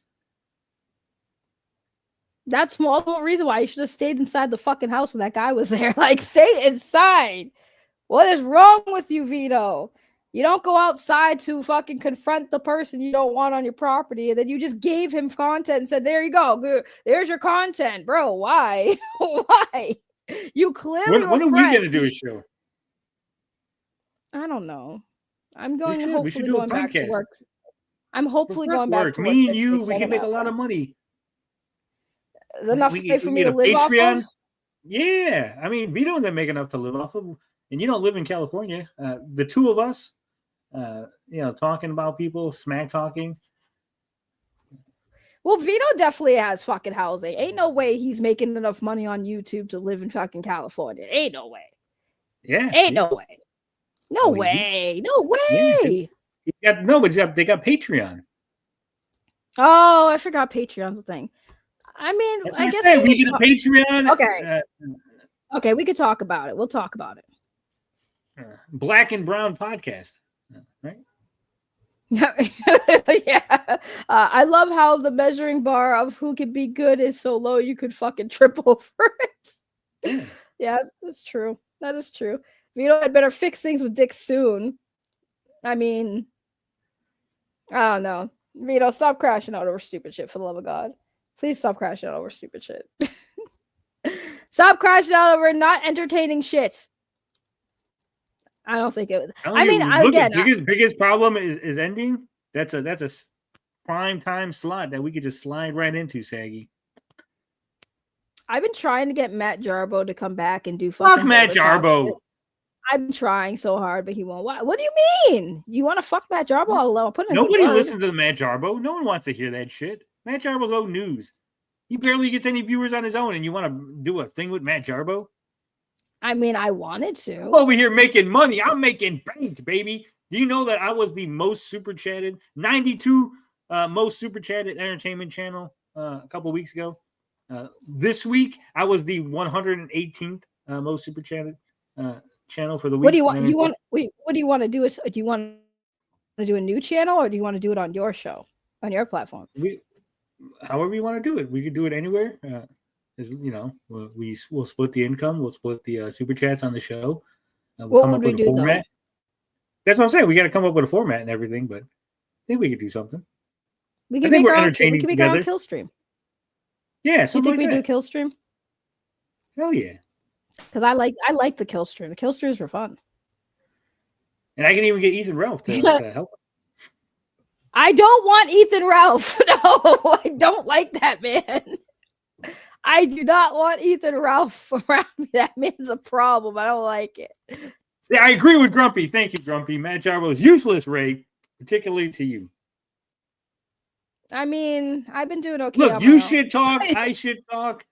That's multiple reason why you should have stayed inside the fucking house when that guy was there. Like, stay inside. What is wrong with you, Vito? You don't go outside to fucking confront the person you don't want on your property, and then you just gave him content and said, there you go. There's your content. Bro, why? Why? You clearly When are we going to do a show? I don't know. I'm going We hopefully should do a going back to podcast. work. I'm hopefully Fuck going back work. to work. Me and next you, week, we so I can won't make a have lot that. of money. Enough We money for me get to a live off Patreon. of? Yeah, I mean, we don't make enough to live off of, and you don't live in California. The two of us, talking about people, smack talking. Well, Vito definitely has fucking housing. Ain't no way he's making enough money on YouTube to live in fucking California. Ain't no way. Yeah, Ain't no way. No way. No way. They got Patreon. Oh, I forgot Patreon's a thing. I mean, That's I what guess I said. we We could get a Patreon. Okay. Okay, we could talk about it. We'll talk about it. Black and Brown podcast, right? Yeah. I love how the measuring bar of who can be good is so low you could fucking trip over it. Yeah, that's true. That is true. Vito had better fix things with Dick soon. I mean, I don't know. Vito, stop crashing out over stupid shit, for the love of God. Please stop crashing out over stupid shit. Stop crashing out over not entertaining shit. I don't think it was. Biggest problem is ending. That's a prime time slot that we could just slide right into, Saggy. I've been trying to get Matt Jarbo to come back and do Fuck fucking Matt Boulder Talk Jarbo. shit. I've been trying so hard, but he won't. What do you mean? You want to fuck Matt Jarbo? I'll put in Nobody listens to the Matt Jarbo. No one wants to hear that shit. Matt Jarbo's old news. He barely gets any viewers on his own, and you want to do a thing with Matt Jarbo? I mean, I wanted to. Over here making money. I'm making bank, baby. Do you know that I was the most super chatted, 92 most super chatted entertainment channel a couple weeks ago? This week, I was the 118th most super chatted channel for the week. What do you want? What do you want to do? Do you want to do a new channel, or do you want to do it on your show, on your platform? However you want to do it, we could do it anywhere. We'll split the income. We'll split the super chats on the show. We'll what would we do though? That's what I'm saying. We got to come up with a format and everything, but I think we could do something. We can make our own kill stream. Yeah, do you think we do kill stream? Hell yeah! Because I like the kill stream. The kill streams were fun. And I can even get Ethan Ralph to help. I don't want Ethan Ralph. No, I don't like that man. I do not want Ethan Ralph around me. That man's a problem. I don't like it. Yeah, I agree with Grumpy. Thank you, Grumpy. Matt Jarbo is useless, Ray, particularly to you. I mean, I've been doing okay. Look, you should talk. I should talk.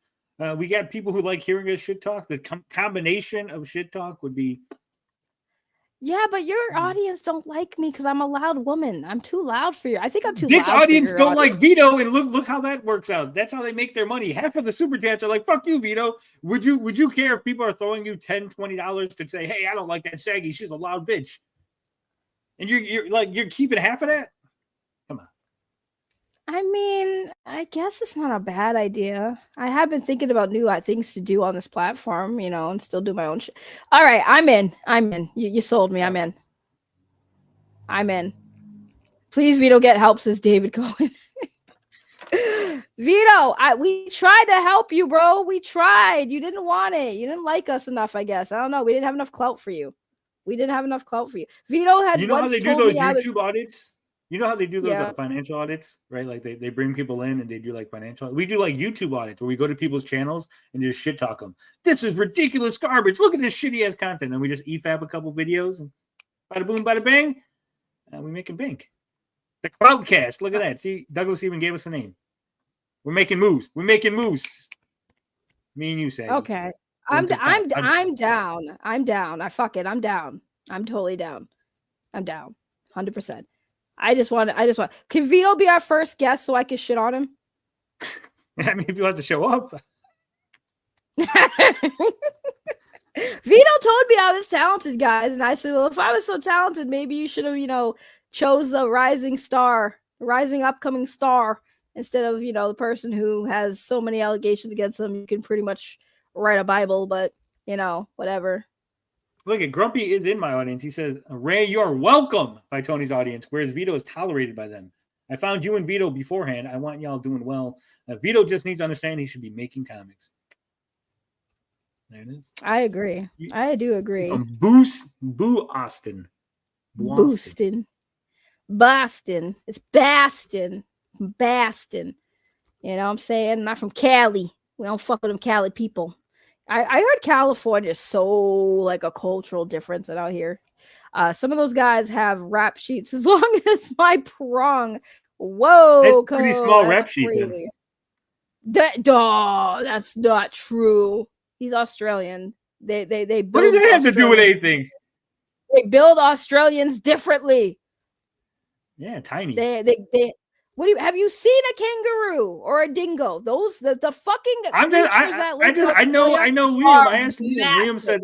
We got people who like hearing us shit talk. The combination of shit talk would be. Yeah, but your audience don't like me because I'm a loud woman. I'm too loud for you. I think I'm too Dick's loud. Audience don't like Vito, and look how that works out. That's how they make their money. Half of the super chats are like, "Fuck you, Vito." Would you care if people are throwing you $10, $20 to say, "Hey, I don't like that Saggy. She's a loud bitch," and you're keeping half of that? Come on. I mean, I guess it's not a bad idea. I have been thinking about new things to do on this platform, and still do my own shit. All right, I'm in. You sold me. I'm in. Please, Vito, get help, says David Cohen. Vito, we tried to help you, bro. We tried. You didn't want it. You didn't like us enough, I guess. I don't know. We didn't have enough clout for you. Vito had how they do those YouTube audits? You know how they do those Yeah. financial audits, right? Like they bring people in and they do like financial. We do like YouTube audits where we go to people's channels and just shit talk them. This is ridiculous garbage. Look at this shitty ass content, and we just EFAB a couple videos and bada boom, bada bang, and we making bank. The Cloudcast. Look at that. See, Douglas even gave us a name. We're making moves. Me and you say. Okay. I'm down. I'm down. I'm totally down. I'm down. 100%. I just want. Can Vito be our first guest so I can shit on him? I mean, if he wants to show up. Vito told me I was talented, guys, and I said, "Well, if I was so talented, maybe you should have, chose the rising upcoming star instead of, the person who has so many allegations against him. You can pretty much write a Bible, but whatever." Look at Grumpy is in my audience. He says, "Ray, you're welcome" by Tony's audience, whereas Vito is tolerated by them. I found you and Vito beforehand. I want y'all doing well. Vito just needs to understand he should be making comics. There it is. I agree. I do agree. From Boo Austin. Boosting. Boston. It's Baston. Baston. You know what I'm saying? I'm not from Cali. We don't fuck with them Cali people. I heard California is so like a cultural difference out here. Some of those guys have rap sheets as long as my prong. Whoa, That's pretty small rap sheet crazy. That's not true. He's Australian. They build. What does that have to do with anything? They build Australians differently. Yeah, tiny. They what do you have you seen a kangaroo or a dingo? Those the fucking I know Liam. I asked Liam. Massive.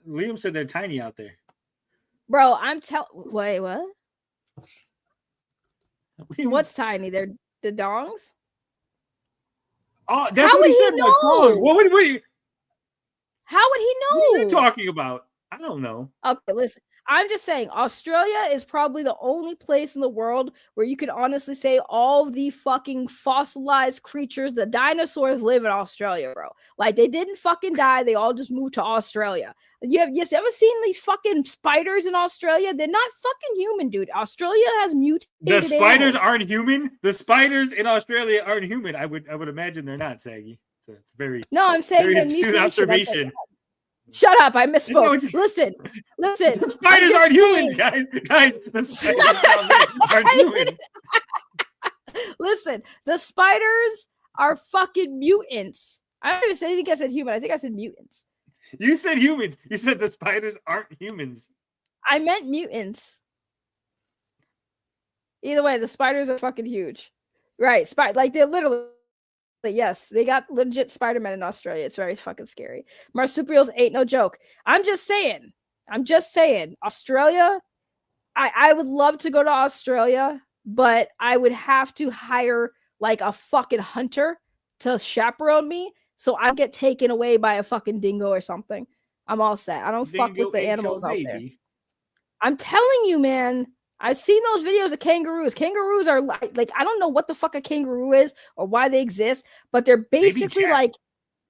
Liam said they're tiny out there. Bro, wait, what? Liam, What's tiny? They're the dongs? Oh, that's what he said. How would he know? What are you talking about? I don't know. Okay, listen. I'm just saying, Australia is probably the only place in the world where you can honestly say all the fucking fossilized creatures, the dinosaurs live in Australia, bro. Like, they didn't fucking die. They all just moved to Australia. You ever seen these fucking spiders in Australia? They're not fucking human, dude. Australia has mutated The spiders animals. aren't human? The spiders in Australia aren't human. I would imagine they're not, Saggy. So it's very No, I'm saying very they're astute mutation. observation. Shut up! I misspoke. Listen. The spiders aren't humans, guys. The spiders aren't human. Listen, the spiders are fucking mutants. I don't even think I said human. I think I said mutants. You said humans. You said the spiders aren't humans. I meant mutants. Either way, the spiders are fucking huge. Right. Like they're literally. Yes, they got legit Spider-Man in Australia. It's very fucking scary. Marsupials ain't no joke. I'm just saying. Australia, I would love to go to Australia, but I would have to hire like a fucking hunter to chaperone me so I get taken away by a fucking dingo or something. I'm all set. I don't fuck with the animals out there. I'm telling you, man. I've seen those videos of kangaroos. Kangaroos are like I don't know what the fuck a kangaroo is or why they exist, but they're basically like,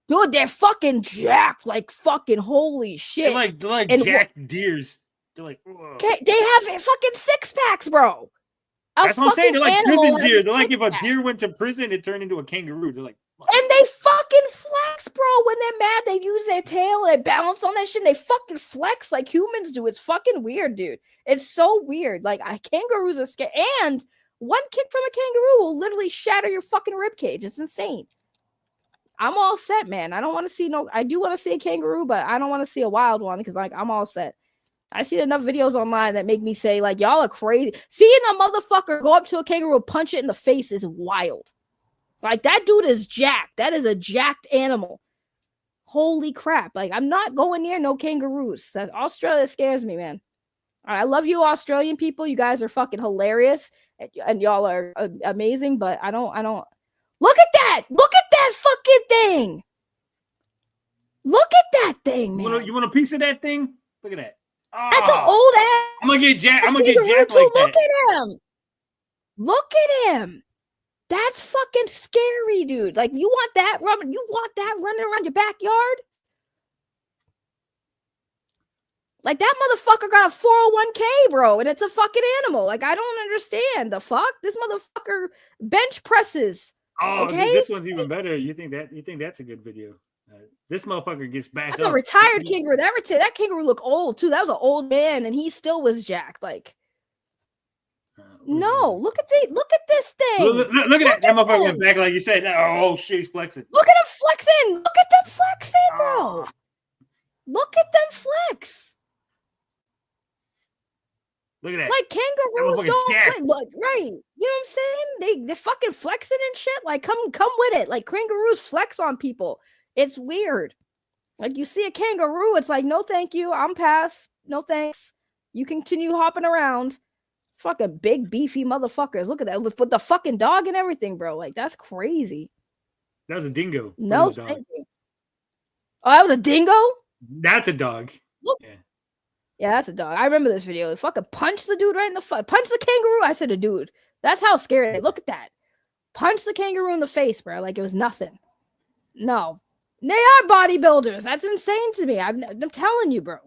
dude, they're fucking jacked, like fucking holy shit. They're like jacked deers. They're like, whoa. They have fucking 6-packs, bro. That's what I'm saying. They're like prison deer. They're like if a deer went to prison, it turned into a kangaroo. They're like, and they fucking flex, bro. When they're mad, they use their tail and they balance on that shit. And they fucking flex like humans do. It's fucking weird, dude. It's so weird. Like kangaroos are scary. And one kick from a kangaroo will literally shatter your fucking rib cage. It's insane. I'm all set, man. I don't want to see I do want to see a kangaroo, but I don't want to see a wild one because like I'm all set. I see enough videos online that make me say like y'all are crazy. Seeing a motherfucker go up to a kangaroo, punch it in the face is wild. Like that dude is jacked. That is a jacked animal. Holy crap. Like I'm not going near no kangaroos. That Australia scares me, man. I love you Australian people. You guys are fucking hilarious and y'all are amazing, but I don't look at that. Look at that fucking thing. Look at that thing, man. You want a piece of that thing? Look at that. Oh, that's an old ass. I'm gonna get jacked like Look that. at him. Look at him. That's fucking scary, dude. Like you want that running around your backyard? Like that motherfucker got a 401k, bro, and it's a fucking animal. Like I don't understand the fuck. This motherfucker bench presses. Oh, okay? This one's even better. You think that's a good video? This motherfucker gets back. That's a retired kangaroo. That kangaroo look old too. That was an old man, and he still was jacked. Like, no, look at this thing. Look at that motherfucker back, like you said. Oh shit, he's flexing. Look at him flexing. Look at them flexing, bro. Look at them flex. Look at that. Like kangaroos don't look right. You know what I'm saying? They're fucking flexing and shit. Like come with it. Like kangaroos flex on people. It's weird. Like you see a kangaroo, it's like, no, thank you. I'm past. No, thanks. You continue hopping around. Fucking big, beefy motherfuckers. Look at that. With the fucking dog and everything, bro. Like, that's crazy. That was a dingo. No, thank you. Oh, that was a dingo? That's a dog. Look. Yeah, that's a dog. I remember this video. They fucking punched the dude right in the face. Punch the kangaroo. I said a dude. That's how scary. Look at that. Punch the kangaroo in the face, bro. Like it was nothing. No. They are bodybuilders. That's insane to me. I'm telling you, bro.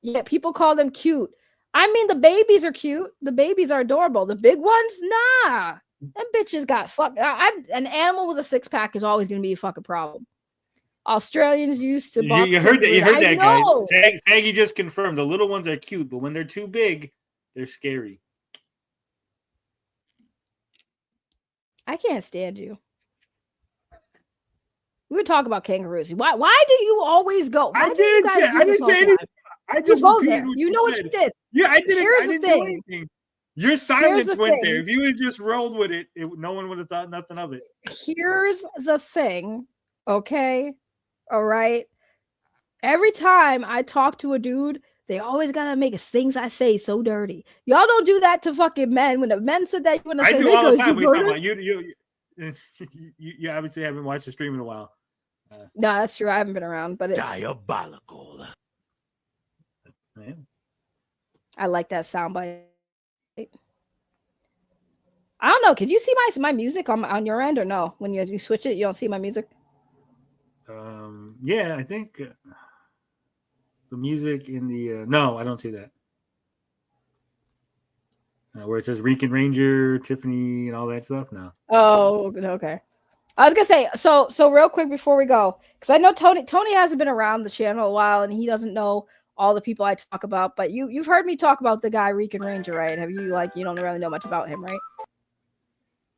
Yeah, people call them cute. I mean, the babies are cute. The babies are adorable. The big ones, nah. Them bitches got fucked. An animal with a 6-pack is always going to be a fucking problem. Australians used to box. You heard that? You heard that, guys? know. Saggy just confirmed the little ones are cute, but when they're too big, they're scary. I can't stand you. We were talking about kangaroos. Why do you always go? Why I didn't say anything. I just go there. You know what you did. Yeah, I didn't. Here's I didn't the do thing. anything. Your silence the went thing. there. If you had just rolled with it, no one would have thought nothing of it. Here's the thing. Okay. All right. Every time I talk to a dude, they always gotta make things I say so dirty. Y'all don't do that to fucking men. When the men said that, you want to say, I do all the time. You obviously haven't watched the stream in a while. No, that's true. I haven't been around, but it's diabolical. I like that soundbite. I don't know. Can you see my music on your end or no? When you switch it, you don't see my music. Yeah, I think the music in the no, I don't see that. Where it says Rican Ranger, Tiffany, and all that stuff. No. Oh, okay. I was gonna say so real quick before we go, because I know Tony hasn't been around the channel a while and he doesn't know all the people I talk about. But you've heard me talk about the guy Rican Ranger, right? Have you you don't really know much about him, right?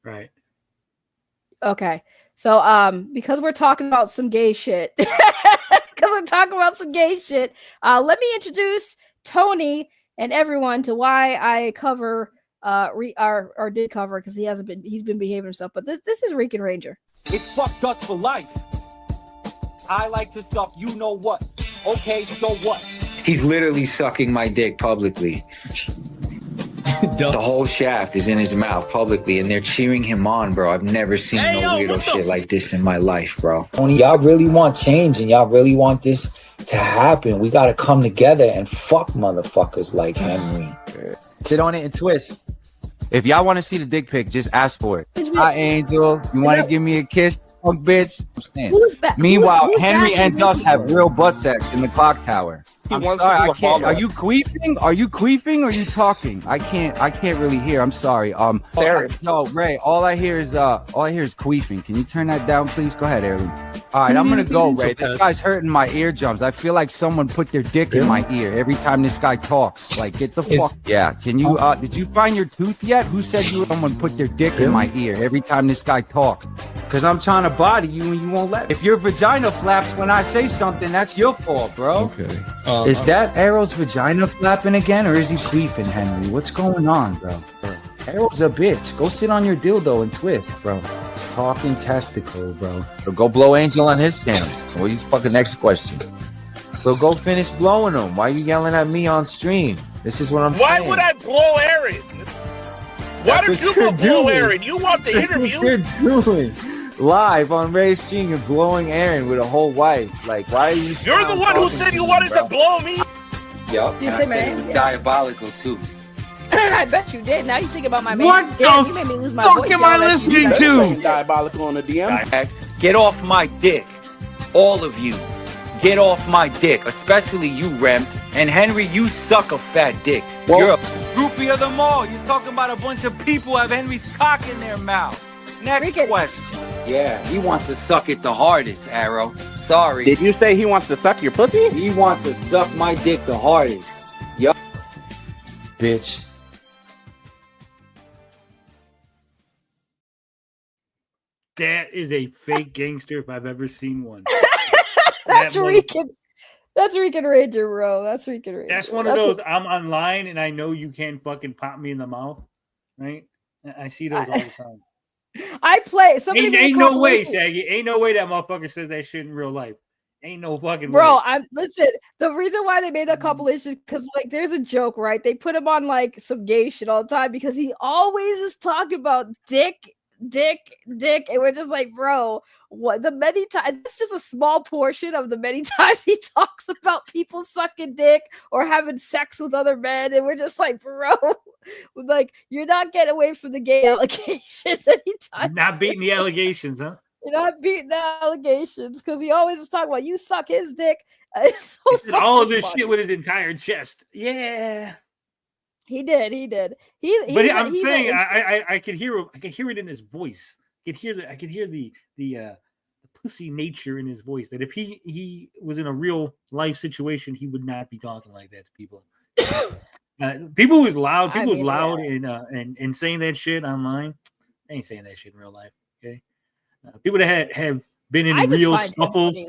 Right. Okay. So because we're talking about some gay shit, let me introduce Tony and everyone to why I cover or did cover, because he's been behaving himself. But this is Rican Ranger. It's fucked us for life. I like to suck you know what. Okay, so what? He's literally sucking my dick publicly. The whole shaft is in his mouth publicly, and they're cheering him on, bro. I've never seen no weirdo shit like this in my life, bro. Tony, y'all really want change and y'all really want this to happen. We gotta come together and fuck motherfuckers like Henry. Sit on it and twist. If y'all want to see the dick pic, just ask for it. Hi, Angel. You want to give me a kiss, punk bitch? Meanwhile, Henry and Dust have real butt sex in the clock tower. I'm sorry, I can't. Are you queefing? Are you queefing or are you talking? I can't really hear. I'm sorry. No, Ray. All I hear is queefing. Can you turn that down, please? Go ahead, Aaron. All right, I'm gonna go, Ray. This guy's hurting my eardrums. I feel like someone put their dick in my ear every time this guy talks. Like, get the fuck. Yeah. Can you? Did you find your tooth yet? Who said someone put their dick in my ear every time this guy talks? Because I'm trying to body you and you won't let me. If your vagina flaps when I say something, that's your fault, bro. Okay. Is that Arrow's vagina flapping again, or is he queefing, Henry? What's going on, bro? Arrow's a bitch. Go sit on your dildo and twist, bro. Talking testicle, bro. So go blow Angel on his channel. What is fucking next question? So go finish blowing him. Why are you yelling at me on stream? This is what I'm saying. Why would I blow Aaron? Why don't you go blow Aaron? You want the interview? That's what you're doing. Live on Ray's stream, you're blowing Aaron with a whole wife. Like, why are you? You're the one who said you wanted to blow me. Yup. You say my name? Yeah. Diabolical too. I bet you did. Now you think about my man. What Damn, the you made me lose my fuck voice. am I listening to? Diabolical on the DM. Get off my dick. All of you. Get off my dick. Especially you, Rem. And Henry, you suck a fat dick. Well, you're a groupie of them all. You're talking about a bunch of people who have Henry's cock in their mouth. Next question. Yeah, he wants to suck it the hardest, Arrow. Sorry. Did you say he wants to suck your pussy? He wants to suck my dick the hardest. Yup. bitch. That is a fake gangster if I've ever seen one. That's Rican. That's Rican Ranger, bro. That's Rican Ranger. That's one of those. I'm online and I know you can't fucking pop me in the mouth, right? I see those all the time. I play. Somebody ain't no way, Saggy. Ain't no way that motherfucker says that shit in real life. Ain't no fucking bro. way. Listen. The reason why they made that compilation is because like there's a joke, right? They put him on like some gay shit all the time because he always is talking about dick, and we're just like, bro, what the many times? It's just a small portion of the many times he talks about people sucking dick or having sex with other men, and we're just like, bro, like you're not getting away from the gay allegations anytime. Not beating the allegations, huh? You're not beating the allegations because he always is talking about you suck his dick. He said all of this shit with his entire chest. Yeah. He did. But I'm saying I could hear it in his voice. I could hear the pussy nature in his voice. That if he was in a real life situation, he would not be talking like that to people. People who's loud, and saying that shit online, they ain't saying that shit in real life. Okay, people that have been in real scuffles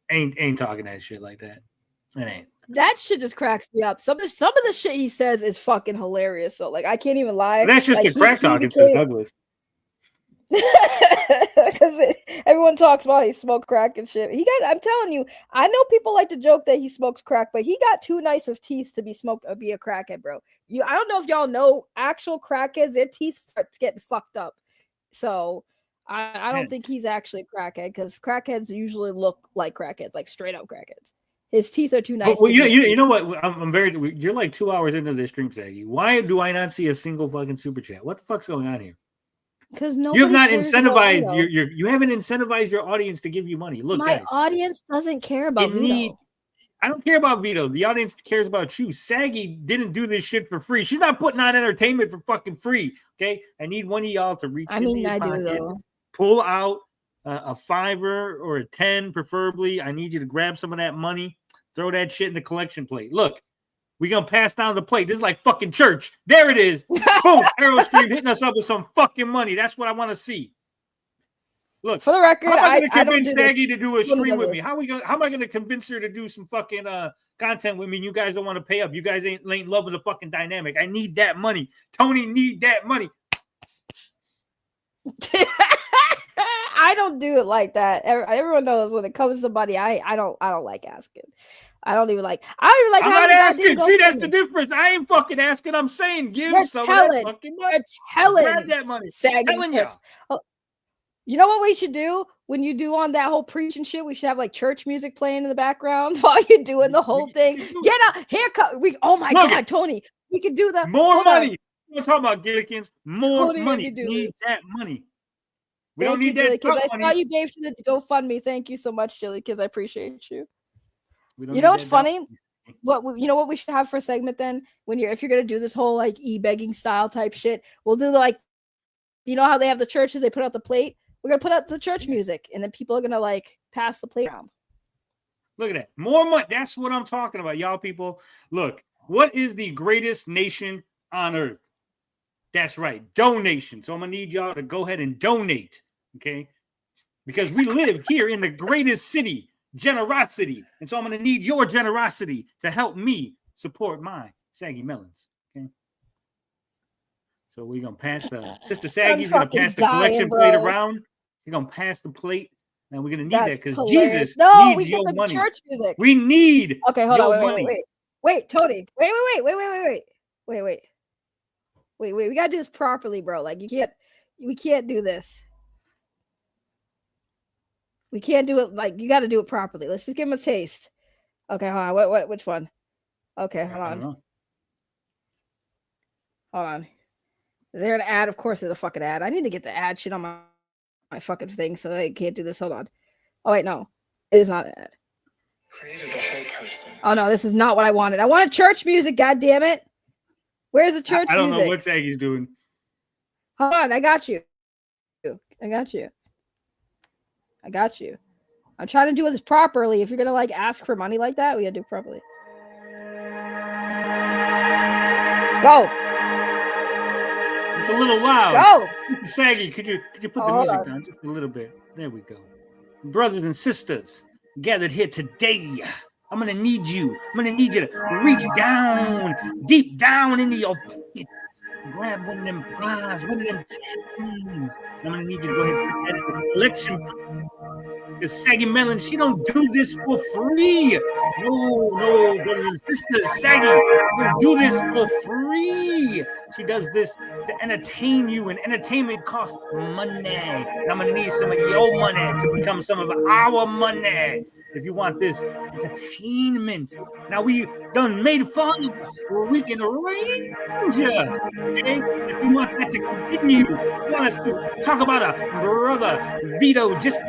ain't talking that shit like that. It ain't. That shit just cracks me up. Some of the shit he says is fucking hilarious. So like I can't even lie. But that's just like, the crack talking, says Douglas. Because everyone talks about he smoked crack and shit. I'm telling you, I know people like to joke that he smokes crack, but he got too nice of teeth to be a crackhead, bro. I don't know if y'all know actual crackheads, their teeth start getting fucked up. So I don't think he's actually a crackhead, because crackheads usually look like crackheads, like straight up crackheads. His teeth are too nice. Well, you know what? You're like 2 hours into this stream, Saggy. Why do I not see a single fucking super chat? What the fuck's going on here? Because you have not incentivized you haven't incentivized your audience to give you money. Look, my guys, audience doesn't care about Vito. I don't care about Vito. The audience cares about you. Saggy didn't do this shit for free. She's not putting on entertainment for fucking free. Okay, I need one of y'all to reach. I do though. Pull out a $5 or a $10, preferably. I need you to grab some of that money, throw that shit in the collection plate. Look. We're going to pass down the plate. This is like fucking church. There it is. Boom. Aerostream hitting us up with some fucking money. That's what I want to see. Look. For the record, how am I going to convince Saggy to do a stream with me? How am I going to convince her to do some fucking content with me? You guys don't want to pay up. You guys ain't in love with the fucking dynamic. I need that money. Tony need that money. I don't do it like that. Everyone knows when it comes to money, I don't like asking. I don't even like. I'm not asking. See, that's the difference. I ain't fucking asking. I'm saying give some of that fucking money. You're telling. Grab that money. Telling you. You know what we should do when you do on that whole preaching shit? We should have like church music playing in the background while you're doing the whole thing. Get a haircut. Oh my God, Tony. We could do the more money. We're talking about Gillikins. More money. Need that money. We don't need that. Because I saw you gave to the GoFundMe. Thank you so much, Jilly, because I appreciate you. You know what's funny? What we should have for a segment then? If you're gonna do this whole like e-begging style type shit, we'll do like, you know how they have the churches, they put out the plate. We're gonna put out the church music, and then people are gonna like pass the plate around. Look at that, more money. That's what I'm talking about, y'all people. Look, what is the greatest nation on earth? That's right, donation. So I'm gonna need y'all to go ahead and donate, okay? Because we live here in the greatest city. Generosity. And so I'm going to need your generosity to help me support my Saggy Melons. Okay. So we're going to pass the Sister Saggy's going to pass the collection plate around. You're going to pass the plate. And we're going to need that because Jesus needs your money. Church music. We need hold on. Wait, Tony. Wait. We got to do this properly, bro. Like we can't do this. We can't do it like you got to do it properly. Let's just give him a taste. Okay, hold on. Which one? Okay, hold on. Hold on. Is there an ad? Of course, there's a fucking ad. I need to get the ad shit on my fucking thing, so I can't do this. Hold on. Oh wait, no, it is not an ad. Oh no, this is not what I wanted. I wanted church music. God damn it! Where's the church music? I don't know what Saggy's doing. Hold on, I got you. I'm trying to do this properly. If you're gonna like ask for money like that, we gotta do it properly. Go. It's a little loud. Go. Mr. Saggy, could you put the music down just a little bit? There we go. Brothers and sisters gathered here today. I'm gonna need you. I'm gonna need you to reach down, deep down into your pockets. Grab one of them fives, one of them tens. I'm gonna need you to go ahead and put that in the collection. The Saggy Melon, she don't do this for free. No, brothers and sisters, Saggy don't do this for free. She does this to entertain you, and entertainment costs money. And I'm gonna need some of your money to become some of our money. If you want this entertainment, now we done made fun of us where we can arrange it. Okay? If you want that to continue, you want us to talk about a brother Vito just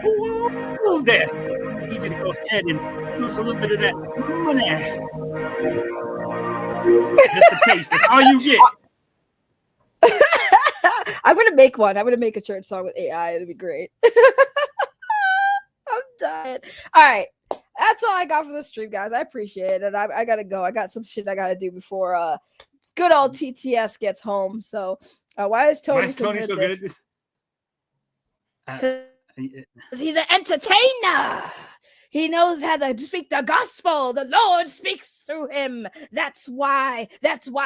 there. I need you to go ahead and give us a little bit of that money. Just a taste. That's all you get. I'm gonna make one. I'm gonna make a church song with AI. It'll be great. I'm dying. All right. That's all I got for the stream, guys. I appreciate it. And I gotta go. I got some shit I gotta do before good old TTS gets home. So why is Tony so good? Because he's an entertainer. He knows how to speak the gospel. The Lord speaks through him. That's why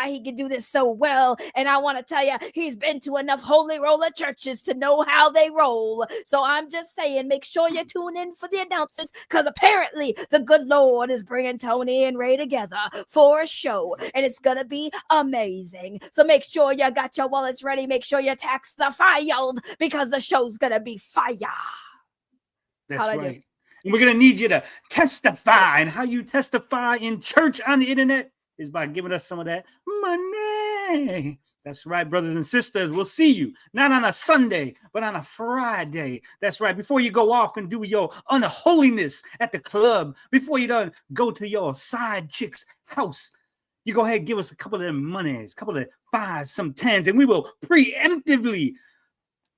he can do this so well. And I want to tell you, he's been to enough holy roller churches to know how they roll. So I'm just saying, make sure you tune in for the announcements, because apparently the good Lord is bringing Tony and Ray together for a show, and it's going to be amazing. So make sure you got your wallets ready. Make sure your tax are filed, because the show's going to be fire. That's right. And we're going to need you to testify. And how you testify in church on the internet is by giving us some of that money. That's right, brothers and sisters. We'll see you not on a Sunday, but on a Friday. That's right. Before you go off and do your unholiness at the club, before you go to your side chick's house, you go ahead and give us a couple of them monies, a couple of 5s, some 10s, and we will preemptively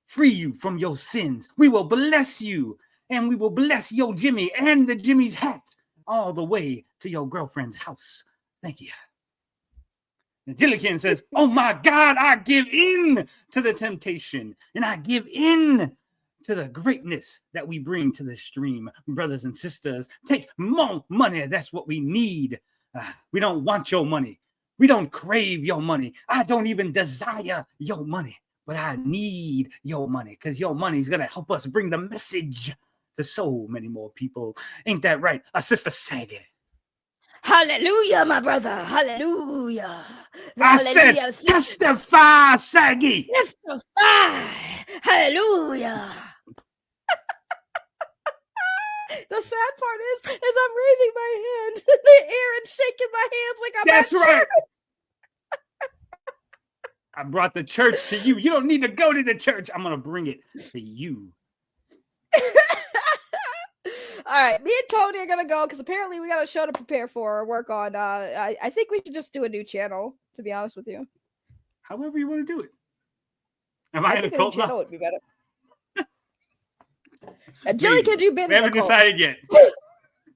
free you from your sins. We will bless you. And we will bless your Jimmy and the Jimmy's hat all the way to your girlfriend's house. Thank you. And Jillican says, oh my God, I give in to the temptation. And I give in to the greatness that we bring to the stream. Brothers and sisters, take more money. That's what we need. We don't want your money. We don't crave your money. I don't even desire your money. But I need your money, because your money is going to help us bring the message to so many more people. Ain't that right? Sister Saggy. Hallelujah, my brother. Hallelujah. I said, testify, Saggy. Testify. Hallelujah. The sad part is I'm raising my hand in the air and shaking my hands like I'm That's right. church. I brought the church to you. You don't need to go to the church. I'm going to bring it to you. All right, me and Tony are gonna go because apparently we got a show to prepare for or work on. I think we should just do a new channel, to be honest with you. However you want to do it. I think a new channel would be better. Jilly, could you been? We haven't decided yet.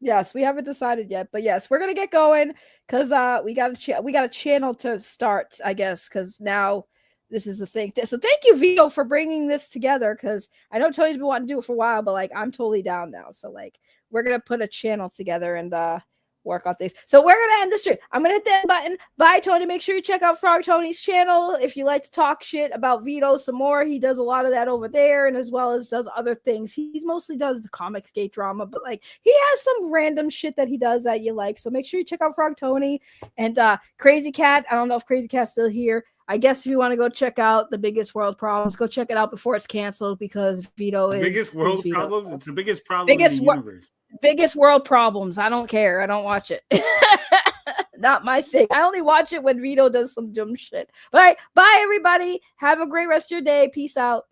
Yes, we haven't decided yet, but yes, we're gonna get going because we got a channel to start, I guess, because now this is the thing. So thank you, Vito, for bringing this together, because I know Tony's been wanting to do it for a while, but like I'm totally down now. So like we're gonna put a channel together and work on things. So we're gonna end the stream. I'm gonna hit the end button. Bye, Tony. Make sure you check out Frog Tony's channel if you like to talk shit about Vito some more. He does a lot of that over there, and as well as does other things. He's mostly does the comic skate drama, but like he has some random shit that he does that you like. So make sure you check out Frog Tony and Crazy Cat. I don't know if Crazy Cat's still here. I guess if you want to go check out The Biggest World Problems, go check it out before it's canceled, because Vito is biggest world Vito. problems. It's the biggest problem in the universe. Biggest world problems. I don't care. I don't watch it. Not my thing. I only watch it when Vito does some dumb shit. But all right, bye everybody. Have a great rest of your day. Peace out.